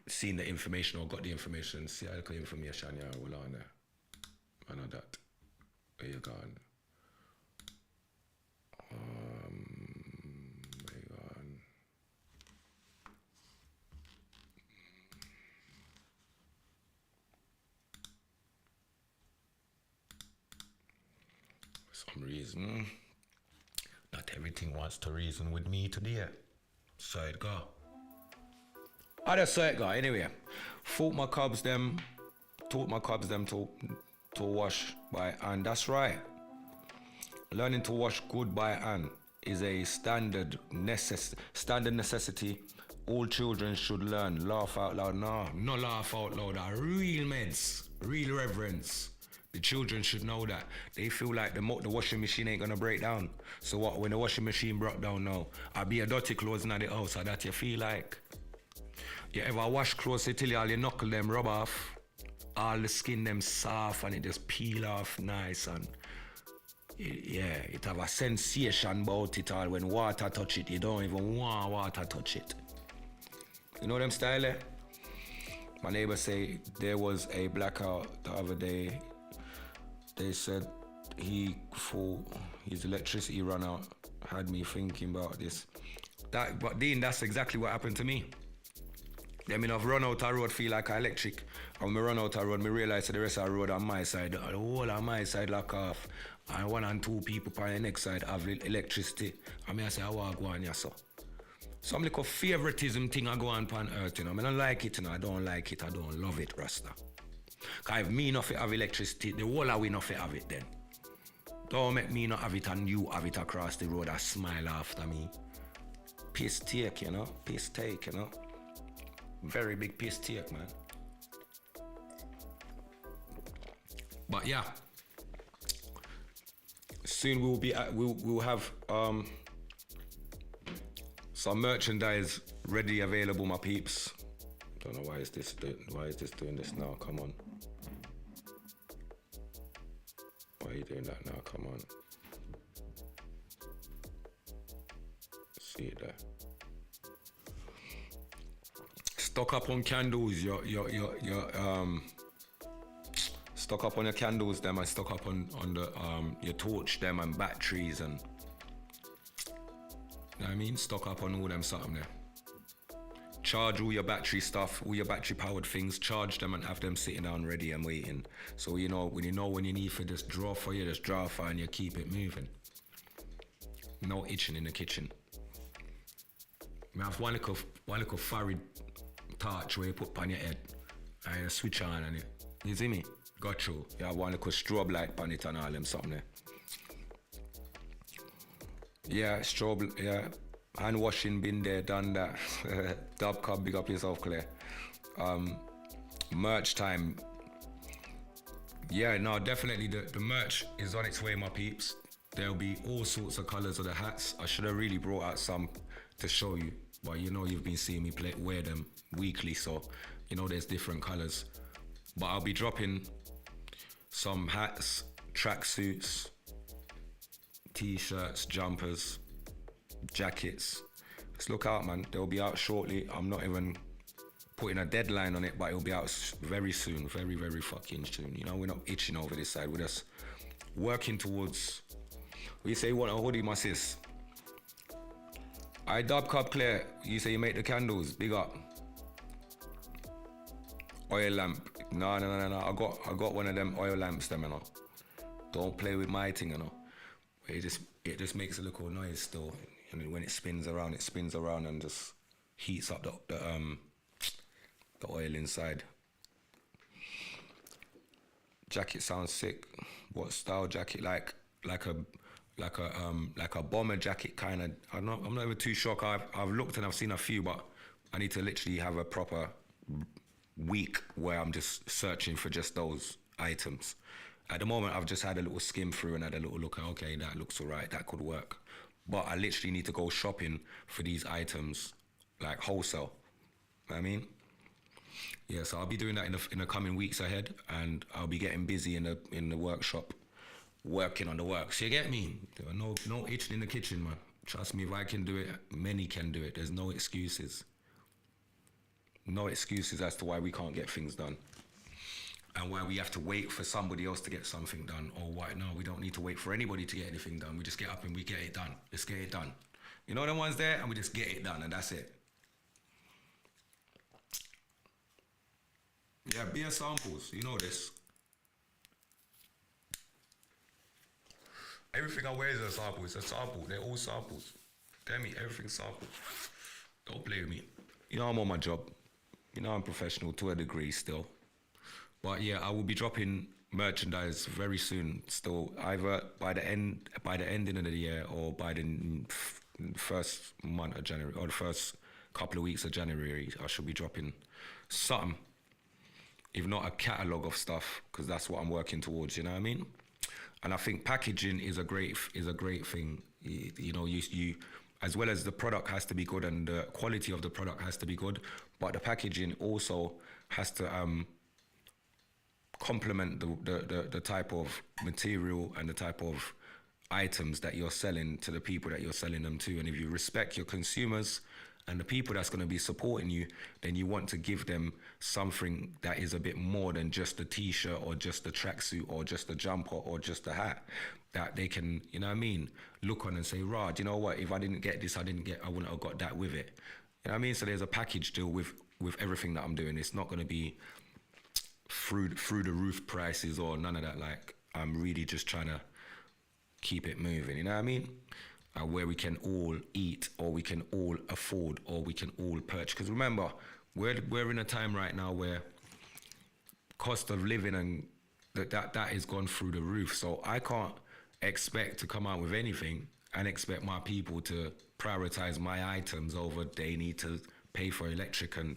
seen the information or got the information. See, I got information, yeah, well on there. I know that. Where you gone? Where you gone? For some reason, not everything wants to reason with me today. So it go. I just saw it go. Anyway, taught my cubs them to wash by hand. That's right. Learning to wash good by hand is a standard necessity. All children should learn. Laugh out loud. No laugh out loud. Real meds, real reverence. The children should know that. They feel like the washing machine ain't gonna break down. So what, when the washing machine broke down now, I'll be a dirty clothes in the house, or that you feel like. You ever wash clothes till all your knuckle them rub off, all the skin them soft and it just peel off nice, and it have a sensation about it all. When water touch it, you don't even want water touch it. You know them style eh? My neighbor say there was a blackout the other day. They said his electricity run out. Had me thinking about this. But Dean, that's exactly what happened to me. Then I've run out of road, feel like electric. And when I run out of road, I realize the rest of the road on my side, the whole on my side lock off. And 1 and 2 people on the next side have electricity. And I say, I want to go on here, so. Some little favoritism thing I go on earth, you know. I don't like it, you know. I don't like it, I don't love it, Rasta. Because if me not have electricity, the whole of we not have it then. Don't make me not have it and you have it across the road and smile after me. Piss take, you know. Piss take, you know. Very big piss take, man. But yeah. Soon we'll have some merchandise ready available, my peeps. Don't know why is this doing this now? Come on. Why are you doing that now? Come on. See it there. Stock up on candles. Stock up on your candles, them, and stock up on the your torch, them, and batteries, and you know what I mean. Stock up on all them something there. Charge all your battery stuff, all your battery powered things, charge them and have them sitting down ready and waiting. So when you need for just draw for you, just draw for and you keep it moving. No itching in the kitchen. I have one little furry torch where you put on your head and you switch on and you see me? Got you. You have one little strobe light on it and all them something there. Yeah, strobe, yeah. Hand washing, been there, done that. Dub Cub, big up yourself, Claire. Merch time. Yeah, no, definitely the merch is on its way, my peeps. There'll be all sorts of colours of the hats. I should have really brought out some to show you. But you know you've been seeing me wear them weekly, so you know there's different colours. But I'll be dropping some hats, tracksuits, t-shirts, jumpers, jackets. Just look out, man. They'll be out shortly. I'm not even putting a deadline on it, but it'll be out very soon. Very, very fucking soon. You know, we're not itching over this side. We're just working towards. You say you want a hoodie, my sis. I Dub Cup Claire. You say you make the candles. Big up. Oil lamp. No. I got one of them oil lamps, them, you know. Don't play with my thing, you know. It just makes a little noise still. And when it spins around and just heats up the oil inside. Jacket sounds sick. What style jacket? Like a bomber jacket kind of. I'm not even too sure. I've looked and I've seen a few, but I need to literally have a proper week where I'm just searching for just those items. At the moment, I've just had a little skim through and had a little look. Okay, that looks alright. That could work. But I literally need to go shopping for these items, like wholesale. You know what I mean? Yeah, so I'll be doing that in the coming weeks ahead, and I'll be getting busy in the workshop, working on the work. So you get me? There are no itching in the kitchen, man. Trust me, if I can do it, many can do it. There's no excuses. no excuses as to why we can't get things done. And why we have to wait for somebody else to get something done, or why, no, we don't need to wait for anybody to get anything done. We just get up and we get it done. Let's get it done. You know the ones there, and we just get it done, and that's it. Yeah, beer samples, you know this. Everything I wear is a sample. It's a sample. They're all samples. Tell me, everything's samples. Don't play with me. You know I'm on my job. You know I'm professional to a degree still. But yeah, I will be dropping merchandise very soon. Still, either by the ending of the year or by the first month of January or the first couple of weeks of January, I should be dropping something. If not a catalogue of stuff, because that's what I'm working towards. You know what I mean? And I think packaging is a great thing. You know, you as well as the product has to be good and the quality of the product has to be good, but the packaging also has to complement the type of material and the type of items that you're selling to the people that you're selling them to. And if you respect your consumers and the people that's going to be supporting you, then you want to give them something that is a bit more than just a t-shirt or just a tracksuit or just a jumper or just a hat that they can, you know what I mean, look on and say, Rod, you know what, if I didn't get this, I wouldn't have got that with it. You know what I mean? So there's a package deal with everything that I'm doing. It's not going to be through the roof prices or none of that. Like, I'm really just trying to keep it moving, you know what I mean? Where we can all eat, or we can all afford, or we can all purchase. Because remember, we're in a time right now where cost of living and that has gone through the roof. So I can't expect to come out with anything and expect my people to prioritize my items over they need to pay for electric and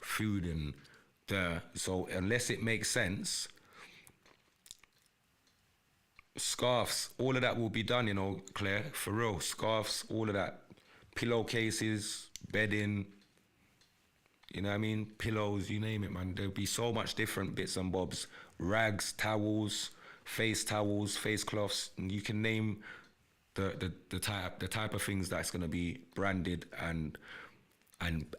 food and so unless it makes sense, scarves, all of that will be done, you know, Claire, for real. Scarves, all of that. Pillowcases, bedding, you know what I mean? Pillows, you name it, man. There'll be so much different bits and bobs. Rags, towels, face cloths, and you can name the type of things that's gonna be branded and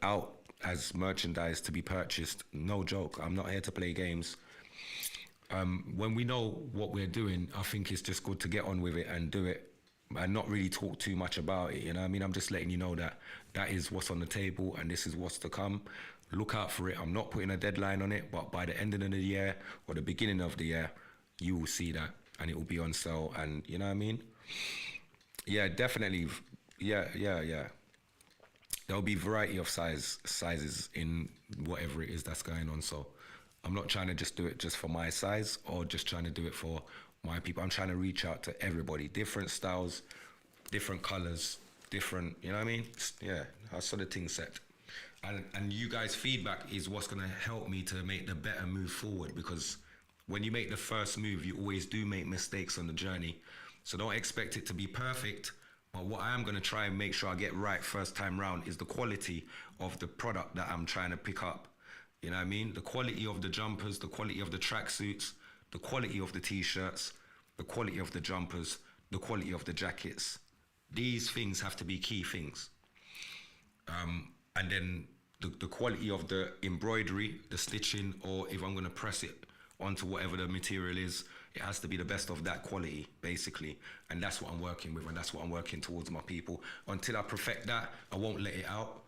out as merchandise to be purchased. No joke, I'm not here to play games. When we know what we're doing, I think it's just good to get on with it and do it and not really talk too much about it, you know what I mean? I'm just letting you know that is what's on the table and this is what's to come. Look out for it. I'm not putting a deadline on it, but by the end of the year or the beginning of the year, you will see that and it will be on sale, and you know what I mean? Yeah, definitely. Yeah. There'll be variety of sizes in whatever it is that's going on, so I'm not trying to just do it just for my size or just trying to do it for my people. I'm trying to reach out to everybody, different styles, different colors, different, you know what I mean? Yeah, I saw the thing set. And you guys' feedback is what's gonna help me to make the better move forward, because when you make the first move, you always do make mistakes on the journey. So don't expect it to be perfect, but what I am gonna try and make sure I get right first time round is the quality of the product that I'm trying to pick up. You know what I mean? The quality of the jumpers, the quality of the tracksuits, the quality of the t-shirts, the quality of the jumpers, the quality of the jackets. These things have to be key things. And then the quality of the embroidery, the stitching, or if I'm gonna press it onto whatever the material is, it has to be the best of that quality, basically. And that's what I'm working with, and that's what I'm working towards my people. Until I perfect that, I won't let it out.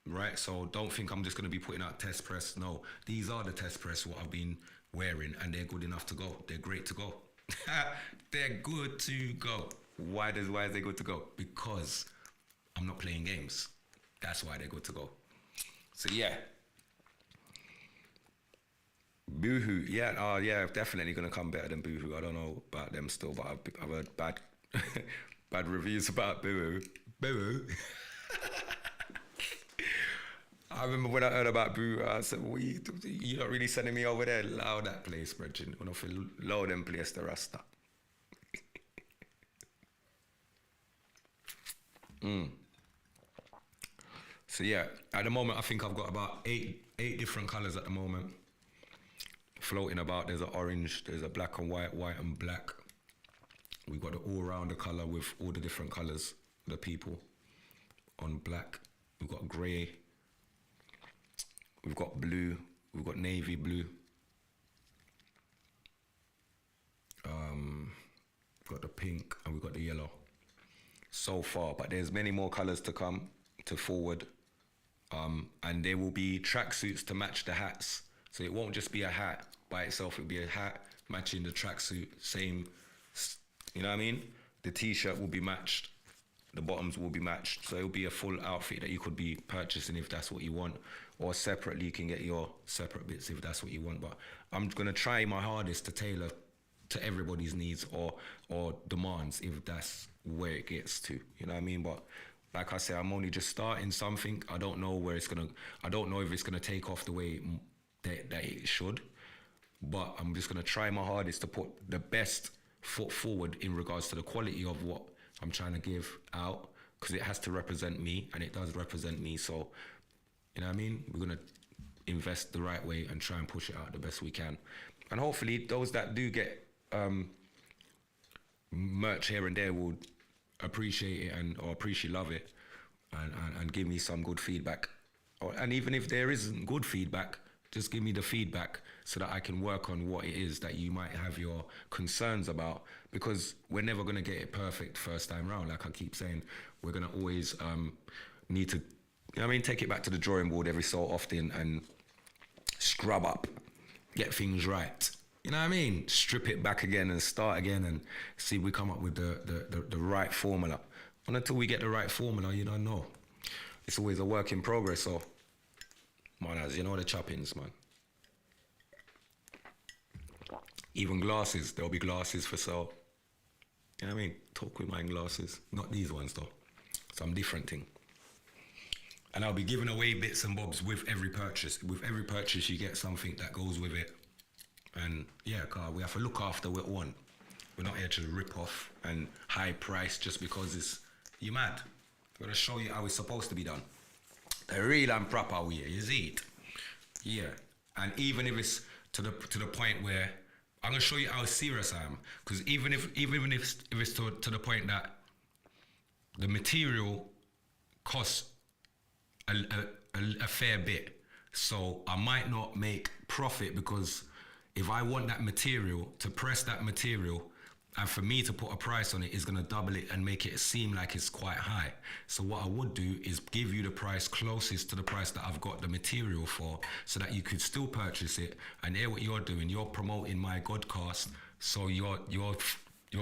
Right, so don't think I'm just going to be putting out test press. No, these are the test press what I've been wearing, and they're good enough to go. They're great to go. They're good to go. Why is they good to go? Because I'm not playing games. That's why they're good to go. So yeah. Boohoo, yeah, definitely going to come better than Boohoo. I don't know about them still, but I've heard bad reviews about Boohoo. Boohoo. I remember when I heard about Boo, I said, you're not really sending me over there? Allow that place, Bridget. When I feel low them place the Rasta. So yeah, at the moment I think I've got about eight different colours at the moment floating about. There's an orange, there's a black and white and black. We've got the all-rounder colour with all the different colours, the people on black. We've got grey. we've got blue, we've got navy blue. We've got the pink and we've got the yellow so far, but there's many more colours to come to forward. And there will be tracksuits to match the hats. So it won't just be a hat by itself, it'll be a hat matching the tracksuit, same, you know what I mean? The t-shirt will be matched, the bottoms will be matched. So it'll be a full outfit that you could be purchasing if that's what you want, or separately you can get your separate bits if that's what you want. But I'm gonna try my hardest to tailor to everybody's needs or demands if that's where it gets to, you know what I mean? But like I say, I'm only just starting something. I don't know I don't know if it's gonna take off the way that it should, but I'm just gonna try my hardest to put the best foot forward in regards to the quality of what I'm trying to give out, because it has to represent me, and it does represent me. So, you know what I mean? We're gonna invest the right way and try and push it out the best we can. And hopefully those that do get merch here and there will appreciate it or appreciate love it and give me some good feedback. And even if there isn't good feedback, just give me the feedback so that I can work on what it is that you might have your concerns about, because we're never going to get it perfect first time round. Like I keep saying, we're going to always need to, you know what I mean, take it back to the drawing board every so often and scrub up, get things right. You know what I mean? Strip it back again and start again and see if we come up with the right formula. And until we get the right formula, you don't know. It's always a work in progress, so man, as you know the choppings, man. Even glasses, there'll be glasses for sale. You know what I mean? Talk with my glasses. Not these ones though. Some different thing. And I'll be giving away bits and bobs with every purchase. With every purchase you get something that goes with it. And yeah, we have to look after what we want. We're not here to rip off and high price just because it's, you mad. We're gonna show you how it's supposed to be done. The real and proper way, you see it? Yeah. And even if it's to the point where I'm gonna show you how serious I am, because even if it's to the point that the material costs a fair bit, so I might not make profit, because if I want that material, to press that material, and for me to put a price on it is gonna double it and make it seem like it's quite high. So what I would do is give you the price closest to the price that I've got the material for, so that you could still purchase it. And there, what you're doing, you're promoting my Godcast, so you're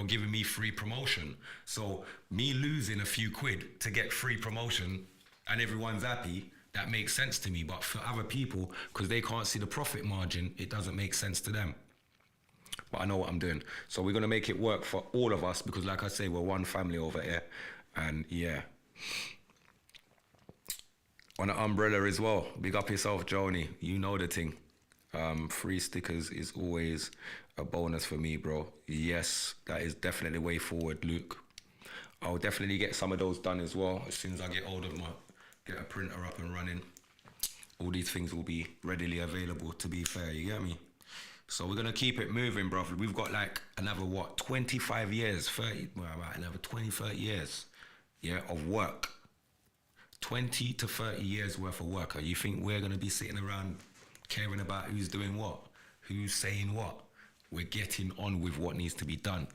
giving me free promotion. So me losing a few quid to get free promotion and everyone's happy, that makes sense to me. But for other people, because they can't see the profit margin, it doesn't make sense to them. But I know what I'm doing. So we're going to make it work for all of us, because like I say, we're one family over here. And yeah. On an umbrella as well. Big up yourself, Joni. You know the thing. Free stickers is always a bonus for me, bro. Yes, that is definitely way forward, Luke. I'll definitely get some of those done as well. As soon as I get hold of get a printer up and running. All these things will be readily available, to be fair, you get me? So we're gonna keep it moving, bro. We've got like another 25 years, 30, well, about another 20, 30 years, yeah, of work. 20 to 30 years worth of work. You think we're gonna be sitting around caring about who's doing what, who's saying what? We're getting on with what needs to be done.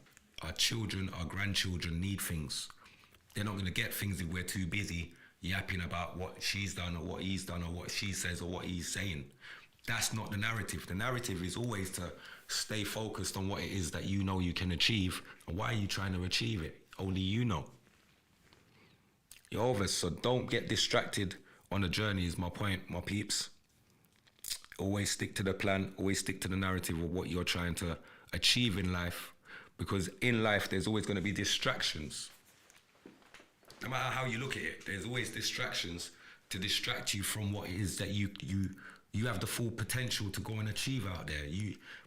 Our children, our grandchildren need things. They're not gonna get things if we're too busy yapping about what she's done or what he's done or what she says or what he's saying. That's not the narrative. The narrative is always to stay focused on what it is that you know you can achieve, and why are you trying to achieve it? Only you know. You're over, so don't get distracted on the journey is my point, my peeps. Always stick to the plan, always stick to the narrative of what you're trying to achieve in life, because in life there's always going to be distractions. No matter how you look at it, there's always distractions to distract you from what it is that you have the full potential to go and achieve out there.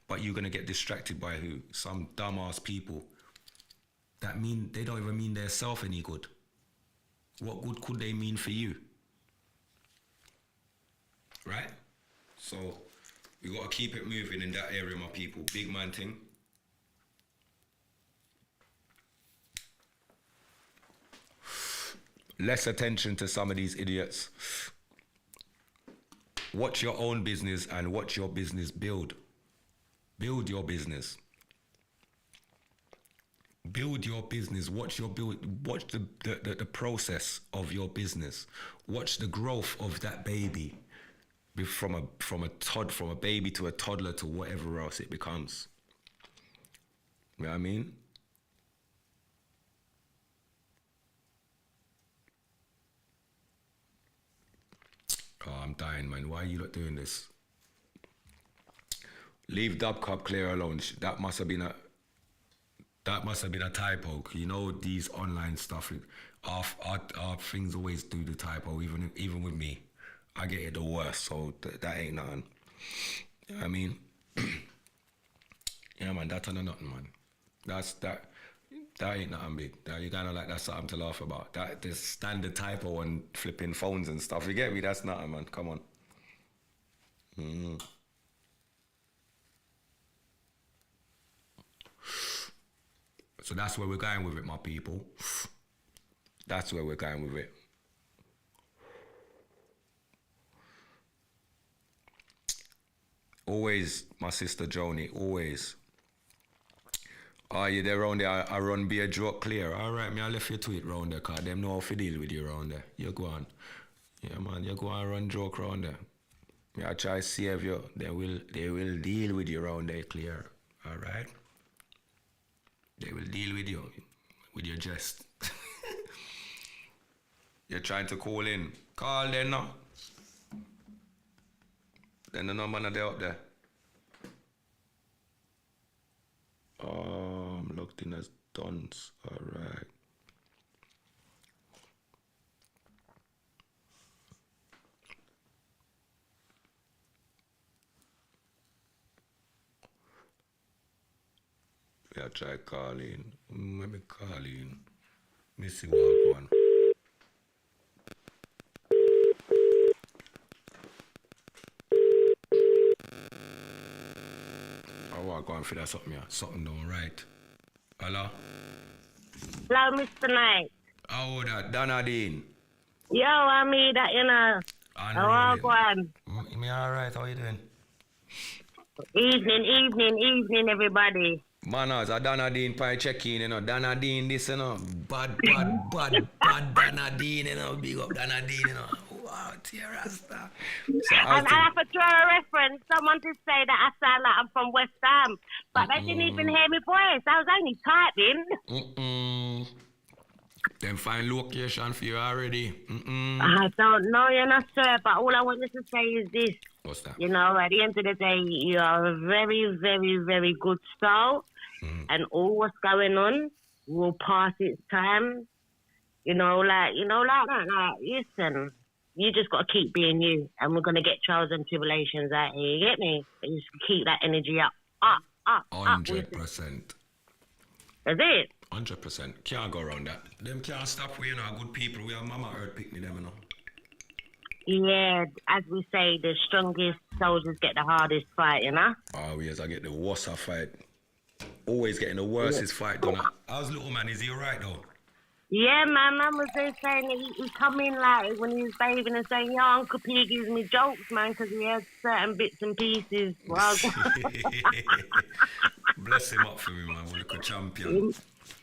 But you're gonna get distracted by who? Some dumbass people that mean they don't even mean their self any good. What good could they mean for you? Right? So we gotta keep it moving in that area, my people. Big man thing. Less attention to some of these idiots. watch your own business and watch your business build. Build your business. Build your business. Watch the process of your business. Watch the growth of that baby from a baby to a toddler to whatever else it becomes. You know what I mean? Oh, I'm dying, man. Why are you not doing this? Leave Dub Cup clear alone. That must have been a typo. You know, these online stuff, our things always do the typo, even with me. I get it the worst, so that ain't nothing. You know what I mean? Yeah, man, that's nothing, man. That ain't nothing big. You kind of like, that's something to laugh about. That the standard typo and flipping phones and stuff. You get me? That's nothing, man. Come on. So that's where we're going with it, my people. That's where we're going with it. Always, my sister Joni, always. Oh, you there round there? I run be a joke clear. All right, me I left you tweet round there, cause them know how to deal with you round there. You go on. Yeah, man, you go on run joke round there. Me I try save you. They will deal with you round there clear. All right? They will deal with you with your jest. You're trying to call in. Call them now. Then the number not there up there. I'm locked in as dons. Alright. Yeah, try calling. Let me call in. Let me see what one. I go and figure something here. Something don't right. Hello? Hello, Mr. Knight. How that? Donna Dean. Yo, I mean that, you know. How go on? Me alright, how you doing? Evening, everybody. Manners, Donna Dean probably check in, you know. Donna Dean this, you know. Bad Donna Dean, you know. Big up Donna Dean, you know. Wow, dear Rasta. So and I have to draw a reference. Someone to say that I sound like I'm from West Ham. But they didn't even hear me voice. I was only typing. Then find location for you already. I don't know, you know, sir. But all I wanted to say is this. What's that? You know, at the end of the day, you are a very, very, very good soul. And all what's going on will pass its time. Like, listen. You just got to keep being you, and we're going to get trials and tribulations out here. You get me? You just keep that energy up. 100%. That's it. 100%. Can't go around that. Them can't stop we, you know, good people. We are Mama Earth picnic them, you know. Yeah, as we say, the strongest soldiers get the hardest fight, you know? Oh, yes, I get the worst fight. Always getting the worstest fight done. How's little man? Is he alright, though? Yeah, my mum was there saying that he come in like when he was bathing and saying, "Yo, Uncle P gives me jokes, man, because he has certain bits and pieces." Well, bless him up for me, man. We're like a champion.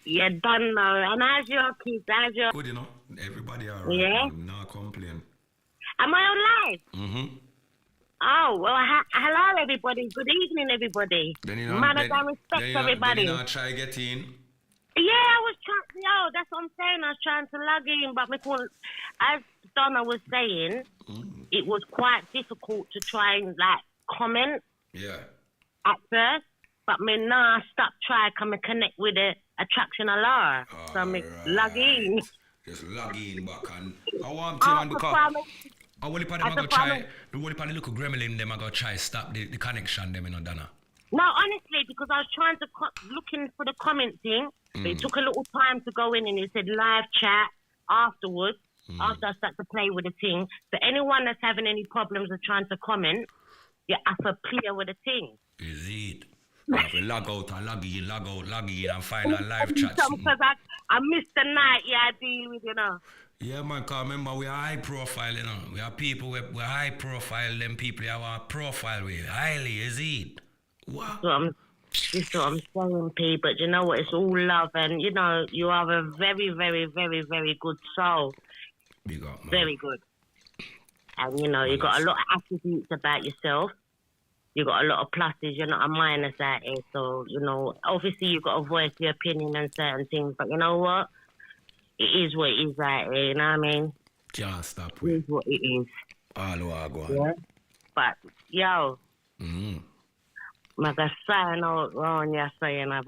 Yeah, done now. And how's your kids? How's your... Good, you know. Everybody all right. Yeah? I'm not complaining. Am I on live? Mm-hmm. Oh, well, hello, everybody. Good evening, everybody. Then, you know, everybody. Then, try get in. Yeah, I was trying. That's what I'm saying. I was trying to log in, but as Donna was saying, it was quite difficult to try and comment. Yeah. At first, but me now stop trying to connect with the attraction of law. So me log in. Just log in back and I want to man because I will them go try. The whole the little gremlin them I go try stop the connection them, you know, Donna. No, honestly, because I was trying to looking for the comment thing. But it took a little time to go in and it said live chat afterwards, after I started to play with the thing. So anyone that's having any problems or trying to comment, you have to clear with the thing. Is it? You have to log out and log in and find a live chat. Because I missed the night, I deal with, Yeah, man, because remember, we are high profile, We are people, we're high profile, them people have our profile with. Highly, is it? Wow. This is what I'm saying, P, but you know what? It's all love, and you are a very, very, very, very good soul. Big up, man. Very good. And you got a lot of attributes about yourself. You got a lot of pluses. You're not a minus out here. So, obviously you've got to voice your opinion on certain things, but you know what? It is what it is out here, you know what I mean? Can't stop with. It is what it is. All over, go on. Yeah. But, yo. I'm going to sign out wrong, saying I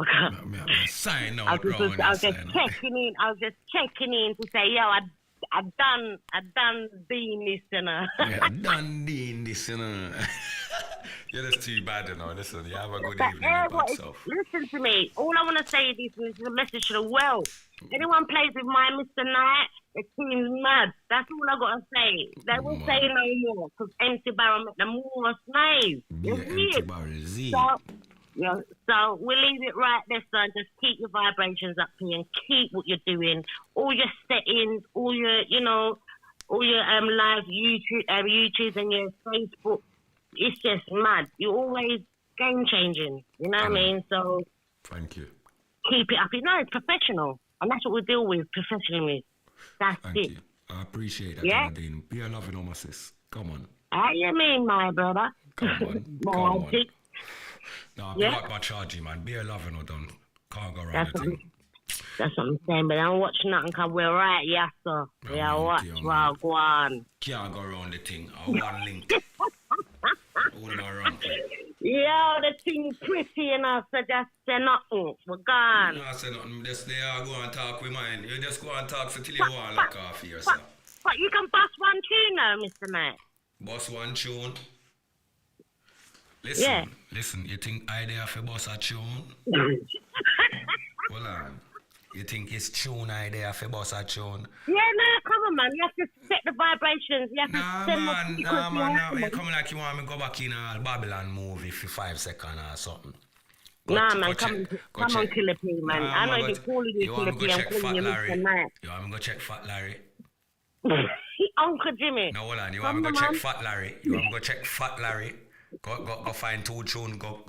sign out I was just checking in to say, yo, I done doing this, Yeah, I done doing this, Yeah, that's too bad, Listen, you have a good evening about yourself. Listen to me. All I want to say is a message to the world. Anyone plays with my Mr. Knight, the team's mad. That's all I got to say. They will say no more, because MC Barrow make them more slaves. Yeah, MC Barrow Z. So we'll leave it right there, son. Just keep your vibrations up here and keep what you're doing. All your settings, all your live YouTube and your Facebook. It's just mad. You're always game changing. You know what I mean? So thank you. Keep it up. It's professional, and that's what we deal with professionally. That's thank it. You. I appreciate that, Nadine. Be a loving on my sis. Come on. How you mean, my brother? Come on. Come on. No, be like my charging, man. Be a loving or done. Can't go around the thing. That's what I'm saying, but I don't watch nothing because we're right, yes, sir. Yeah, watch, well, go on. Can't go around the thing. I want link. All in our wrong thing. Yeah, the thing pretty enough, so just say nothing. We're gone. No, I say nothing. Just there, go and talk with mine. You just go and talk till you want to look off here, sir. But you can bust one tune now, Mr. Knight. Bust one tune? Listen, you think I there for bust a tune? Hold on. You think it's tune I there for bust a tune? Yeah, no, come on, man. You have to set the vibrations. You have to send Nah, man. You coming like you want me to go back in a Babylon movie for 5 seconds or something. Man, come on, Killer P, man. I know you're calling you Killer P. I'm calling you Mr. Knight. You want me to go check Fat Larry? Uncle Jimmy. No, hold on. You want me to go check Fat Larry? You want me to go check Fat Larry? Go find 2 tunes. Go.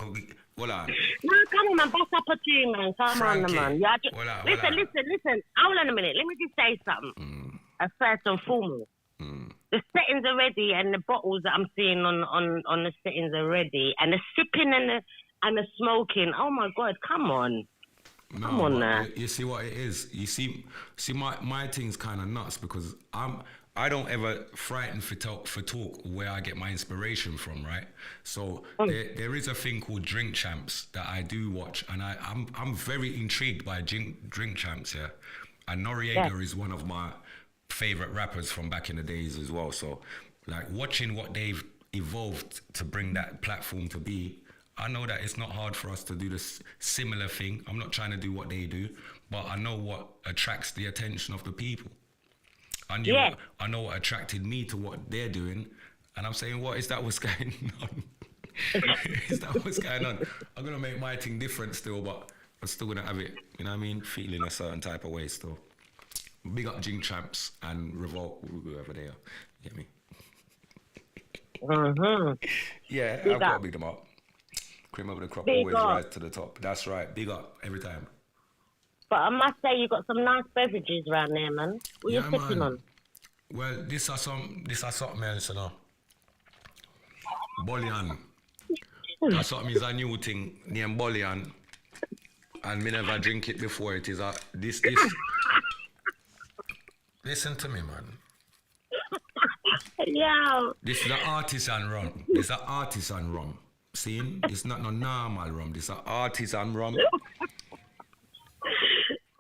Hold on. No, come on, man. Bust up a tune, man. Come on, man. Listen. Hold on a minute. Let me just say something. First and foremost, the settings are ready, and the bottles that I'm seeing on the settings are ready, and the sipping and the smoking. Oh my God, come on. No, come on now. You see what it is? You see my thing's kind of nuts because I don't ever frighten for talk where I get my inspiration from, right? So there is a thing called Drink Champs that I do watch, and I'm very intrigued by Drink Champs, yeah. And Noriega is one of my favorite rappers from back in the days as well. So like watching what they've evolved to bring that platform to be, I know that it's not hard for us to do this similar thing. I'm not trying to do what they do, but I know what attracts the attention of the people. I know what attracted me to what they're doing, and I'm saying, what is that what's going on? Is that what's going on? I'm going to make my thing different still, but I'm still going to have it, you know what I mean, feeling a certain type of way still. Big up Jing Champs and Revolt, whoever they are. You get me? Yeah, I've got to big them up. Cream over the crop always rise to the top. That's right. Big up every time. But I must say, you got some nice beverages around there, man. What are you sipping on? Well, this are something else, you know. Bolian. That's something is a new thing named Bolian. And me never drink it before. It is this. Listen to me, man. Yo. This is an artisan rum. This is an artisan rum. See? It's not no normal rum. This is an artisan rum.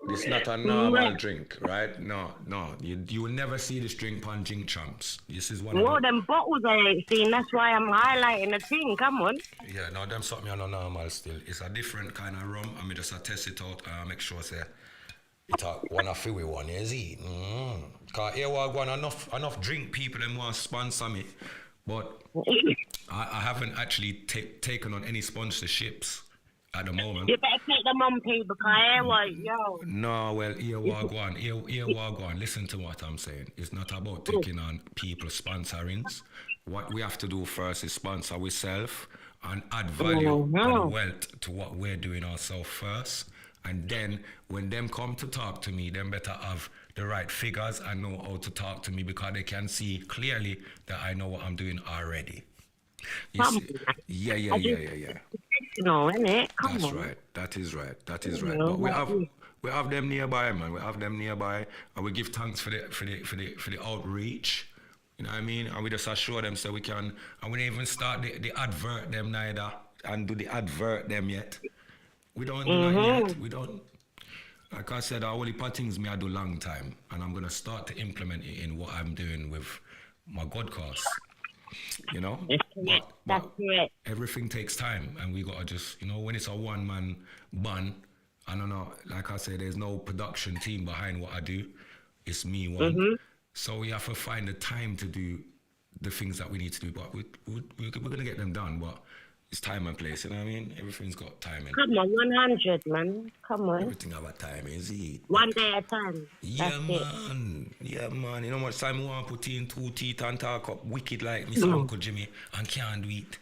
It's not a normal drink, right? No. You will never see this drink on Jing Champs. This is one of them bottles I ain't seen. That's why I'm highlighting the thing. Come on. Yeah, no, them something on a normal still. It's a different kind of rum. I mean, just test it out and make sure say it's one of the one, you see. Because here we go enough drink people and want to sponsor me. But I haven't actually taken on any sponsorships. at the moment. You better take them on, people, because yo. No, well, here we go on. Listen to what I'm saying. It's not about taking on people's sponsorings. What we have to do first is sponsor ourselves and add value and wealth to what we're doing ourselves first. And then when them come to talk to me, them better have the right figures and know how to talk to me, because they can see clearly that I know what I'm doing already. Yeah. No, innit? That's right. That is right. But we have them nearby, man. We have them nearby, and we give thanks for the outreach. You know what I mean? And we just assure them so we can, and we didn't even start the advert them neither, and do the advert them yet. We don't do that yet. We don't. Like I said, all the things me I do long time, and I'm gonna start to implement it in what I'm doing with my Godcast. You know, but everything takes time, and we gotta just, you know, when it's a one-man band, I don't know, like I said, there's no production team behind what I do. It's me one. So we have to find the time to do the things that we need to do, but we're gonna get them done. But it's time and place, you know what I mean? Everything's got timing. Come on, 100, man. Come on. Everything have a time, is it? One day at a time. Yeah, man. Yeah, man. You know how much time we want to put in 2 teeth and talk up wicked like Mr. Uncle Jimmy and can't do it.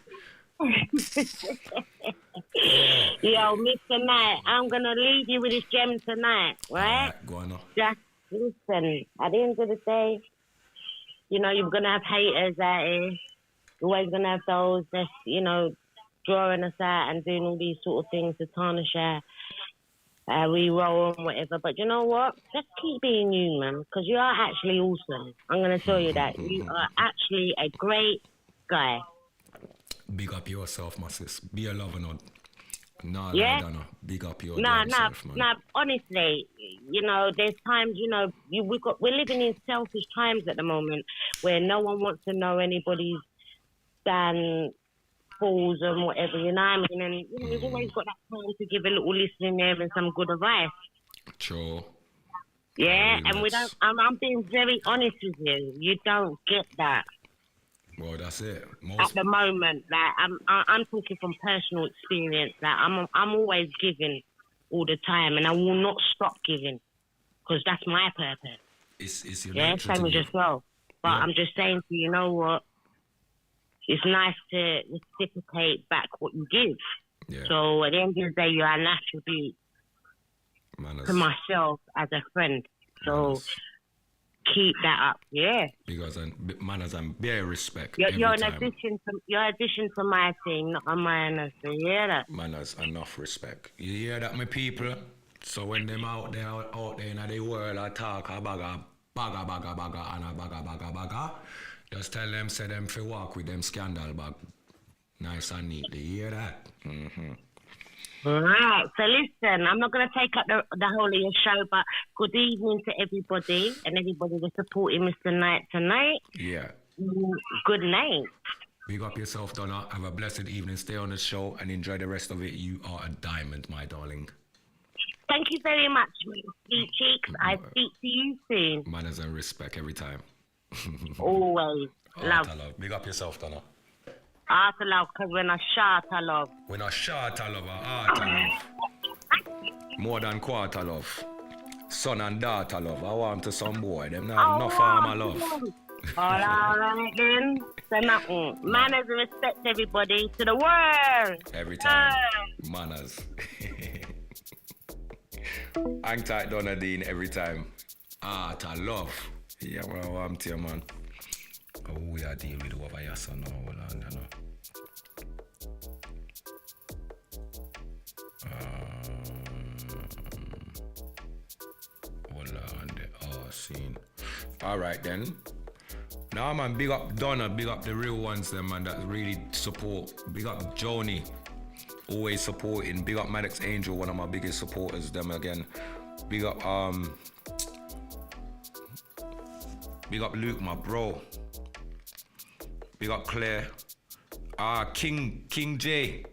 Yo, Mr. Knight, I'm going to leave you with this gem tonight, right? Go on now. Just listen. At the end of the day, you know, you're going to have haters out here. You're always going to have those that's, you know, drawing us out and doing all these sort of things to tarnish our re-roll and whatever. But you know what? Just keep being you, man, because you are actually awesome. I'm going to tell you that. You are actually a great guy. Big up yourself, my sis. Be a lover, not. No, big up yourself, man. Nah, honestly, you know, there's times, you know, we're living in selfish times at the moment where no one wants to know anybody's falls and whatever, you know what I mean? And you know, you've always got that time to give a little listening there and some good advice. Sure. Yeah, and we don't. I'm being very honest with you. You don't get that. Well, that's it. At the moment, like I'm talking from personal experience. Like I'm always giving all the time, and I will not stop giving because that's my purpose. It's your nature. Same as yourself. But I'm just saying to you, you know what? It's nice to reciprocate back what you give. Yeah. So at the end of the day, you are an attribute to myself as a friend. So keep that up, yeah. Because manners and bare respect. You're an addition to my team, not on mine. So you hear that? Manners, enough respect. You hear that, my people? So when them out there in the world, I talk a bagga, and a bagga. Just tell them, say them fi walk with them scandal bag. Nice and neat. You hear that? All right. So listen, I'm not going to take up the whole of your show, but good evening to everybody and everybody that's supporting Mr. Knight tonight. Yeah. Good night. Big up yourself, Donna. Have a blessed evening. Stay on the show and enjoy the rest of it. You are a diamond, my darling. Thank you very much, sweet cheeks. I speak to you soon. Manners and respect every time. Always. Love. Big up yourself, Donna. Heart of love, because we're not short of love. We're not short of love, heart of love. More than quarter love. Son and daughter love. I want to some boy. Them not enough of my love. All right then. So nothing. Manners and respect, everybody. To the world. Every time. Manners. Hang tight, Donna Dean, every time. Heart of love. Yeah, well, I'm here, man. Oh, we are dealing with over here, so no, hold on, you know. Hold on, the scene. Alright then. Now, man, big up Donna, big up the real ones, them, man, that really support. Big up Joni, always supporting. Big up Maddox Angel, one of my biggest supporters, them again. Big up, Big up Luke, my bro. Big up Claire. King J.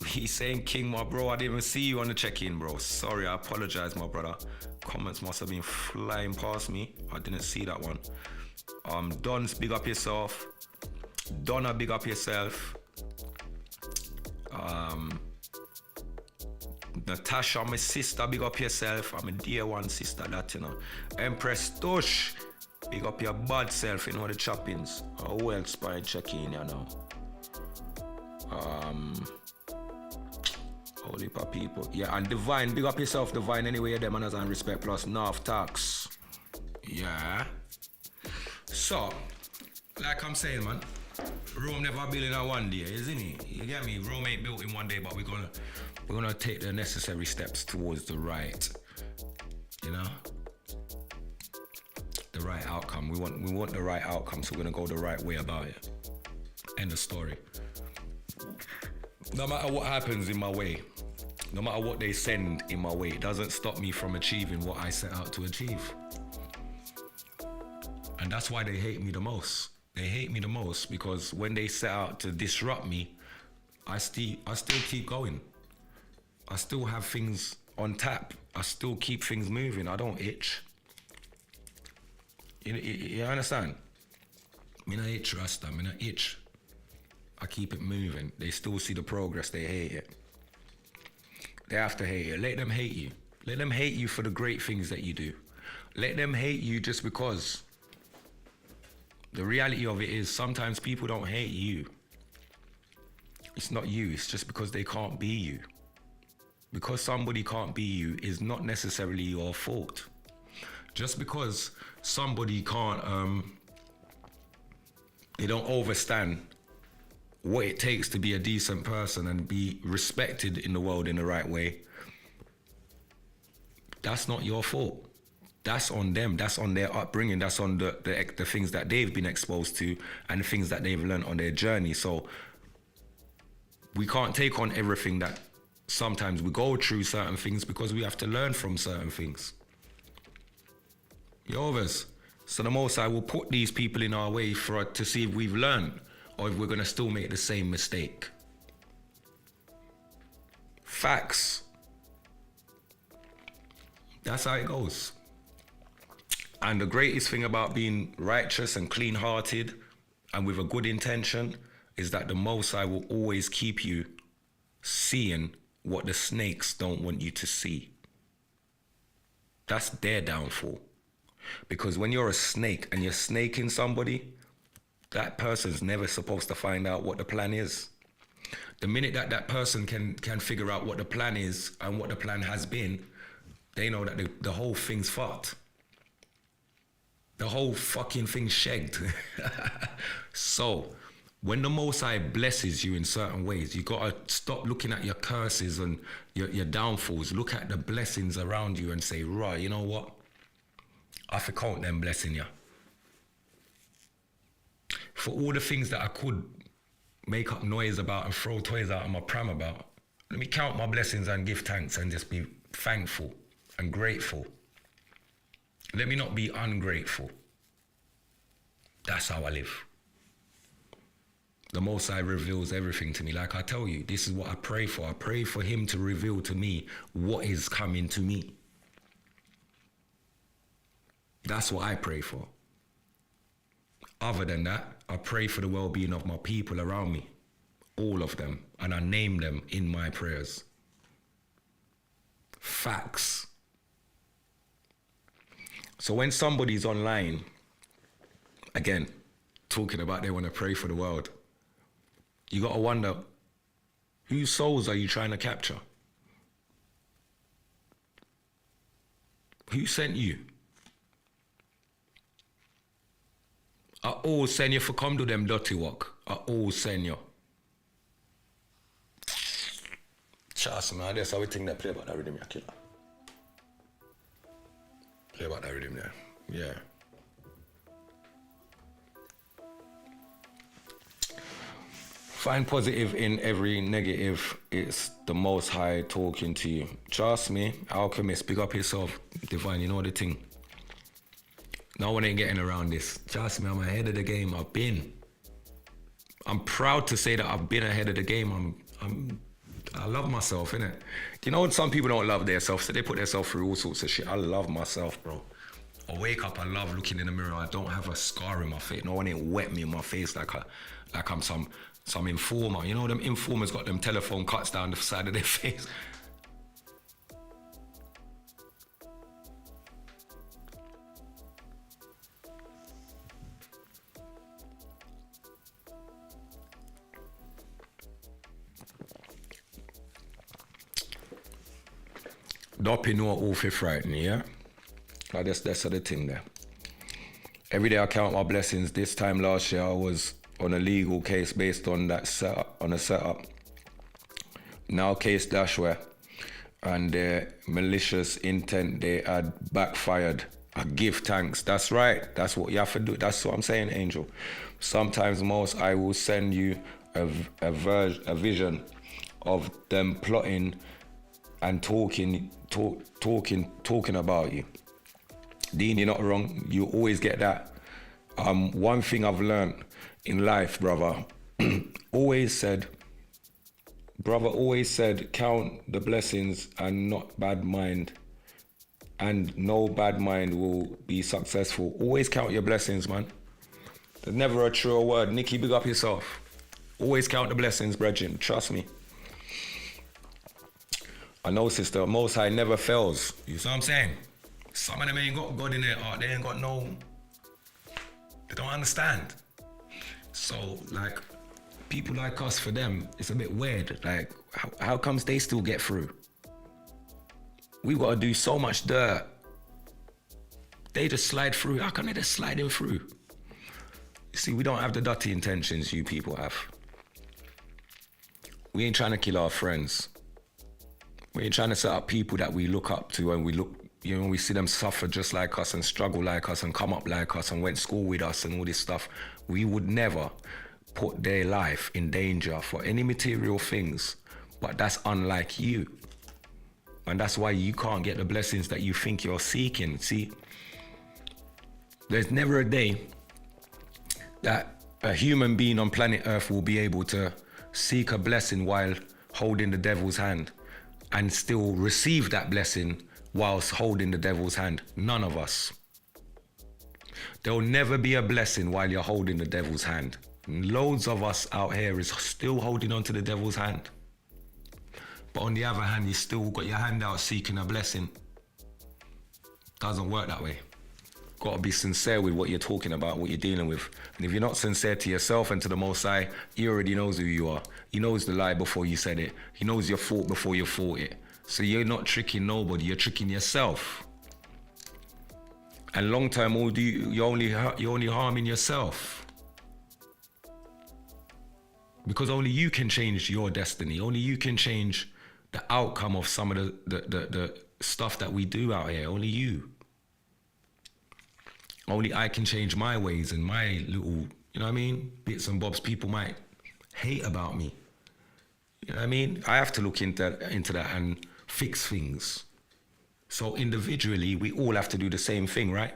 He's saying King, my bro. I didn't even see you on the check-in, bro. Sorry, I apologize, my brother. Comments must have been flying past me. I didn't see that one. Dons, big up yourself. Donna, big up yourself. Natasha, my sister, big up yourself. I'm a dear one sister, that, you know. Empress Tush, big up your bad self, you know, the choppings. Who else by checking, you know? Holy heap of people. Yeah, and Divine, big up yourself, Divine, anyway, them and and respect plus North Tax. Yeah. So, like I'm saying, man, Rome never built in one day, isn't it? You get me? Rome ain't built in one day, but we're gonna take the necessary steps towards the right, you know, the right outcome. We want the right outcome, so we're gonna go the right way about it. End of story. No matter what happens in my way, no matter what they send in my way, it doesn't stop me from achieving what I set out to achieve. And that's why they hate me the most. They hate me the most because when they set out to disrupt me, I still keep going. I still have things on tap. I still keep things moving. I don't itch. You understand? I mean, I itch, Rasta. I mean, I itch. I keep it moving. They still see the progress. They hate it. They have to hate it. Let them hate you. Let them hate you for the great things that you do. Let them hate you just because. The reality of it is sometimes people don't hate you. It's not you. It's just because they can't be you. Because somebody can't be you is not necessarily your fault. Just because somebody can't, they don't understand what it takes to be a decent person and be respected in the world in the right way, that's not your fault. That's on them. That's on their upbringing. That's on the things that they've been exposed to and the things that they've learned on their journey. So we can't take on everything that sometimes we go through certain things because we have to learn from certain things. Yovers. So the Most High will put these people in our way to see if we've learned or if we're going to still make the same mistake. Facts. That's how it goes. And the greatest thing about being righteous and clean-hearted and with a good intention is that the Most High will always keep you seeing what the snakes don't want you to see. That's their downfall. Because when you're a snake and you're snaking somebody, that person's never supposed to find out what the plan is. The minute that person can figure out what the plan is and what the plan has been, they know that the whole thing's fucked. The whole fucking thing's shagged. So, when the Most High blesses you in certain ways, you gotta stop looking at your curses and your downfalls. Look at the blessings around you and say, right, you know what? I can count them blessing you. For all the things that I could make up noise about and throw toys out of my pram about, let me count my blessings and give thanks and just be thankful and grateful. Let me not be ungrateful. That's how I live. The Most High reveals everything to me. Like I tell you, this is what I pray for. I pray for Him to reveal to me what is coming to me. That's what I pray for. Other than that, I pray for the well-being of my people around me. All of them. And I name them in my prayers. Facts. So when somebody's online, again, talking about they want to pray for the world, you got to wonder, whose souls are you trying to capture? Who sent you? I all send you for come do them dirty work. I all send you. Trust man, that's how we think that play about that rhythm, you killer. Play about that rhythm there. Yeah. Find positive in every negative. It's the Most High talking to you. Trust me, Alchemist, pick up yourself. Divine, you know the thing. No one ain't getting around this. Trust me, I'm ahead of the game. I'm proud to say that I've been ahead of the game. I love myself, innit? You know, some people don't love themselves, so they put themselves through all sorts of shit. I love myself, bro. I wake up, I love looking in the mirror. I don't have a scar in my face. No one ain't wet me in my face like I'm some informer. You know, them informers got them telephone cuts down the side of their face. Doppy know all for frighten, yeah? That's the thing there. Every day I count my blessings. This time last year I was on a legal case based on that setup. Now case dashware. And their malicious intent they had backfired. I give thanks. That's right. That's what you have to do. That's what I'm saying, Angel. Sometimes most I will send you a vision of them plotting and talking about you. Dean, you're not wrong. You always get that. One thing I've learned in life, brother, always said, count the blessings and not bad mind. And no bad mind will be successful. Always count your blessings, man. There's never a truer word. Nikki, big up yourself. Always count the blessings, brethren. Trust me. I know, sister, Most High never fails. You see what I'm saying? Some of them ain't got God in their heart. They ain't got they don't understand. So, like, people like us, for them, it's a bit weird. Like, how comes they still get through? We've got to do so much dirt. They just slide through. How come they just sliding through? You see, we don't have the dirty intentions you people have. We ain't trying to kill our friends. We ain't trying to set up people that we look up to and we see them suffer just like us and struggle like us and come up like us and went to school with us and all this stuff. We would never put their life in danger for any material things, but that's unlike you. And that's why you can't get the blessings that you think you're seeking. See, there's never a day that a human being on planet Earth will be able to seek a blessing while holding the devil's hand and still receive that blessing whilst holding the devil's hand. None of us. There'll never be a blessing while you're holding the devil's hand. Loads of us out here is still holding on to the devil's hand. But on the other hand, you still got your hand out seeking a blessing. Doesn't work that way. Got to be sincere with what you're talking about, what you're dealing with. And if you're not sincere to yourself and to the Most High, He already knows who you are. He knows the lie before you said it. He knows your fault before you thought it. So you're not tricking nobody, you're tricking yourself. And long term, you're only harming yourself. Because only you can change your destiny. Only you can change the outcome of some of the stuff that we do out here. Only you. Only I can change my ways and my little, you know what I mean? Bits and bobs people might hate about me. You know what I mean? I have to look into that and fix things. So individually, we all have to do the same thing, right?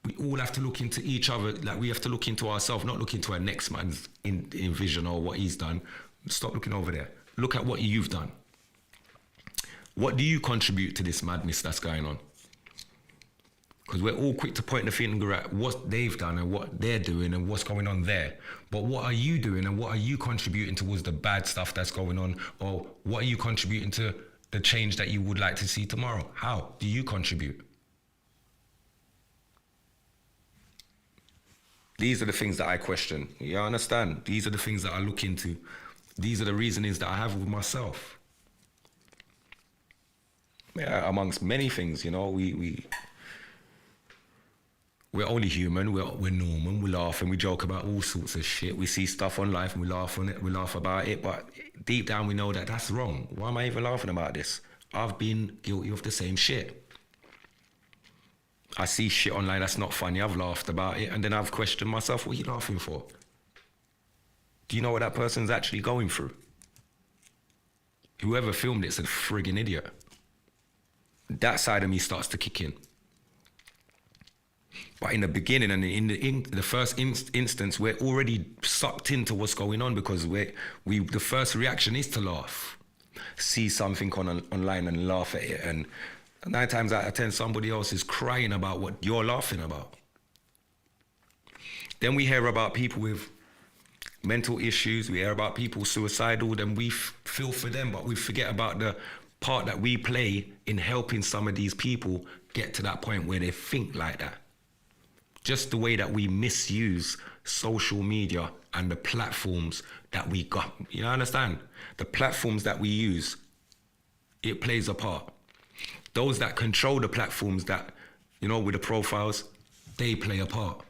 We all have to look into each other, like we have to look into ourselves, not look into our next man's in vision or what he's done. Stop looking over there. Look at what you've done. What do you contribute to this madness that's going on? Because we're all quick to point the finger at what they've done and what they're doing and what's going on there. But what are you doing and what are you contributing towards the bad stuff that's going on? Or what are you contributing to the change that you would like to see tomorrow? How do you contribute? These are the things that I question. You understand? These are the things that I look into. These are the reasonings that I have with myself. Yeah, amongst many things, you know, we're only human, we're normal, we laugh and we joke about all sorts of shit. We see stuff on life and we laugh on it, we laugh about it, but deep down we know that that's wrong. Why am I even laughing about this? I've been guilty of the same shit. I see shit online that's not funny, I've laughed about it, and then I've questioned myself, what are you laughing for? Do you know what that person's actually going through? Whoever filmed it's a friggin' idiot. That side of me starts to kick in. But in the beginning and in the first instance, we're already sucked into what's going on because the first reaction is to laugh. See something online and laugh at it. And 9 times out of 10, somebody else is crying about what you're laughing about. Then we hear about people with mental issues. We hear about people suicidal. Then we feel for them, but we forget about the part that we play in helping some of these people get to that point where they think like that. Just the way that we misuse social media and the platforms that we got. You understand? The platforms that we use. it plays a part. Those that control the platforms that, you know, with the profiles, they play a part.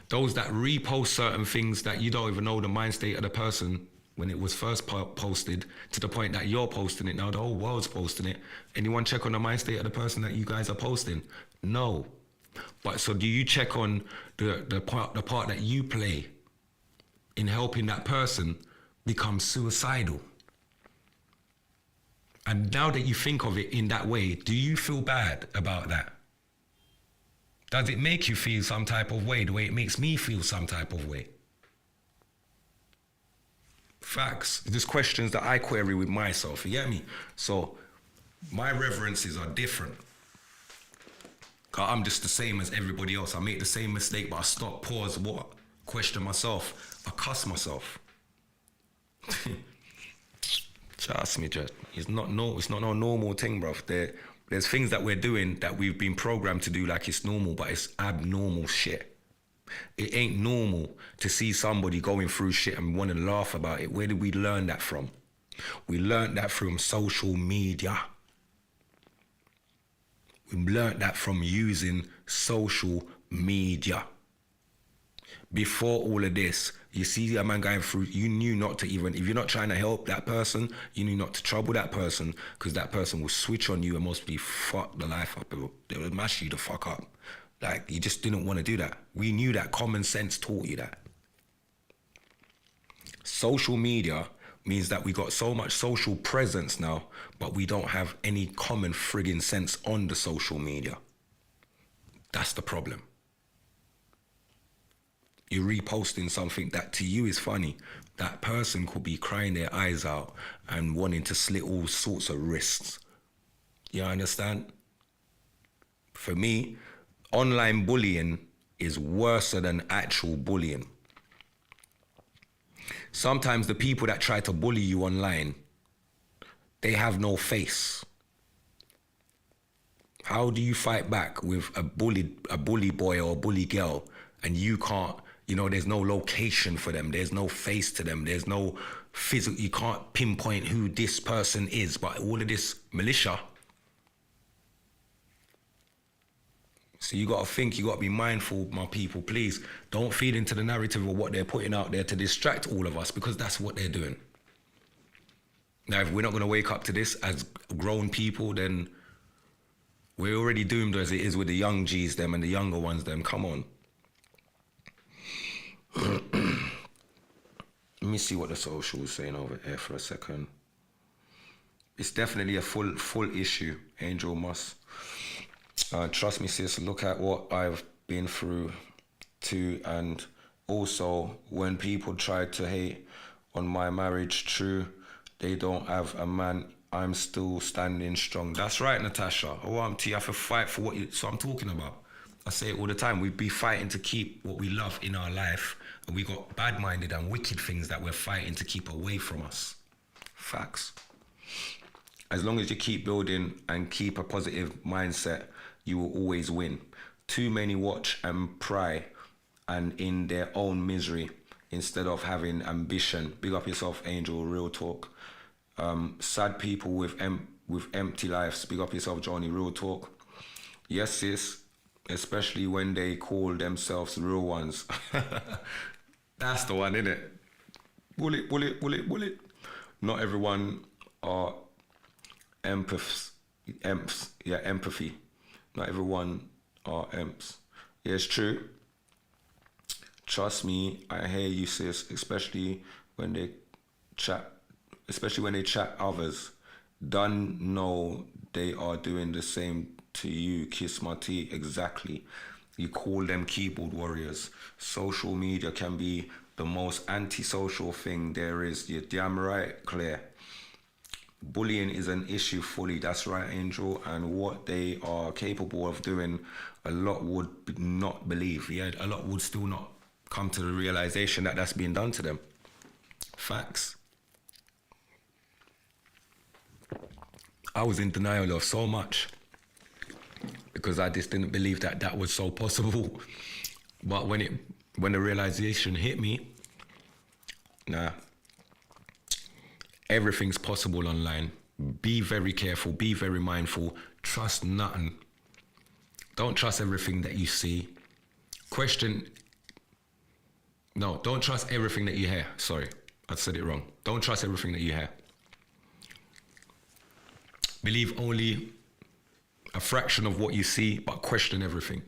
Those that repost certain things that you don't even know the mind state of the person when it was first posted, to the point that you're posting it now, the whole world's posting it. Anyone check on the mind state of the person that you guys are posting? No. But so do you check on the part that you play in helping that person become suicidal? And now that you think of it in that way, do you feel bad about that? Does it make you feel some type of way, the way it makes me feel some type of way? Facts. There's questions that I query with myself, you get me? So my references are different. Cause I'm just the same as everybody else. I make the same mistake, but I stop, pause, what? Question myself. I cuss myself. Trust me, Jed. It's not no normal thing, bruv. There's things that we're doing that we've been programmed to do like it's normal, but it's abnormal shit. It ain't normal to see somebody going through shit and want to laugh about it. Where did we learn that from? We learned that from social media. We learned that from using social media. Before all of this, you see a man going through, you knew not to even, if you're not trying to help that person, you knew not to trouble that person, because that person will switch on you and mostly fuck the life up. They will mash you the fuck up. Like, you just didn't want to do that. We knew that. Common sense taught you that. Social media means that we got so much social presence now, but we don't have any common friggin' sense on the social media. That's the problem. You're reposting something that to you is funny. That person could be crying their eyes out and wanting to slit all sorts of wrists. You understand? For me, online bullying is worse than actual bullying. Sometimes the people that try to bully you online, they have no face. How do you fight back with a bully boy or a bully girl, and you can't, you know, there's no location for them, there's no face to them, there's no physical, you can't pinpoint who this person is, but all of this militia. So you gotta think, you gotta be mindful, my people, please. Don't feed into the narrative of what they're putting out there to distract all of us, because that's what they're doing. Now, if we're not gonna wake up to this as grown people, then we're already doomed as it is with the young G's them and the younger ones them, come on. Let me see what the social is saying over here for a second. It's definitely a full issue, Angel Moss. Trust me, sis, look at what I've been through too. And also, when people try to hate on my marriage, true, they don't have a man, I'm still standing strong. That's right, Natasha. You have to fight for what you, so I'm talking about. I say it all the time, we be fighting to keep what we love in our life, and we got bad-minded and wicked things that we're fighting to keep away from us. Facts. As long as you keep building and keep a positive mindset, you will always win. Too many watch and pry and in their own misery instead of having ambition. Big up yourself, Angel, real talk. Sad people with empty lives. Big up yourself, Johnny, real talk. Yes, sis. Especially when they call themselves real ones. That's the one, innit? Bullet. Not everyone are empathy. Not everyone are emps. Yeah, it's true. Trust me, I hear you, sis, especially when they chat others. Done know they are doing the same to you. Kiss my tea, exactly. You call them keyboard warriors. Social media can be the most antisocial thing there is. You're damn right, Claire. Bullying is an issue fully, that's right, Angel, and what they are capable of doing, a lot would not believe. Yeah, a lot would still not come to the realization that that's being done to them. Facts. I was in denial of so much because I just didn't believe that that was so possible. But when the realization hit me, nah, everything's possible online. be very careful, be very mindful, trust nothing. Don't trust everything that you see. Don't trust everything that you hear. Sorry, I said it wrong. Don't trust everything that you hear. Believe only a fraction of what you see, but question everything.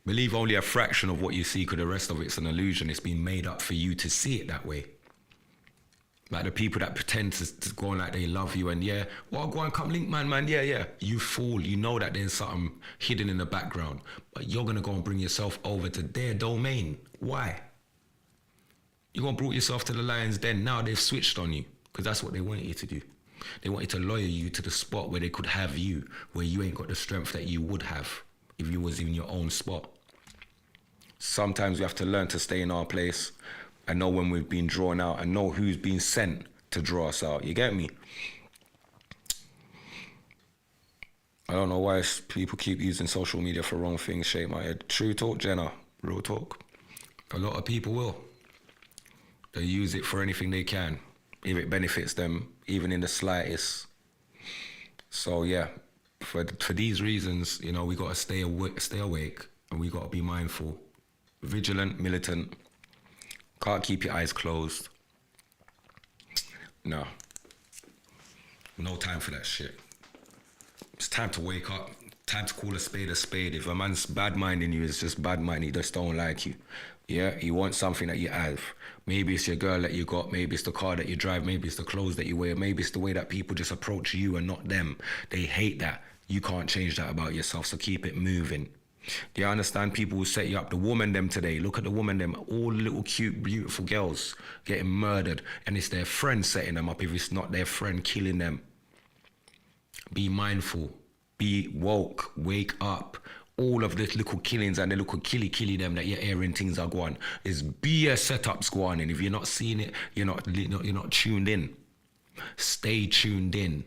Believe only a fraction of what you see, because the rest of it's an illusion. It's been made up for you to see it that way. Like the people that pretend to go on like they love you and go on, come link, man, yeah. You fool, you know that there's something hidden in the background, but you're gonna go and bring yourself over to their domain. Why? You're gonna bring yourself to the lion's den. Now they've switched on you, because that's what they want you to do. They want you to lawyer you to the spot where they could have you, where you ain't got the strength that you would have if you was in your own spot. Sometimes we have to learn to stay in our place and know when we've been drawn out and know who's been sent to draw us out. You get me? I don't know why people keep using social media for wrong things. Shake my head. True talk, Jenna. Real talk. A lot of people will. They use it for anything they can, if it benefits them, even in the slightest. So yeah, for these reasons, you know, we got to stay awake, and we got to be mindful, vigilant, militant. Can't keep your eyes closed. No time for that shit. It's time to wake up. Time to call a spade a spade. If a man's bad minding you, it's just bad mind. He just don't like you. Yeah, he wants something that you have. Maybe it's your girl that you got. Maybe it's the car that you drive. Maybe it's the clothes that you wear. Maybe it's the way that people just approach you and not them. They hate that. You can't change that about yourself, so keep it moving. Do you understand? People will set you up. The woman them today, look at the woman them, all little cute, beautiful girls getting murdered, and it's their friend setting them up. If it's not their friend, killing them. Be mindful. Be woke. Wake up. All of the little killings and the little killy them that you're hearing things are going. There's BS setups going in. If you're not seeing it, you're not tuned in. Stay tuned in.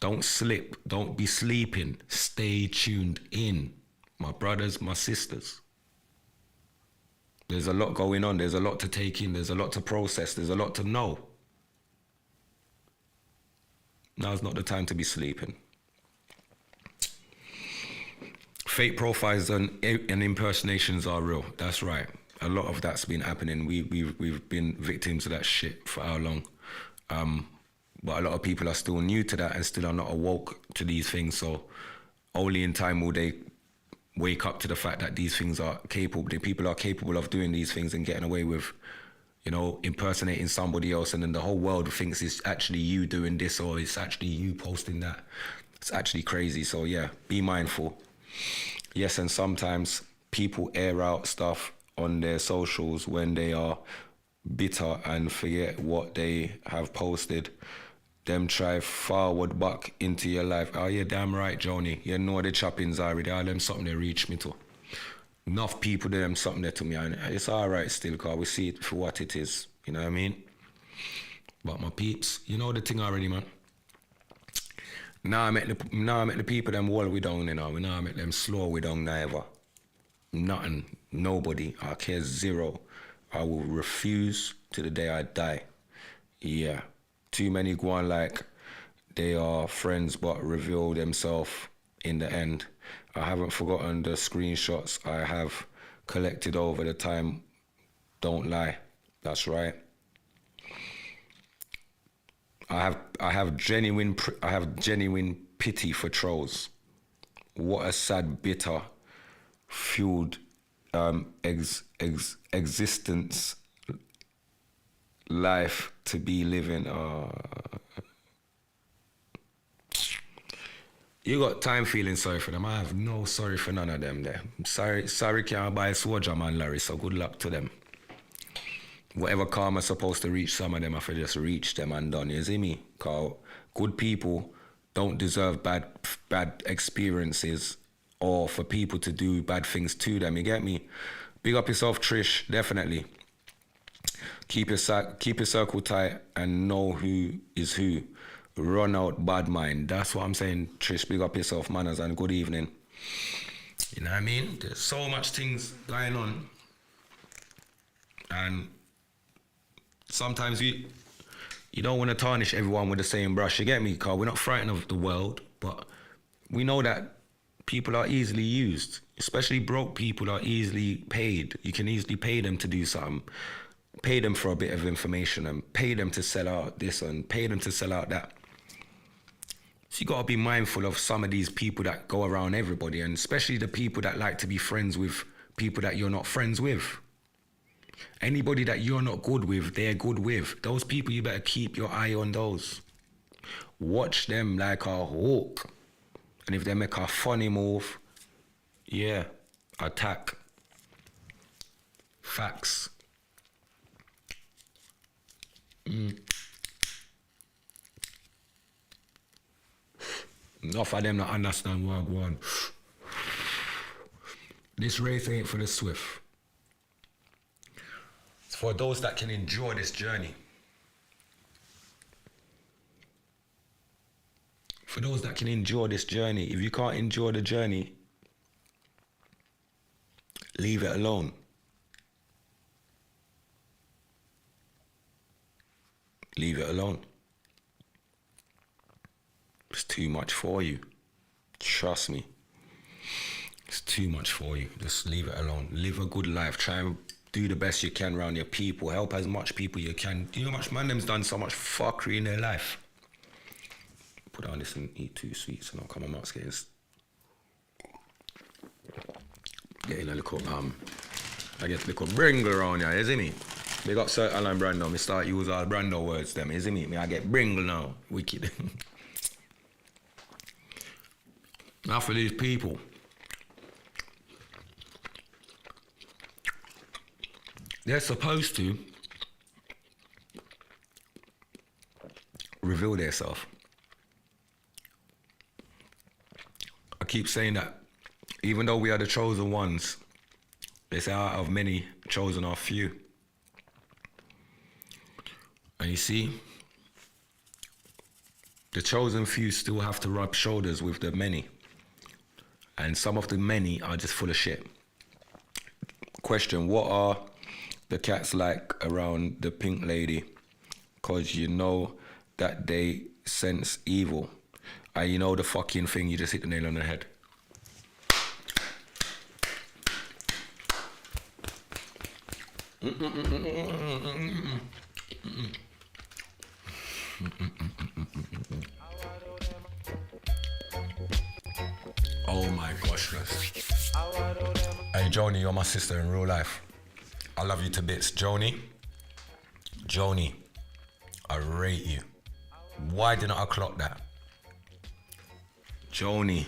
Don't slip. Don't be sleeping. Stay tuned in. My brothers, my sisters. There's a lot going on. There's a lot to take in. There's a lot to process. There's a lot to know. Now's not the time to be sleeping. Fake profiles and impersonations are real. That's right. A lot of that's been happening. We've been victims of that shit for how long? But a lot of people are still new to that and still are not awoke to these things. So only in time will they wake up to the fact that these things are capable. The people are capable of doing these things and getting away with, you know, impersonating somebody else, and then the whole world thinks it's actually you doing this or it's actually you posting that. It's actually crazy. So yeah, be mindful. Yes, and sometimes people air out stuff on their socials when they are bitter and forget what they have posted. Them try forward back into your life. Oh, you're damn right, Johnny. You know the choppings already. All them something they reach me to. Enough people do them something there to me. And it's all right still, because we see it for what it is. You know what I mean? But my peeps, you know the thing already, man. Now I met the people them wall we down, you know. Now I met them slow we down never. Nothing. Nobody. I care zero. I will refuse to the day I die. Yeah. Too many go on like they are friends but reveal themselves in the end. I haven't forgotten the screenshots I have collected over the time. Don't lie. That's right. I have genuine pity for trolls. What a sad, bitter, fueled existence life to be living. You got time feeling sorry for them. I have no sorry for none of them there. Sorry can't buy a soldier, man, Larry, so good luck to them. Whatever karma's supposed to reach some of them, I feel just reach them and done, you see me? Because good people don't deserve bad experiences or for people to do bad things to them, you get me? Big up yourself, Trish, definitely. Keep your circle tight and know who is who. Run out BADMIND. That's what I'm saying, Trish. Big up yourself, manners, and good evening. You know what I mean? There's so much things going on. And sometimes you don't want to tarnish everyone with the same brush. You get me? Because we're not frightened of the world, but we know that people are easily used, especially broke people are easily paid. You can easily pay them to do something, pay them for a bit of information and pay them to sell out this and pay them to sell out that. So you got to be mindful of some of these people that go around everybody, and especially the people that like to be friends with people that you're not friends with. Anybody that you're not good with, they're good with. Those people, you better keep your eye on those. Watch them like a hawk. And if they make a funny move, yeah, attack. Facts. Enough of them not understand what I want. This race ain't for the swift. It's for those that can endure this journey. For those that can endure this journey. If you can't endure the journey, leave it alone. Leave it alone. It's too much for you. Trust me. It's too much for you. Just leave it alone. Live a good life. Try and do the best you can around your people. Help as much people you can. You know how much man them's done so much fuckery in their life? Put on this and eat 2 sweets and I'll come on Mark's getting a little I get a little bringle around here, you see me? They got Sir Alan Brando, me start use all Brando words them, you see me? I get bringle now. Wicked. Now for these people. They're supposed to reveal themselves. I keep saying that even though we are the chosen ones, they say out of many, chosen are few. And you see, the chosen few still have to rub shoulders with the many. And some of the many are just full of shit. Question, what are the cats like around the pink lady? Because you know that they sense evil. And you know the fucking thing, you just hit the nail on the head. Oh my gosh, hey Joni, you're my sister in real life. I love you to bits. Joni, I rate you. Why didn't I clock that? Joni,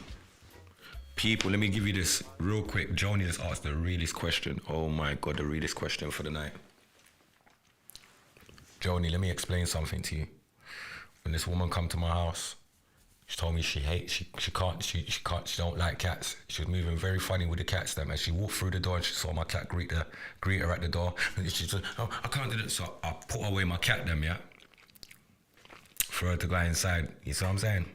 people, let me give you this real quick. Joni just asked the realest question. Oh my God, the realest question for the night. Joni, let me explain something to you. When this woman come to my house, she told me she don't like cats. She was moving very funny with the cats them. And she walked through the door and she saw my cat greet her at the door. And she said, oh, I can't do that. So I put away my cat them, yeah? For her to go inside. You see what I'm saying?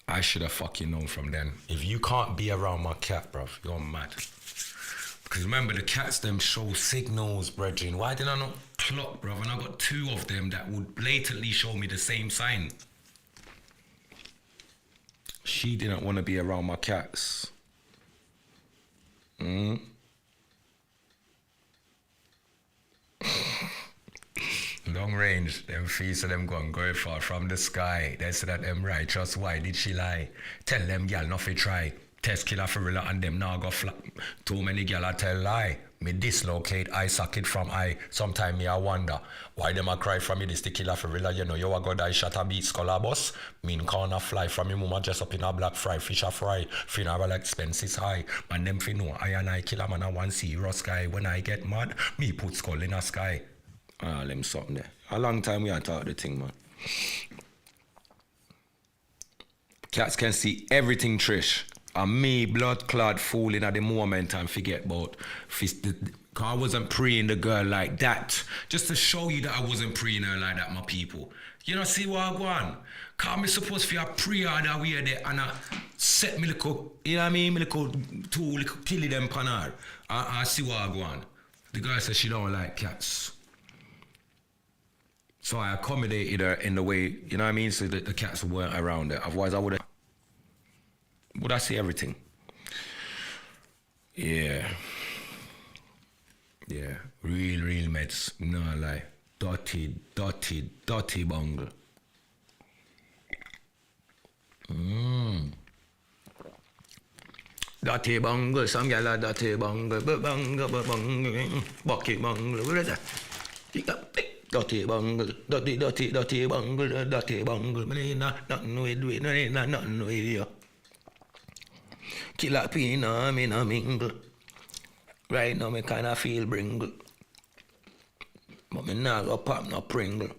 I should have fucking known from then. If you can't be around my cat, bruv, you're mad. Because remember, the cats them show signals, brethren. Why did I not clock, bruv? And I got 2 of them that would blatantly show me the same sign. She didn't want to be around my cats. Long range, them fees of them gone very far from the sky. They said that them righteous, why did she lie? Tell them gal not fi try. Test killer for real and them now go flat. Too many gal I tell lie. Me dislocate eye socket from eye. Sometime me I wonder why them a cry from me this the killer for real. You know you a go die shot a beat scholar bus. Mean corner fly from me mama dress up in a black fry. Fish a fry. Funeral expenses high. Man them fi know I and I killer man a one serious guy. When I get mad, me put skull in a sky. Ah, them something there. A long time we ain't talk the thing, man. Cats can see everything, Trish. And me, blood clot, fooling at the moment and forget about I wasn't preying the girl like that. Just to show you that I wasn't preying her like that, my people. You know, see what I want? Cause me supposed to be a prayer that way there and I set me little, you know what I mean? Me little two little killy them pan her. I see what I want. The girl says she don't like cats. So I accommodated her in the way, you know what I mean, so that the cats weren't around her. Otherwise, I would I see everything? Yeah. Yeah. Real meds. No lie. Dirty bungle. Dirty bungle, some gyal are dirty bungle, bucket bungle, what is that? Dirty bungle, dirty bungle, dirty bungle. Man, ain't nothing with it, ain't nothing with you. Kill a pina, me no mingle. Right now, me kinda feel bringle. But me nah go pop no Pringle.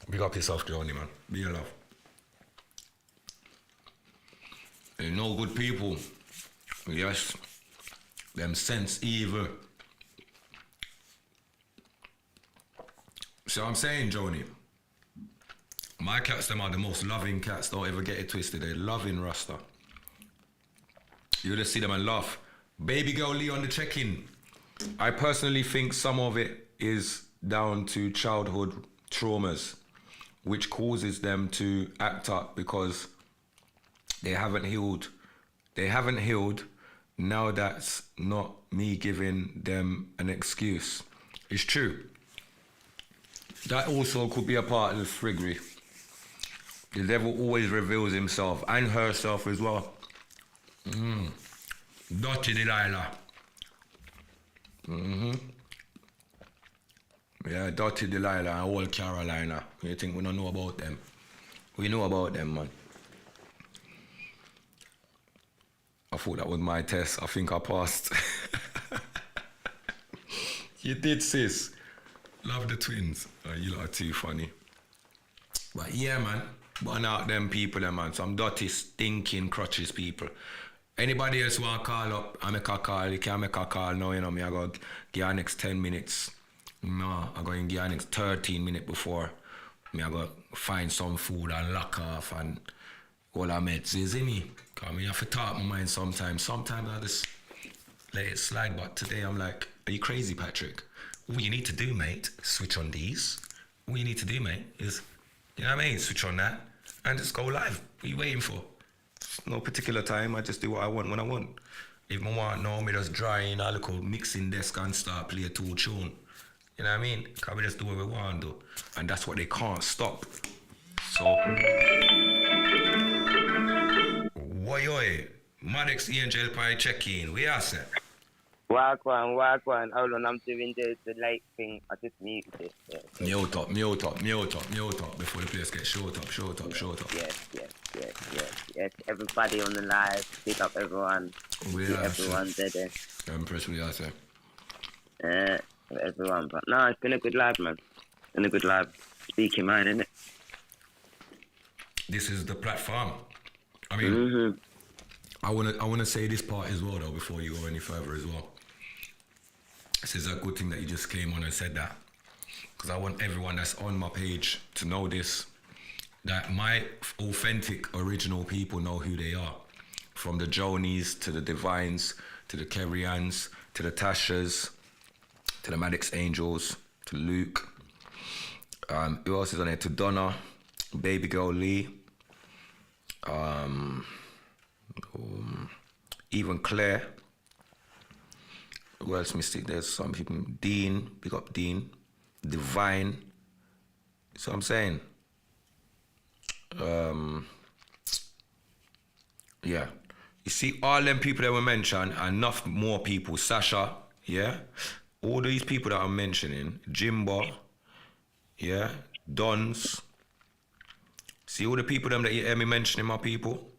Big up yourself, Johnny, man. Be your love. Ain't no good people. Yes. Them sense evil. So I'm saying, Joni, my cats, them are the most loving cats. Don't ever get it twisted. They're loving Rasta. You just see them and laugh. Baby girl Lee on the check-in. I personally think some of it is down to childhood traumas, which causes them to act up because they haven't healed. They haven't healed. Now that's not me giving them an excuse. It's true. That also could be a part of the friggery. The devil always reveals himself and herself as well. Dirty Delilah. Yeah, Dirty Delilah and Old Carolina. You think we don't know about them? We know about them, man. I thought that was my test. I think I passed. You did, sis. Love the twins. Oh, you lot are too funny. But yeah, man. Burn out them people, them, man. Some dirty, stinking, crutches people. Anybody else want to call up, I make a call. You can't make a call now, you know me. I go give you next 10 minutes. No, I go and give you next 13 minutes before. Me I go find some food and lock off and all I meds, you see me? Because I have to talk my mind sometimes. Sometimes I just let it slide, but today I'm like, are you crazy, Patrick? All you need to do, mate, switch on these. All you need to do, mate, is, you know what I mean? Switch on that and just go live. What are you waiting for? No particular time, I just do what I want when I want. If I want, no, me just dry in a little mixing desk and start play a two tune. You know what I mean? Because we just do what we want to do. And that's what they can't stop. So, woy, Maddox Angel Pie check-in, we are set. Walk on. Hold on, I'm doing the light thing. I just muted it. Yeah. Mute up. Before the place gets short up. Yes. Everybody on the live. Pick up everyone. Everyone there. I'm impressed with you, sir. Everyone. But no, it's been a good live, man. Been a good live. Speaking mine, innit? This is the platform. I mean, I wanna say this part as well, though, before you go any further as well. This is a good thing that you just came on and said that, because I want everyone that's on my page to know this, that my authentic, original people know who they are. From the Jonies, to the Divines, to the Kerryans, to the Tashas, to the Maddox Angels, to Luke. Who else is on there? To Donna, Baby Girl Lee, even Claire. Who else mistake? There's some people. Dean, big up Dean. Divine. So I'm saying. Yeah. You see all them people that were mentioned, enough more people. Sasha, yeah. All these people that I'm mentioning. Jimbo, yeah. Dons. See all the people them that you hear me mentioning, my people.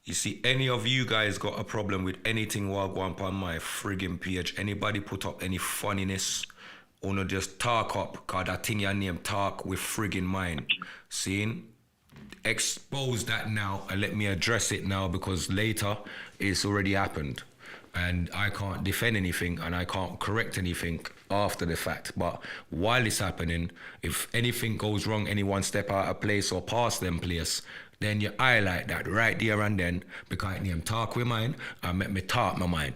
You see, any of you guys got a problem with anything while going on my friggin' page, anybody put up any funniness, or no just talk up, cause that thing your name talk with friggin' mine. Seeing? Expose that now and let me address it now, because later it's already happened. And I can't defend anything and I can't correct anything after the fact. But while it's happening, if anything goes wrong, anyone step out of place or past them place, then you highlight that right there and then, because I name talk with mine and make me talk my mind.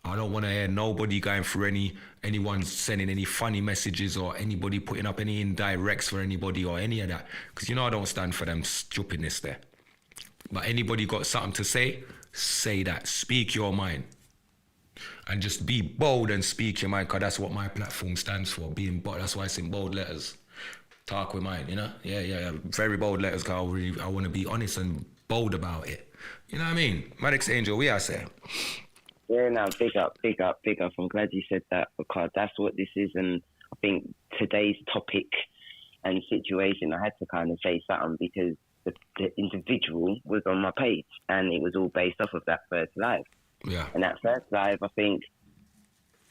I don't want to hear nobody going through anyone sending any funny messages or anybody putting up any indirects for anybody or any of that. Because, I don't stand for them stupidness there. But anybody got something to say that. Speak your mind. And just be bold and speak your mind, because that's what my platform stands for, being bold. That's why it's in bold letters. Talk with mind, Yeah. Very bold letters, because I want to be honest and bold about it. You know what I mean? Maddox Angel, we are saying. Yeah, no, big up. I'm glad you said that, because that's what this is. And I think today's topic and situation, I had to kind of say something, because the individual was on my page, and it was all based off of that first live. Yeah. And that first live, I think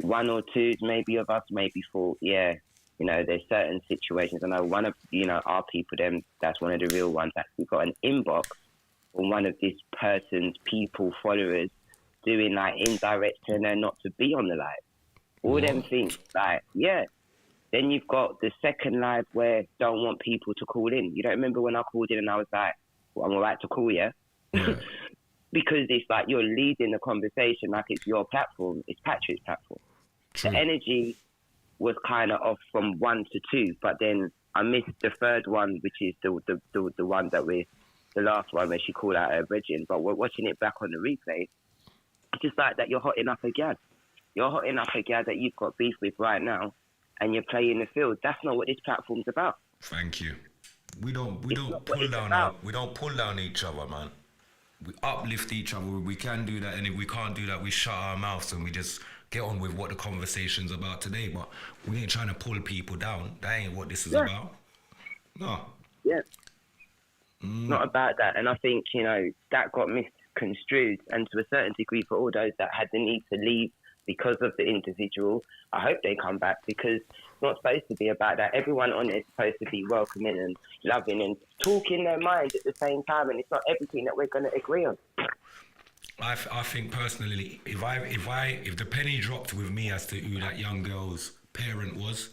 one or two maybe of us maybe thought, there's certain situations. I know one of, our people, that's one of the real ones, actually got an inbox from one of this person's people, followers, doing like indirect telling her not to be on the live. All them things, Then you've got the second live where don't want people to call in. You don't remember when I called in and I was like, I'm all right to call you? Yeah. Because it's like you're leading the conversation like it's your platform. It's Patrick's platform. True. The energy was kind of off from 1 to 2, but then I missed the third one, which is the one that the last one where she called out her brethren. But we're watching it back on the replay. It's just like that you're hotting up a gal. You're hotting up a gal that you've got beef with right now, and you're playing the field. That's not what this platform's about. Thank you. We don't pull down each other, man. We uplift each other. We can do that, and if we can't do that, we shut our mouths and we just get on with what the conversation's about today. But we ain't trying to pull people down. That ain't what this is about. No. Yeah. Not about that. And I think, that got misconstrued. And to a certain degree, for all those that had the need to leave because of the individual, I hope they come back, because it's not supposed to be about that. Everyone on it is supposed to be welcoming and loving and talking their minds at the same time, and it's not everything that we're going to agree on. I think personally, if the penny dropped with me as to who that young girl's parent was,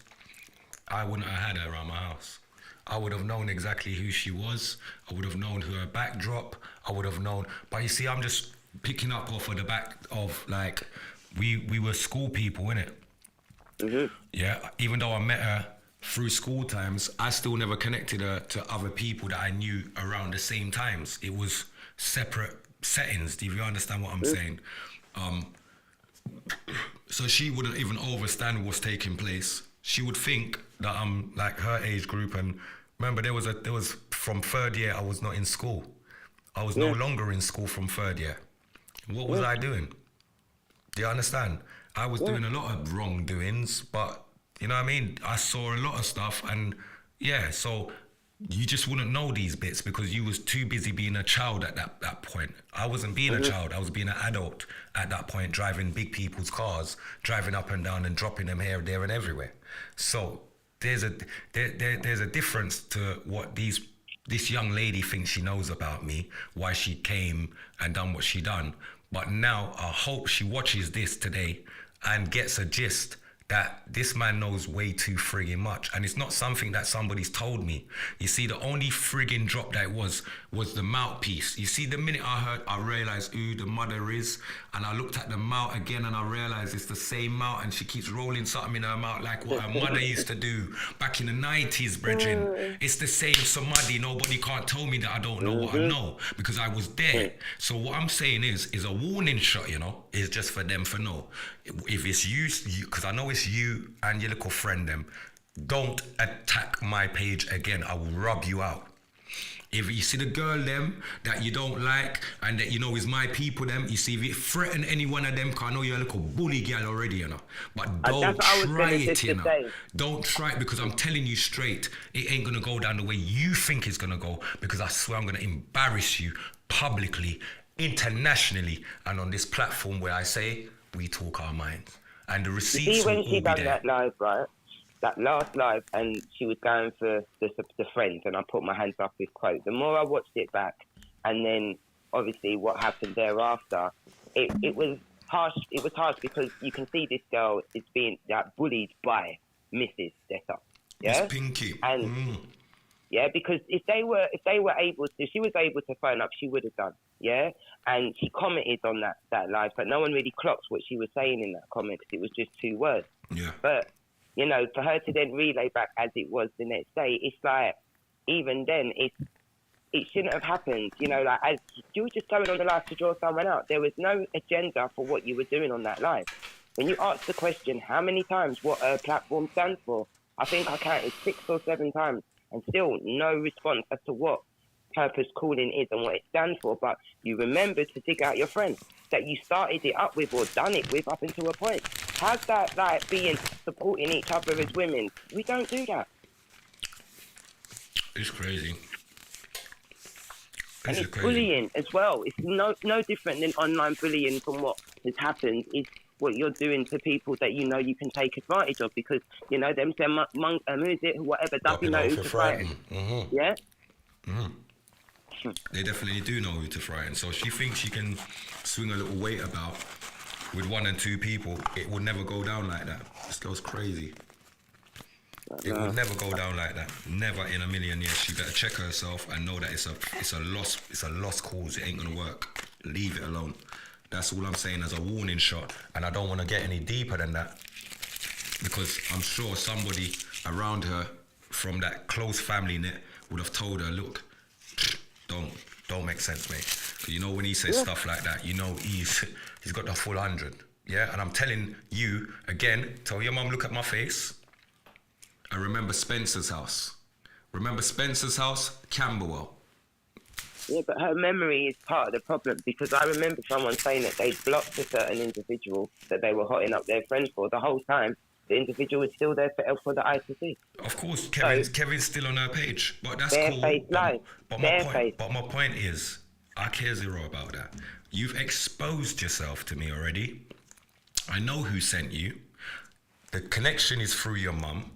I wouldn't have had her around my house. I would have known exactly who she was. I would have known her backdrop. I would have known. But you see, I'm just picking up off of the back of, like, we were school people, innit? Mm-hmm. Yeah, even though I met her through school times, I still never connected her to other people that I knew around the same times. It was separate settings. Do you understand what I'm saying? So she wouldn't even understand what's taking place. She would think that I'm like her age group. And remember, there was from third year I was not in school. I was no longer in school from third year. What was I doing? Do you understand? I was doing a lot of wrongdoings, but you know what I mean? I saw a lot of stuff, and so you just wouldn't know these bits because you was too busy being a child at that point. I wasn't being a child, I was being an adult at that point, driving big people's cars, driving up and down and dropping them here, there and everywhere. So there's a difference to what this young lady thinks she knows about me, why she came and done what she done. But now I hope she watches this today and gets a gist that this man knows way too friggin' much. And it's not something that somebody's told me. You see, the only friggin' drop that was the mouthpiece. You see, the minute I realized who the mother is, and I looked at the mouth again and I realized it's the same mouth, and she keeps rolling something in her mouth like what her mother used to do back in the 90s, brethren. It's the same samadhi. Nobody can't tell me that I don't know what I know, because I was there. So what I'm saying is a warning shot, is just for them to know. If it's you, because I know it's you and your little friend them, don't attack my page again. I will rub you out. If you see the girl them that you don't like and that is my people them, you see, if you threaten any one of them, because I know you're a little bully girl already, But don't try it, Don't try it, because I'm telling you straight, it ain't gonna go down the way you think it's gonna go, because I swear I'm gonna embarrass you publicly, internationally, and on this platform where I say we talk our minds. And the receipts. You see, when she done that live, right? That last live, and she was going for the friends, and I put my hands up with quote. The more I watched it back, and then obviously what happened thereafter, it was harsh. It was harsh because you can see this girl is being bullied by Mrs. Detta. Yeah, Miss Pinky. And Yeah, because if they were able to, she was able to phone up, she would have done. Yeah, and she commented on that live, but no one really clocked what she was saying in that comment because it was just 2 words. Yeah. But you know, for her to then relay back as it was the next day, it's like even then it shouldn't have happened. You know, like as you were just going on the live to draw someone out, there was no agenda for what you were doing on that live. When you asked the question, how many times what a platform stands for, I think I counted 6 or 7 times, and still no response as to what purpose calling is and what it stands for. But you remember to dig out your friends that you started it up with or done it with up until a point. How's that like being supporting each other as women? We don't do that. It's crazy. And it's bullying as well. It's no different than online bullying from what has happened. It's what you're doing to people that you know you can take advantage of because, you know, them say, who is it, whatever, does you know who to frighten. Mm-hmm. Yeah? Mm-hmm. They definitely do know who to frighten. So she thinks she can swing a little weight about with 1 and 2 people. It would never go down like that. This girl's crazy. It would never go down like that. Never in a million years. She better check herself and know that it's a lost cause. It ain't gonna work. Leave it alone. That's all I'm saying as a warning shot. And I don't want to get any deeper than that because I'm sure somebody around her from that close family net would have told her, look, don't make sense, mate. You know when he says stuff like that, you know he's got the full 100. Yeah, and I'm telling you again, tell your mum, look at my face. I remember Spencer's house. Remember Spencer's house? Camberwell. Yeah, but her memory is part of the problem because I remember someone saying that they blocked a certain individual that they were hotting up their friends for the whole time. The individual was still there for the eye to see. Of course, Kevin's still on her page, but that's their cool. Face lies. But my point is, I care zero about that. You've exposed yourself to me already. I know who sent you. The connection is through your mum.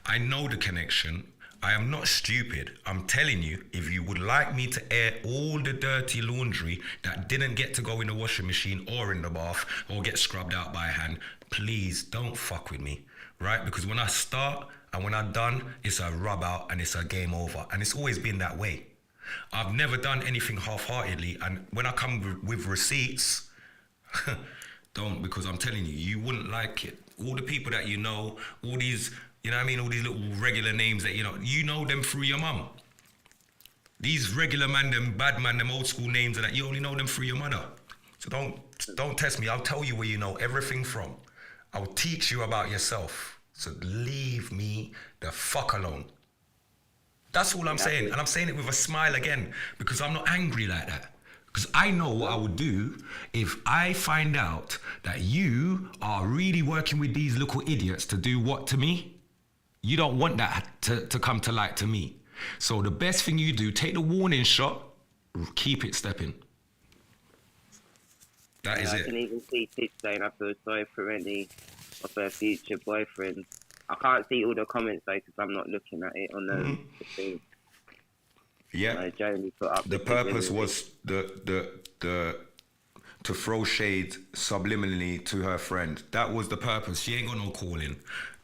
I know the connection. I am not stupid. I'm telling you, if you would like me to air all the dirty laundry that didn't get to go in the washing machine or in the bath or get scrubbed out by hand, please don't fuck with me, right? Because when I start and when I'm done, it's a rub out and it's a game over. And it's always been that way. I've never done anything half-heartedly. And when I come with receipts, don't, because I'm telling you, you wouldn't like it. All the people that you know, all these, you know what I mean, all these little regular names that you know them through your mum. These regular man, them bad man, them old school names and that, you only know them through your mother. So don't test me. I'll tell you where you know everything from. I'll teach you about yourself. So leave me the fuck alone. That's all I'm saying. And I'm saying it with a smile again, because I'm not angry like that. Because I know what I would do if I find out that you are really working with these little idiots to do what to me? You don't want that to come to light to me. So the best thing you do, take the warning shot, keep it stepping. That is it. I can even see Tits saying I feel sorry for any of her future boyfriends. I can't see all the comments though because I'm not looking at it on the thing. Yeah. Jeremy put up the purpose was the to throw shade subliminally to her friend. That was the purpose. She ain't got no calling.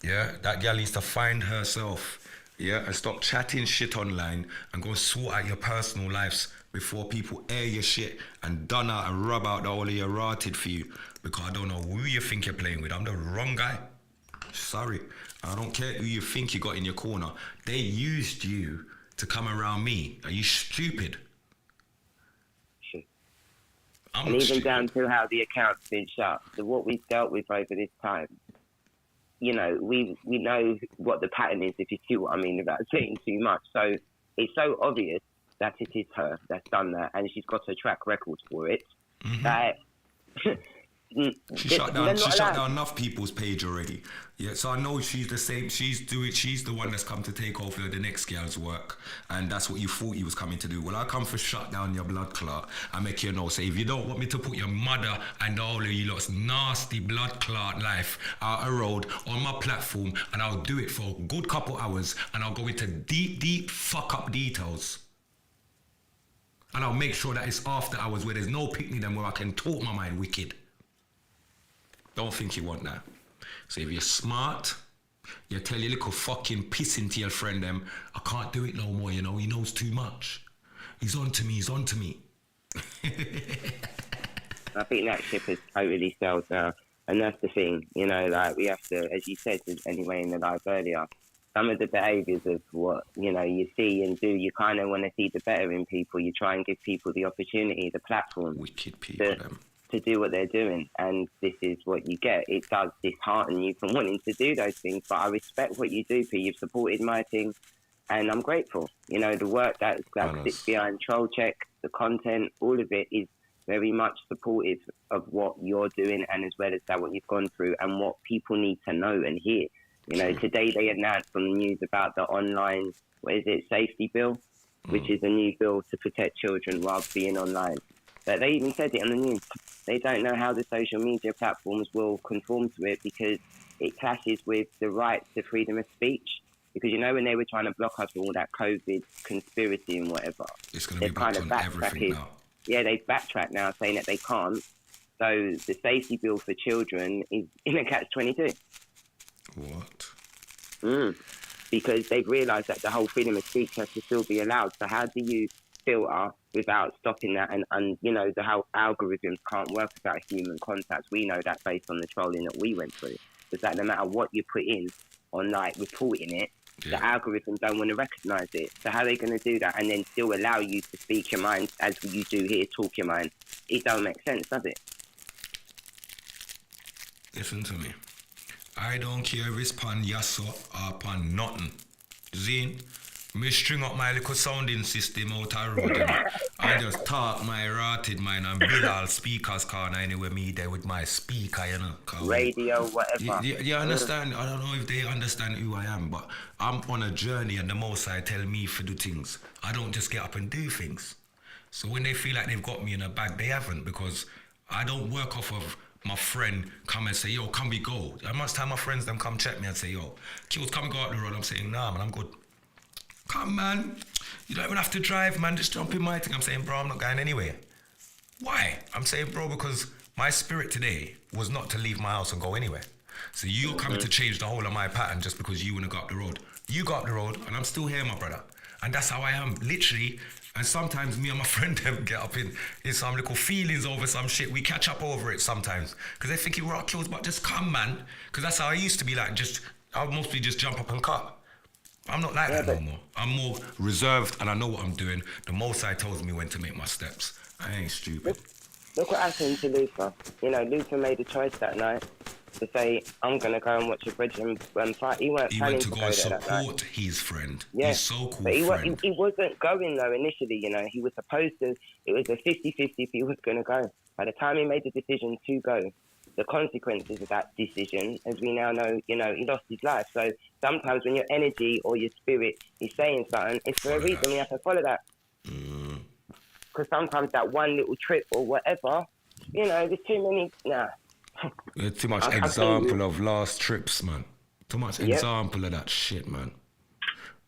Yeah, that gal needs to find herself. Yeah, and stop chatting shit online and go sort out your personal lives before people air your shit and done out and rub out the all of your rotted for you. Because I don't know who you think you're playing with. I'm the wrong guy. Sorry. I don't care who you think you got in your corner. They used you to come around me. Are you stupid? And even stupid. Down to how the account's been shut. So what we've dealt with over this time, you know, we know what the pattern is, if you see what I mean, without saying too much. So it's so obvious that it is her that's done that, and she's got a track record for it. That she shut down enough people's page already. Yeah, so I know she's the same. She's the one that's come to take over the next girl's work, and that's what you thought you was coming to do. Well, I come for shut down your blood clot and make you know. Say if you don't want me to put your mother and all of you lot's nasty blood clot life out a road on my platform, and I'll do it for a good couple hours, and I'll go into deep fuck up details. And I'll make sure that it's after hours where there's no picnic then where I can talk my mind wicked. Don't think you want that. So if you're smart, You tell your little fucking pissing to your friend them, I can't do it no more, you know, he knows too much. He's on to me. I think that ship has totally sailed now. And that's the thing, you know, like we have to, as you said anyway in the live earlier, some of the behaviours of what, you know, you see and do, you kind of want to see the better in people. You try and give people the opportunity, the platform Wicked people, to do what they're doing. And this is what you get. It does dishearten you from wanting to do those things. But I respect what you do, P. You've supported my thing. And I'm grateful. You know, the work that sits behind Troll Check, the content, all of it is very much supportive of what you're doing, and as well as that, what you've gone through and what people need to know and hear. You know, today they announced on the news about the online, safety bill, which is a new bill to protect children while being online. But they even said it on the news. They don't know how the social media platforms will conform to it because it clashes with the right to freedom of speech. Because, you know, when they were trying to block us for all that COVID conspiracy and whatever, it's going to be back on everything now. Yeah, they've backtracked now, saying that they can't. So the safety bill for children is in a catch-22. What? Because they've realised that the whole freedom of speech has to still be allowed. So how do you filter without stopping that? And you know, the how algorithms can't work without human contact. We know that based on the trolling that we went through. Is that no matter what you put in on, like, reporting it, the algorithms don't want to recognise it. So how are they going to do that and then still allow you to speak your mind as you do here, talk your mind? It don't make sense, does it? Listen to me. I don't care if it's pan yasso or pan nothing. Zine, me string up my little sounding system out of road. I just talk my rotted mind and build all speakers corner anywhere me there with my speaker, you know. Radio, whatever. You understand? I don't know if they understand who I am, but I'm on a journey and the most I tell me to do things. I don't just get up and do things. So when they feel like they've got me in a bag, they haven't, because I don't work off of my friend come and say, yo, can we go? I must have my friends them come check me and say, yo, Kills, come go out the road. I'm saying, nah, man, I'm good. Come, man. You don't even have to drive, man. Just jump in my thing. I'm saying, bro, I'm not going anywhere. Why? I'm saying, bro, because my spirit today was not to leave my house and go anywhere. So you're coming to change the whole of my pattern just because you want to go up the road. You go up the road and I'm still here, my brother. And that's how I am, literally. And sometimes me and my friend them get up in some little feelings over some shit. We catch up over it sometimes. Because they think we're Kills, but just come, man. Because that's how I used to be, like, I'll mostly just jump up and cut. I'm not like that no more. I'm more reserved and I know what I'm doing. The Most High tells me when to make my steps. I ain't stupid. Look what happened to Luther. You know, Luther made a choice that night to say, I'm going to go and watch a Bridgman fight. He went to go support his friend. Yeah. His so-called but friend. He wasn't going, though, initially, you know. He was supposed to, it was a 50-50 if he was going to go. By the time he made the decision to go, the consequences of that decision, as we now know, you know, he lost his life. So sometimes when your energy or your spirit is saying something, it's for a reason. We have to follow that. Because sometimes that one little trip or whatever, you know, there's too many, There's too much example of lost trips, man. Too much example of that shit, man.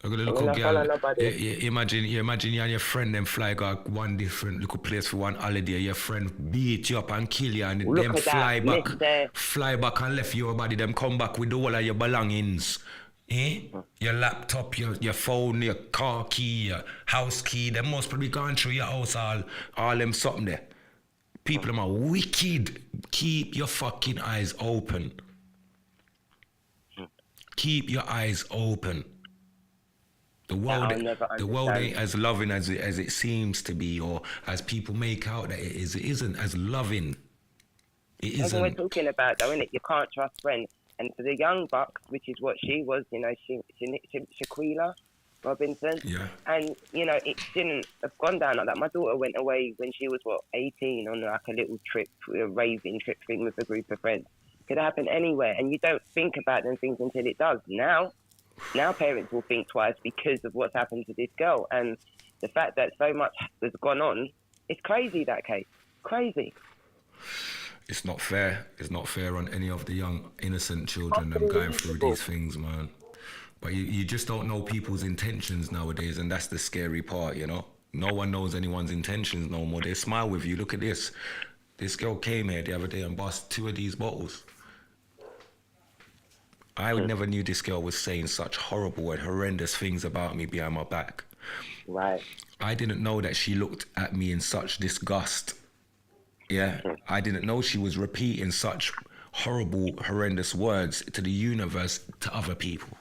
Look at the little girl. Imagine you and your friend them fly go one different little place for one holiday. Your friend beat you up and kill you, and them fly back and left your body. Them come back with all of your belongings. Your laptop, your phone, your car key, your house key. Them must probably gone through your house all them something there. People them are wicked. Keep your fucking eyes open. Keep your eyes open. The world ain't as loving as it seems to be, or as people make out that it is. It isn't as loving. It isn't. That's what we're talking about, though, isn't it? You can't trust friends. And for the young bucks, which is what she was, you know, Shaquila Robinson. Yeah. And, you know, it didn't have gone down like that. My daughter went away when she was, 18, on like a little trip, a raving trip thing with a group of friends. Could happen anywhere. And you don't think about them things until it does. Now parents will think twice because of what's happened to this girl. And the fact that so much has gone on, it's crazy, that case. Crazy. It's not fair. It's not fair on any of the young, innocent children them going through these things, man. But you just don't know people's intentions nowadays, and that's the scary part, you know? No one knows anyone's intentions no more. They smile with you. Look at this. This girl came here the other day and bought 2 of these bottles. I never knew this girl was saying such horrible and horrendous things about me behind my back. Right. I didn't know that she looked at me in such disgust. Yeah, I didn't know she was repeating such horrible, horrendous words to the universe, to other people.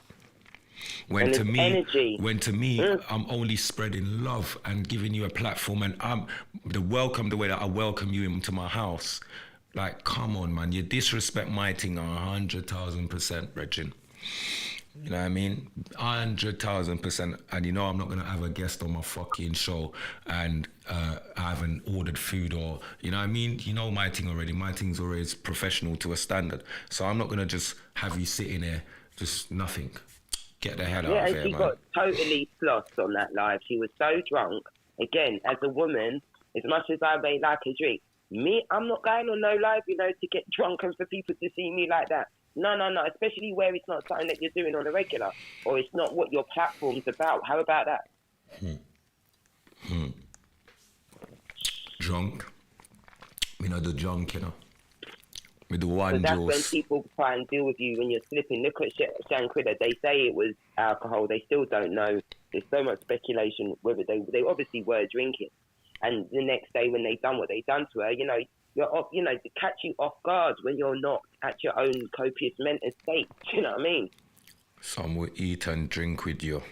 When to me, I'm only spreading love and giving you a platform, and I'm the way that I welcome you into my house. Like, come on, man, you disrespect my thing 100,000%, Regin. You know what I mean? 100,000%. And you know I'm not going to have a guest on my fucking show and I haven't ordered food or, you know what I mean? You know my thing already. My thing's always professional to a standard. So I'm not going to just have you sitting there, just nothing. Get the hell out of here, man. Yeah, she got totally lost on that live. She was so drunk. Again, as a woman, as much as I may like a drink, I'm not going on no live, you know, to get drunk and for people to see me like that. No, especially where it's not something that you're doing on a regular or it's not what your platform's about. How about that? Drunk. You know, the drunk, you know. With the one so that's juice. When people try and deal with you when you're slipping. Look at Shankrida. They say it was alcohol. They still don't know. There's so much speculation whether they obviously were drinking. And the next day when they done what they done to her, you know, you're off, you know, to catch you off guard when you're not at your own copious mental state. Do you know what I mean? Some will eat and drink with you.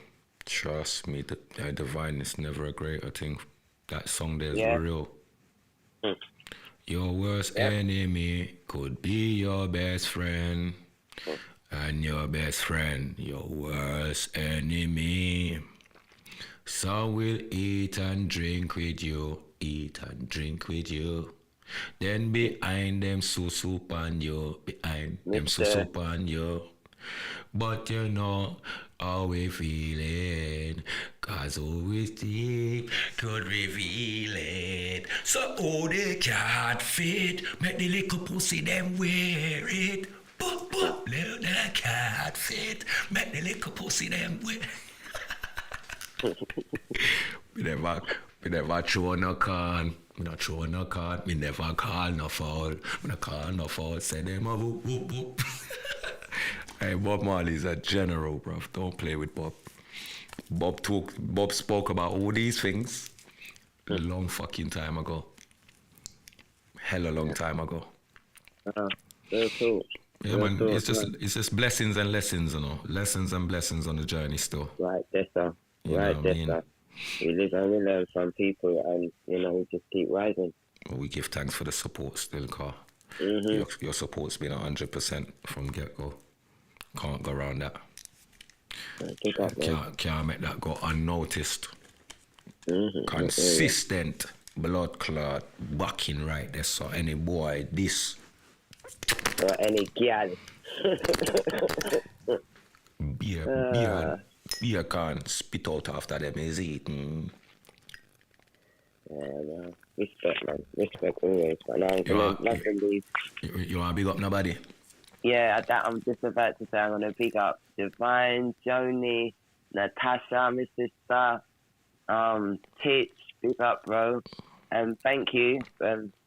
Trust me, the divine is never a greater thing. That song there's real. Your worst enemy could be your best friend. And your best friend, your worst enemy. Some will eat and drink with you. Eat and drink with you. Then behind them soup on you, behind them soup on you. But you know how we feeling, 'cause always deep could reveal it. So they can't fit, make the little pussy them wear it. Boop, boop, little they can't fit, make the little pussy them wear We never throw no can. Me not throw no can. Me never call no foul. Me not call no foul. Say them a whoop whoop whoop. Hey, Bob Marley's a general, bruv. Don't play with Bob. Bob spoke about all these things a long fucking time ago. Hella long time ago. Very cool. Yeah, man. It's just blessings and lessons, you know. Lessons and blessings on the journey still. Right, that's so. Right, that's so. We live and we learn from people, and you know, we just keep rising. Well, we give thanks for the support still, Carl. Your support's been 100% from get-go. Can't go around that. Can't make that go unnoticed. Consistent blood clot backing right there. So any boy, this or any gal. Beer can't spit out after them is eating. Yeah, man. Respect, man. Respect always. Man. You want to big up nobody? Yeah, I'm just about to say I'm going to big up Divine, Joni, Natasha, Mr. Star, Titch, big up, bro. And thank you.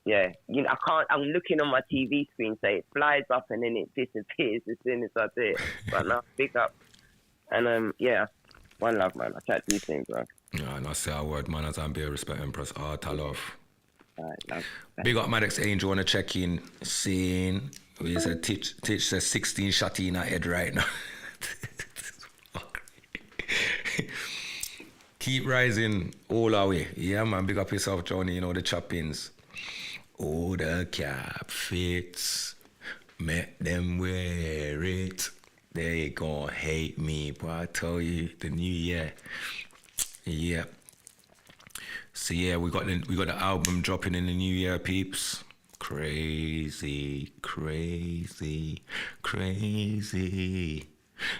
Yeah, you know, I'm looking on my TV screen, so it flies up and then it disappears as soon as I do it. But no, big up. And yeah, one love, man. I chat to you soon, bro. Yeah, and I say a word, man, as I'm being respect and press art, I love. All right, love. Big up Maddox Angel on the check-in scene. We said Titch says 16 shot in her head right now. Keep rising all our way. Yeah, man, big up yourself, Johnny, you know, the chop-ins. Oh, the cap fits. Make them wear it. They gon' hate me, but I tell you, the new year. Yeah. So yeah, we got the album dropping in the new year, peeps. Crazy, crazy, crazy.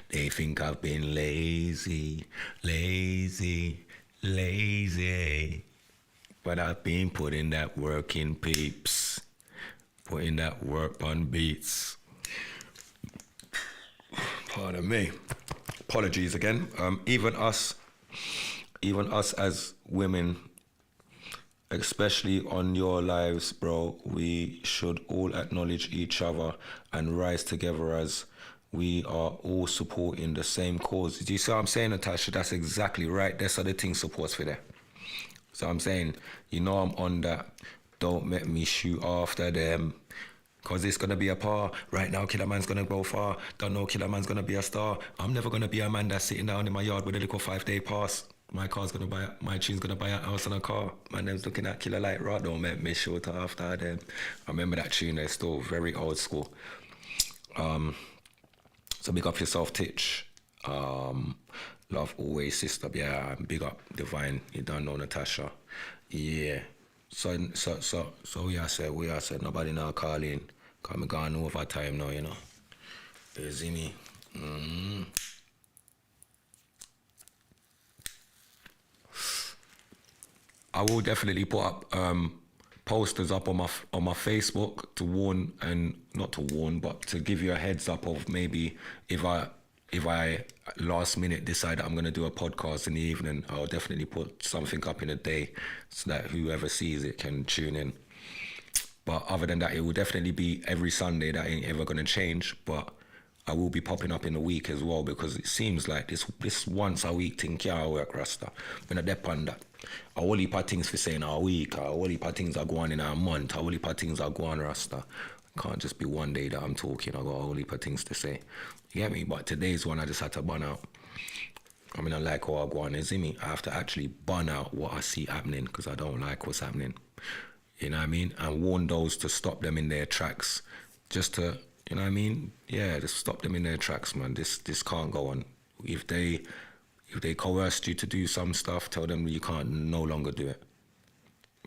They think I've been lazy, lazy, lazy. But I've been putting that work in, peeps. Putting that work on beats. Pardon me. Apologies again. Even us as women, especially on your lives, bro, we should all acknowledge each other and rise together as we are all supporting the same cause. Do you see what I'm saying, Natasha? That's exactly right. That's how the thing supports for that. So I'm saying, I'm on that. Don't make me shoot after them. Because it's going to be a par. Right now, Killer Man's going to go far. Don't know Killer Man's going to be a star. I'm never going to be a man that's sitting down in my yard with a little 5-day pass. My tune's going to buy a house and a car. My name's looking at Killer Light Rod. Don't make me shoot after them. I remember that tune. They're still very old school. So big up yourself, Titch. Love always, sister. Yeah, big up Divine. You don't know Natasha. Yeah. So we are said nobody now calling. Cause me gone over time now, you know. You see me? I will definitely put up posters up on my Facebook to warn, and not to warn, but to give you a heads up of maybe if I last minute decide I'm gonna do a podcast in the evening, I'll definitely put something up in a day so that whoever sees it can tune in. But other than that, it will definitely be every Sunday. That ain't ever gonna change. But I will be popping up in the week as well, because it seems like this once a week thing can't work, Rasta. When I depend that. A whole heap of things for saying a week, a whole heap of things are going in a month, a whole heap of things are going, Rasta. Can't just be one day that I'm talking. I got a whole heap of things to say. You get me? But today's one I just had to burn out. I mean, I like how I go on, you see me? I have to actually burn out what I see happening, because I don't like what's happening. You know what I mean? And warn those to stop them in their tracks. Just to, you know what I mean? Yeah, just stop them in their tracks, man. This can't go on. If they coerced you to do some stuff, tell them you can't no longer do it.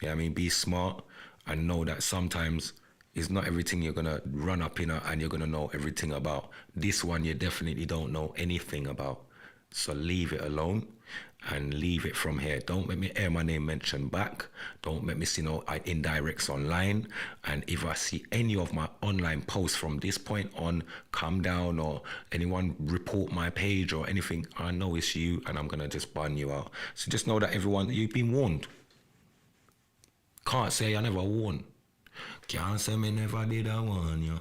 You know what I mean? Be smart and know that sometimes it's not everything you're going to run up in and you're going to know everything about. This one you definitely don't know anything about. So leave it alone and leave it from here. Don't make me hear my name mentioned back. Don't make me see no indirects online. And if I see any of my online posts from this point on come down, or anyone report my page or anything, I know it's you and I'm going to just ban you out. So just know that everyone, you've been warned. Can't say I never warned. Can't say me never did I warn you.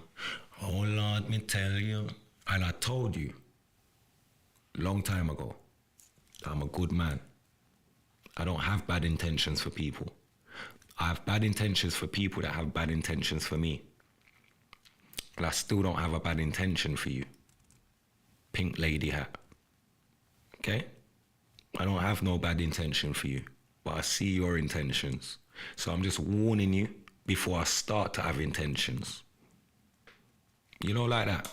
Oh Lord, me tell you. And I told you long time ago, I'm a good man. I don't have bad intentions for people. I have bad intentions for people that have bad intentions for me. But I still don't have a bad intention for you. Pink lady hat. Okay? I don't have no bad intention for you, but I see your intentions. So I'm just warning you before I start to have intentions. You know, like that.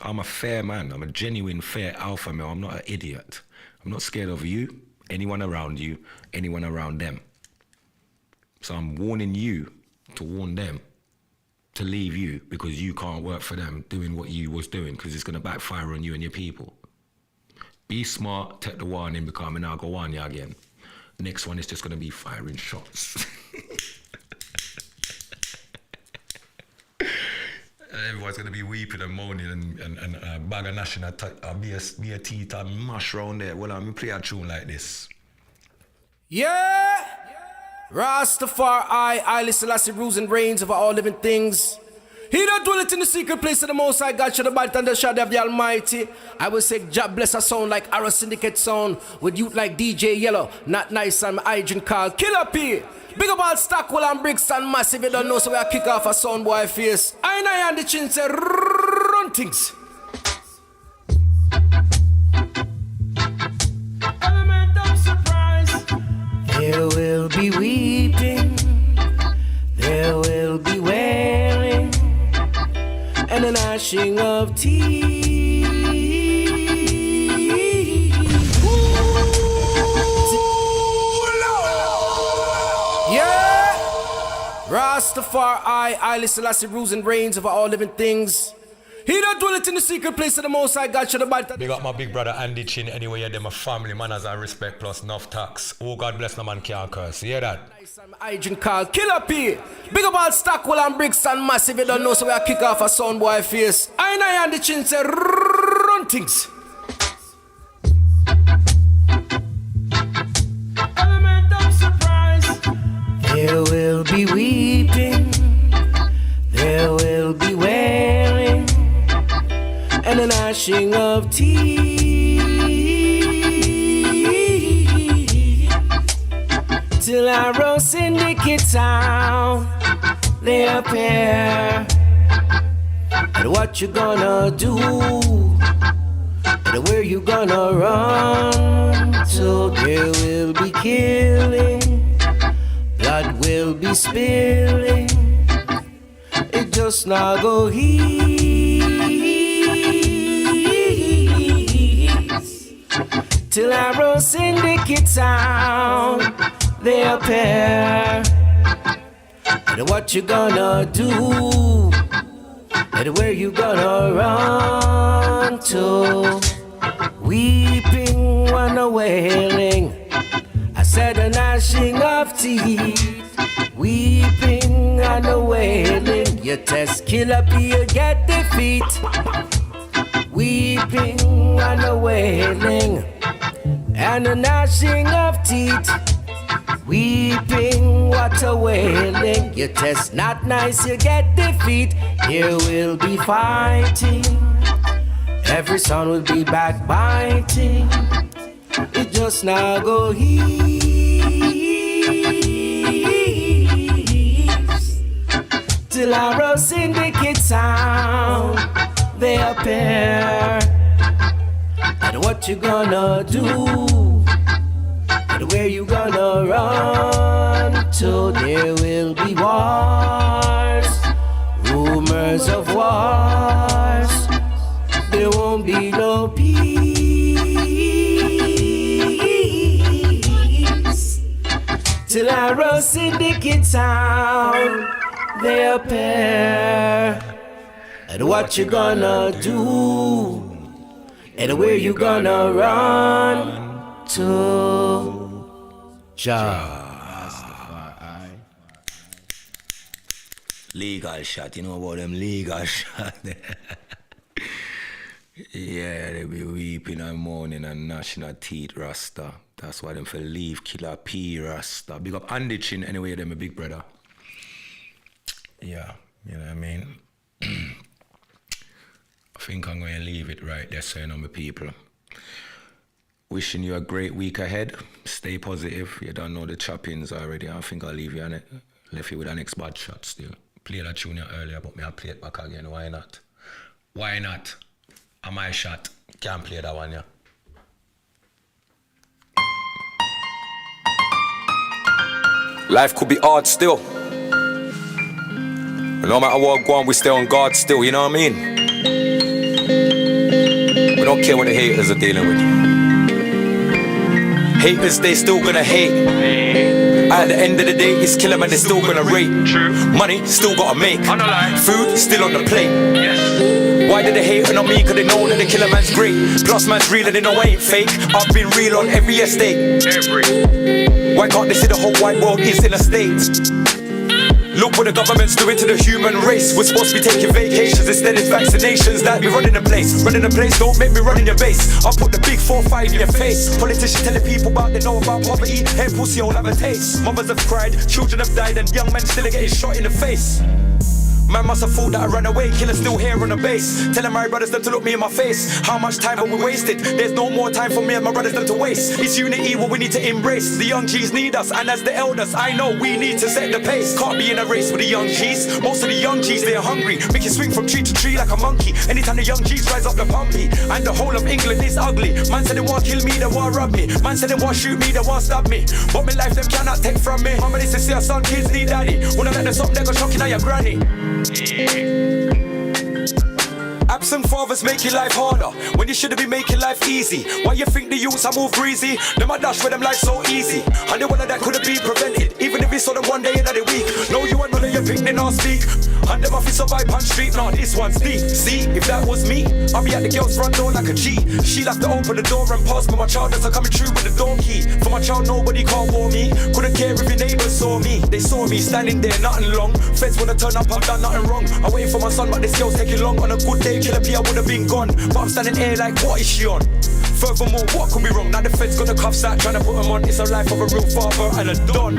I'm a fair man. I'm a genuine fair alpha male. I'm not an idiot. I'm not scared of you, anyone around you, anyone around them. So I'm warning you to warn them to leave you, because you can't work for them doing what you was doing, because it's going to backfire on you and your people. Be smart, take the warning, because I'm going to go on you again. Next one is just going to be firing shots. Everyone's going to be weeping and moaning and a bag of national be a teeth and mash round there. Well, I'm going to play a tune like this. Yeah! Rastafari, I Selassie, rules and reigns over all living things. He that dwelleth in the secret place of the Most High God shall abide under the shadow of the Almighty. I will say, Jah bless a sound like Arrow Syndicate sound, with youth like DJ Yellow, Not Nice and my agent called Killer P. Big up all Stockwell and Brixton massive, you don't know, so we kick off a sound boy face. I and the chin say, run things. Element of surprise. There will be weeping, there will be wailing, and a gnashing of teeth. Yeah! Rastafari, I Selassie, rules and reigns over all living things. He that dwelleth in the secret place of the Most High God shall abide. Big up my big brother Andy Chin. Anyway, yeah, them a family, manners and respect plus enough tax. Oh, God bless, no man can't curse. You hear that? Agent called Killer P. Big up all Stockwell and Brixton massive, you don't know, so we kick off a sound boy face. I and the chin say, run things. Element of surprise. There will be weeping, there will be wailing, and a gnashing of teeth. Till I rose syndicate town, they appear. And what you gonna do? And where you gonna run? So there will be killing, blood will be spilling. It just not go ease. Till I rose syndicate town, they appear. And what you gonna do? And where you gonna run to? Weeping when a wailing, I said a gnashing of teeth. Weeping and a wailing, you test killer P, you get defeat. Weeping and a wailing, and a gnashing of teeth. Weeping, what a wailing, you test not nice, you get defeat. Here will be fighting, every son will be backbiting. It just now go ease. Till I rose syndicate sound, they appear. And what you gonna do? And where you gonna run to? There will be wars, rumors of wars. There won't be no peace. Till I rose syndicate sound, they appear. And what you gonna do? And where you gonna run to? Legal shot, you know about them legal shot. Yeah, they be weeping and mourning and gnashing their teeth, Rasta. That's why them for leave Killer P, Rasta. Big up Andy Chin anyway, them a big brother. Yeah, you know what I mean? I think I'm going to leave it right there, so you know, my people. Wishing you a great week ahead. Stay positive. You don't know the choppings already. I think I'll leave you on it. Left you with an next bad shot still. Played that tune earlier, but I'll play it back again. Why not? Why not? On my shot. Can't play that one, yeah. Life could be hard still. But no matter what go on, we stay on guard still, you know what I mean? We don't care what the haters are dealing with. Haters, they still gonna hate. At the end of the day, it's killer man, they still gonna rate. Money, still gotta make. Food, still on the plate. Why did they hate on me? Cause they know that the killer man's great. Plus man's real and they know I ain't fake. I've been real on every estate. Why can't they see the whole wide world is in a state? Look what the government's doing to the human race. We're supposed to be taking vacations, instead it's vaccinations that be running the place. Running the place, don't make me run in your base. I'll put the big 4-5 in your face. Politicians telling people about they know about poverty. Hey pussy, all have a taste. Mothers have cried, children have died, and young men still are getting shot in the face. Man must have thought that I ran away, killer still here on the base. Telling my brothers them to look me in my face. How much time have we wasted? There's no more time for me and my brothers them to waste. It's unity what we need to embrace. The young G's need us, and as the elders, I know we need to set the pace. Can't be in a race with the young G's. Most of the young G's, they are hungry. Make you swing from tree to tree like a monkey. Anytime the young G's rise up the pumpy. And the whole of England is ugly. Man said they want kill me, they want rob me. Man said they want shoot me, they want stab me. But my life them cannot take from me. Mama needs to see her son, kids need daddy. When I let them something, they go shocking at your granny. Absent fathers make your life harder when you should've been making life easy. Why you think the youths are move greasy? Them a dash for them life so easy. And the one that could've been prevented, even if we saw them one day in the week. No, you and none of your pick, they not speak. And them off survive on street, nah, this one's deep. See, if that was me, I'd be at the girl's front door like a G. She'll have to open the door and pass me my child that's coming through with the door key. For my child, nobody can't warn me. Couldn't care if your neighbors saw me. They saw me standing there, nothing long. Feds wanna turn up, I've done nothing wrong. I'm waiting for my son, but this girl's taking long. On a good day, Killer P, I would've been gone. But I'm standing here like, what is she on? Furthermore, what could be wrong? Now the feds got the cuffs out, trying to put them on. It's a life of a real father and a don.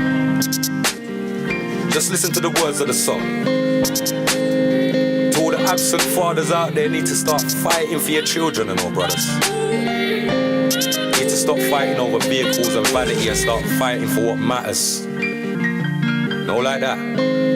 Just listen to the words of the song. To all the absent fathers out there need to start fighting for your children and all, brothers. Need to stop fighting over vehicles and vanity and start fighting for what matters. No like that.